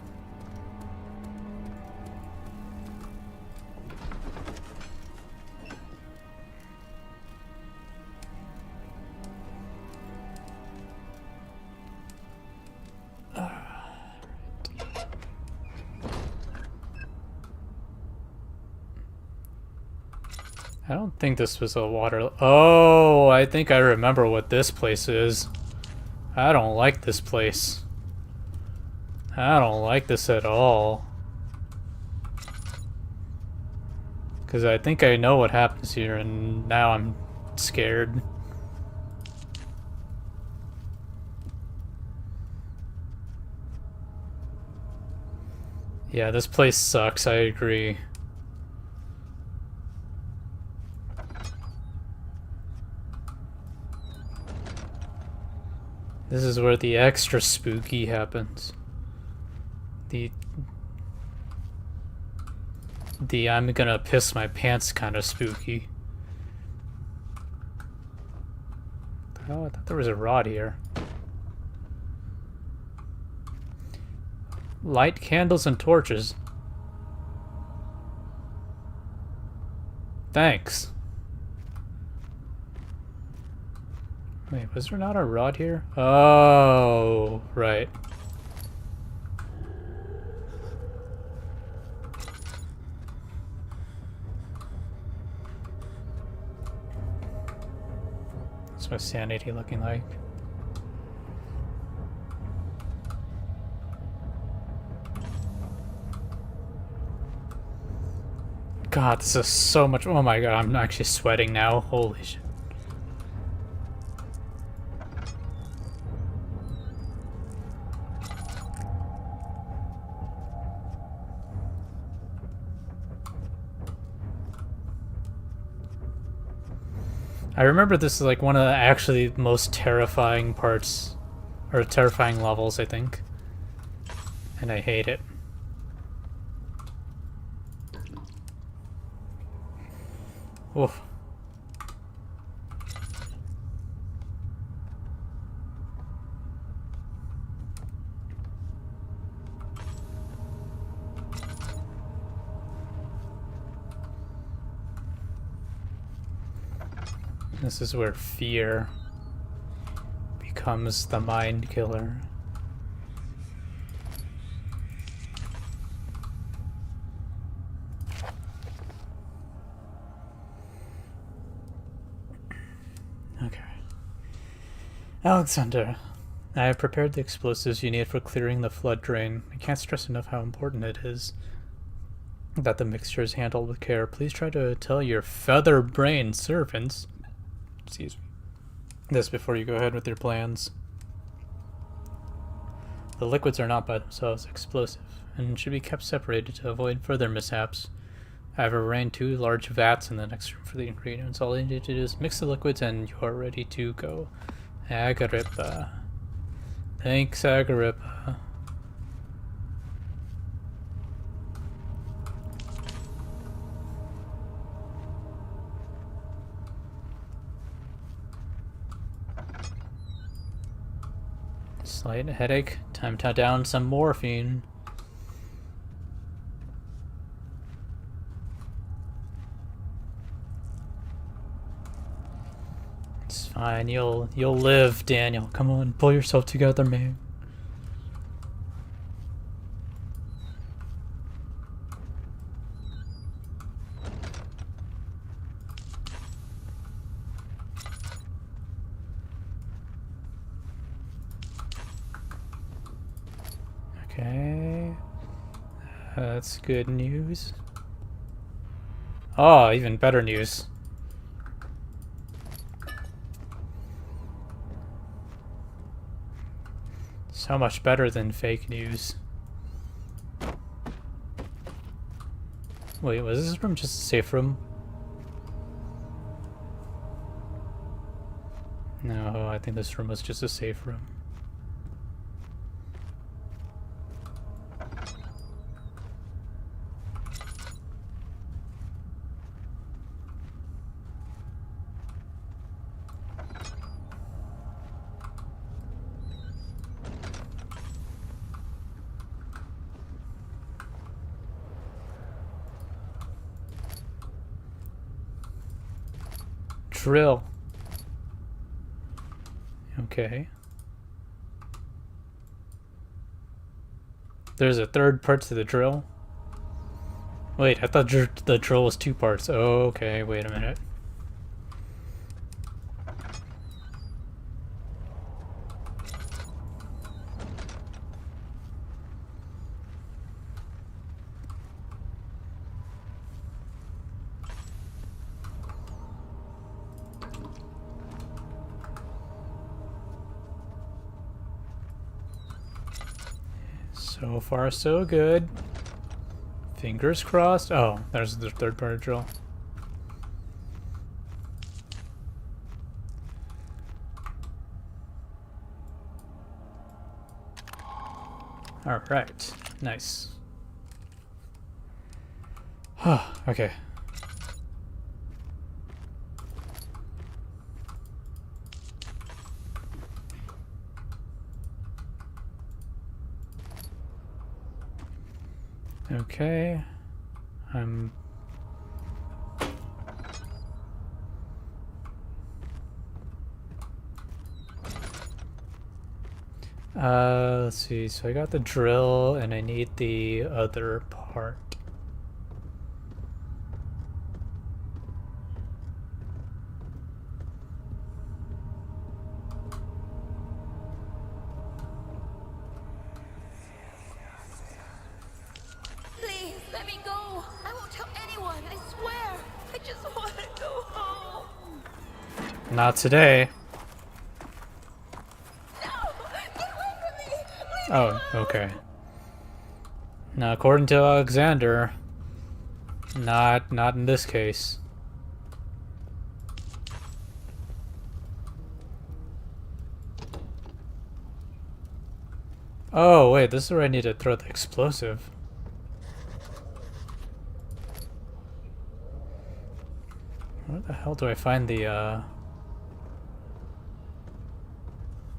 I don't think this was a water... Oh, I think I remember what this place is. I don't like this place. I don't like this at all. Because I think I know what happens here, and now I'm scared. Yeah, this place sucks, I agree. This is where the extra spooky happens. The I'm gonna piss my pants kind of spooky. Oh, I thought there was a rod here. Light candles and torches. Thanks. Wait, was there not a rod here? Oh, right. What's my sanity looking like? God, this is so much. Oh my god, I'm actually sweating now. Holy shit. I remember this is like one of the actually most terrifying parts, or terrifying levels, I think. And I hate it. Oof. This is where fear becomes the mind killer. Okay. Alexander, I have prepared the explosives you need for clearing the flood drain. I can't stress enough how important it is that the mixture is handled with care. Please try to tell your feather-brained servants, excuse me, this before you go ahead with your plans. The liquids are not by themselves explosive and should be kept separated to avoid further mishaps. I have arranged 2 large vats in the next room for the ingredients. All you need to do is mix the liquids and you are ready to go. Agrippa. Thanks, Agrippa. Slight headache. Time to down some morphine. It's fine. You'll live, Daniel. Come on, pull yourself together, man. Okay. That's good news. Oh, even better news. So much better than fake news. Wait, was this room just a safe room? No, I think this room was just a safe room. Drill. Okay. There's a third part to the drill? Wait, I thought the drill was 2 parts. Oh, okay, wait a minute. So far, so good. Fingers crossed. Oh, there's the third party drill. Alright, nice. Okay. Okay. I'm... let's see. So I got the drill and I need the other part. Please, let me go. I won't tell anyone, I swear. I just want to go home. Not today. No! Get away from me! Leave me Oh, alone! okay. Now, according to Alexander, not in this case. Oh, wait, this is where I need to throw the explosive. Where the hell do I find the,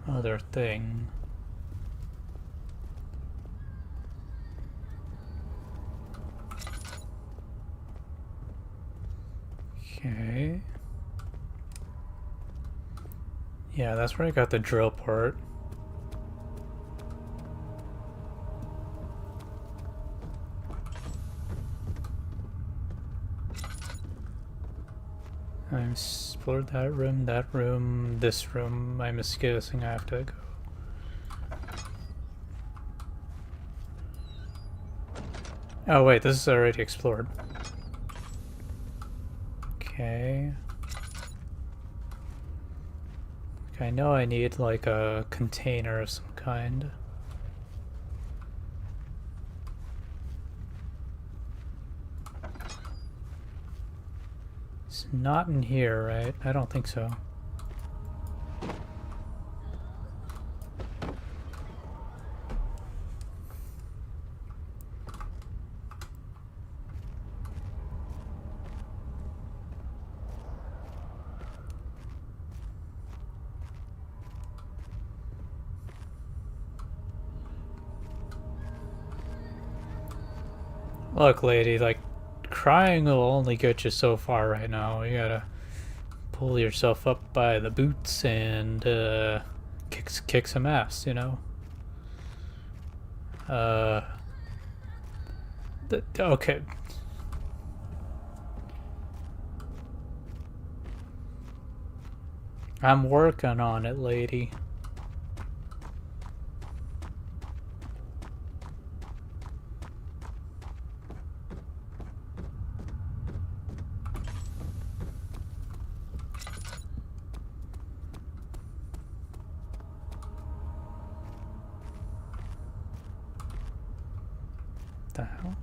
other thing? Okay. Yeah, that's where I got the drill part. I explored that room, this room. I'm just guessing I have to go. Oh wait, this is already explored. Okay. I know I need like a container of some kind. It's not in here, right? I don't think so. Look, lady, like, crying will only get you so far right now. You gotta pull yourself up by the boots and kick some ass, you know. Okay. I'm working on it, lady. The hell?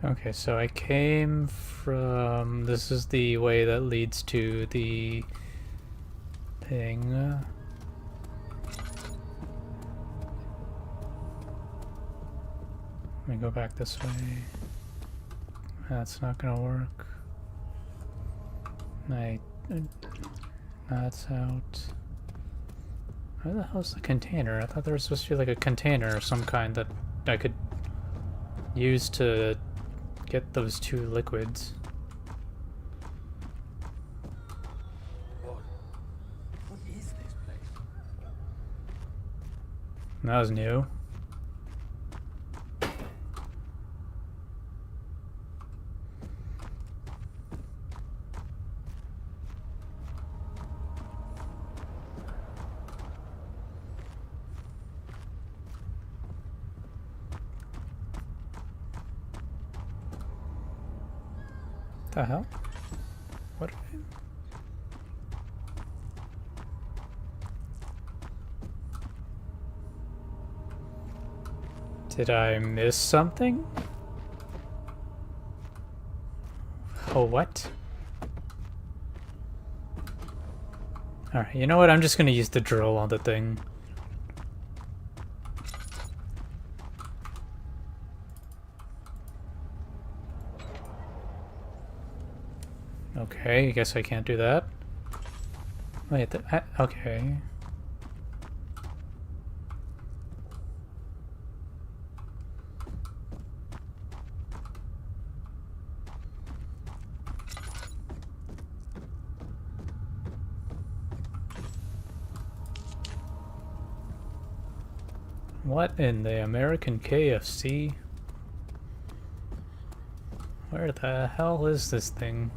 Okay, so I came from... This is the way that leads to the thing. Let me go back this way. That's not gonna work. That's out. Where the hell's the container? I thought there was supposed to be like a container of some kind that I could use to get those two liquids. What is this place? That was new. The hell? What? Did I miss something? Oh, what? Alright, you know what? I'm just gonna use the drill on the thing. Okay, I guess I can't do that. Wait, okay. What in the American KFC? Where the hell is this thing?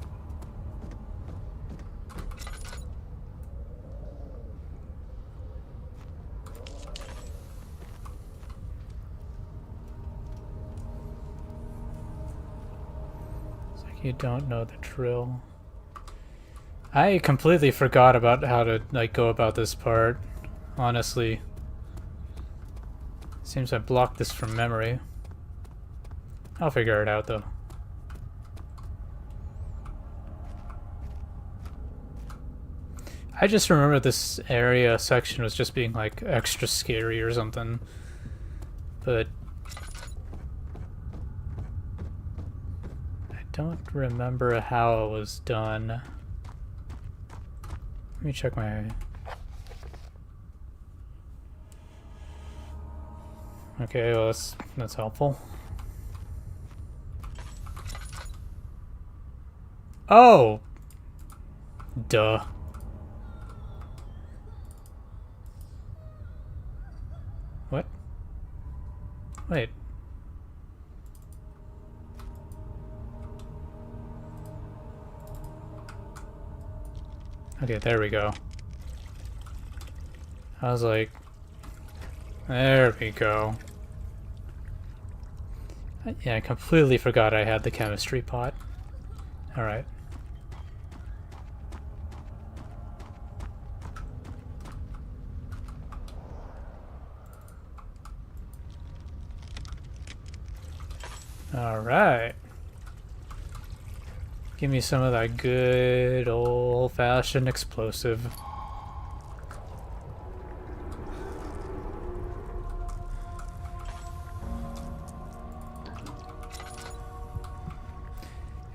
It's like you don't know the drill. I completely forgot about how to like go about this part, honestly. Seems I blocked this from memory. I'll figure it out though. I just remember this area section was just being like extra scary or something. But I don't remember how it was done. Let me check my... Okay, well that's helpful. Oh! Duh. What? Wait. Okay, there we go. I was like... There we go. Yeah, I completely forgot I had the chemistry pot. Alright. Alright. Give me some of that good old-fashioned explosive.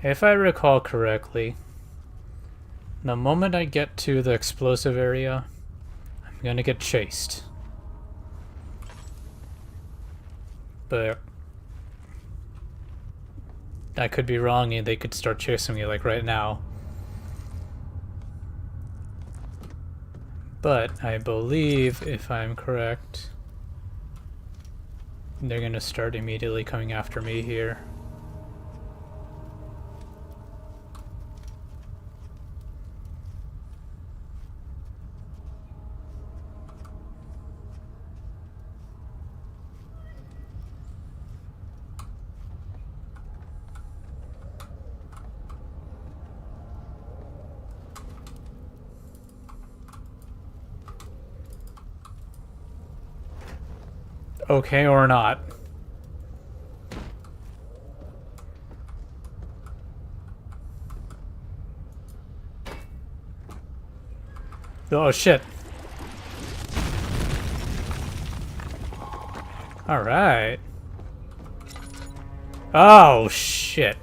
If I recall correctly, the moment I get to the explosive area, I'm gonna get chased. But I could be wrong and they could start chasing me like right now. But I believe, if I'm correct, they're gonna start immediately coming after me here. Okay or not. Oh shit. Alright. Oh shit.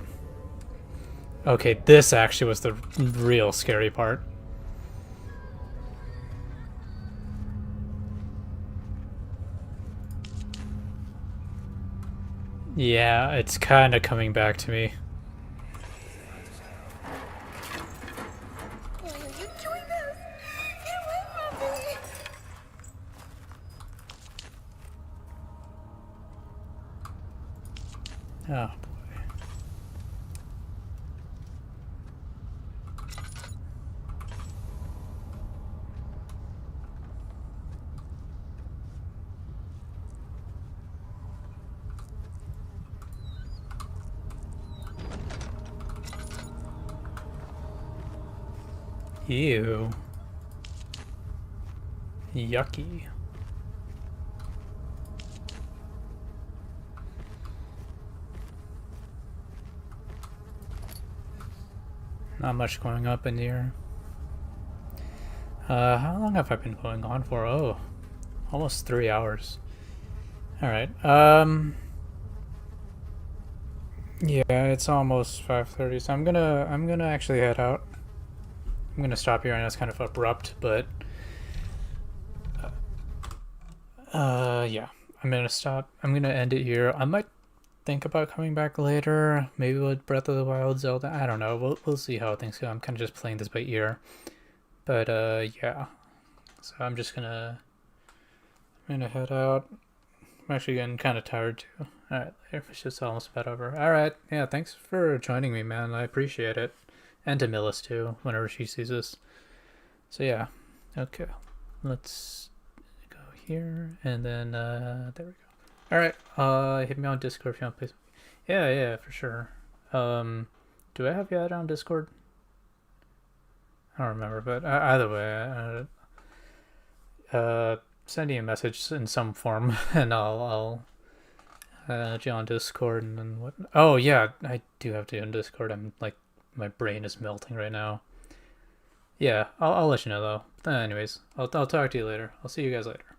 Okay, this actually was the real scary part. Yeah, it's kind of coming back to me. Why are you doing this? Get away from me! Oh boy. Ew. Yucky. Not much going up in here. How long have I been going on for? Oh, almost 3 hours. Alright, yeah, it's almost 5:30, so I'm gonna actually head out. I'm gonna stop here. I know it's kind of abrupt, but yeah, I'm gonna stop. I'm gonna end it here. I might think about coming back later, maybe with Breath of the Wild, Zelda. I don't know. We'll see how things go. I'm kind of just playing this by ear, but yeah. So I'm gonna head out. I'm actually getting kind of tired too. Alright, it's just almost about over. Alright, yeah, thanks for joining me, man. I appreciate it. And to Millis too, whenever she sees this. So yeah, okay. Let's go here, and then, there we go. Alright, hit me on Discord if you want to play. Yeah, for sure. Do I have you out on Discord? I don't remember, but either way, send me a message in some form, and I'll add you on Discord, and then what? Oh yeah, I do have to on Discord. I'm like, my brain is melting right now. Yeah, I'll let you know though. Anyways, I'll talk to you later. I'll see you guys later.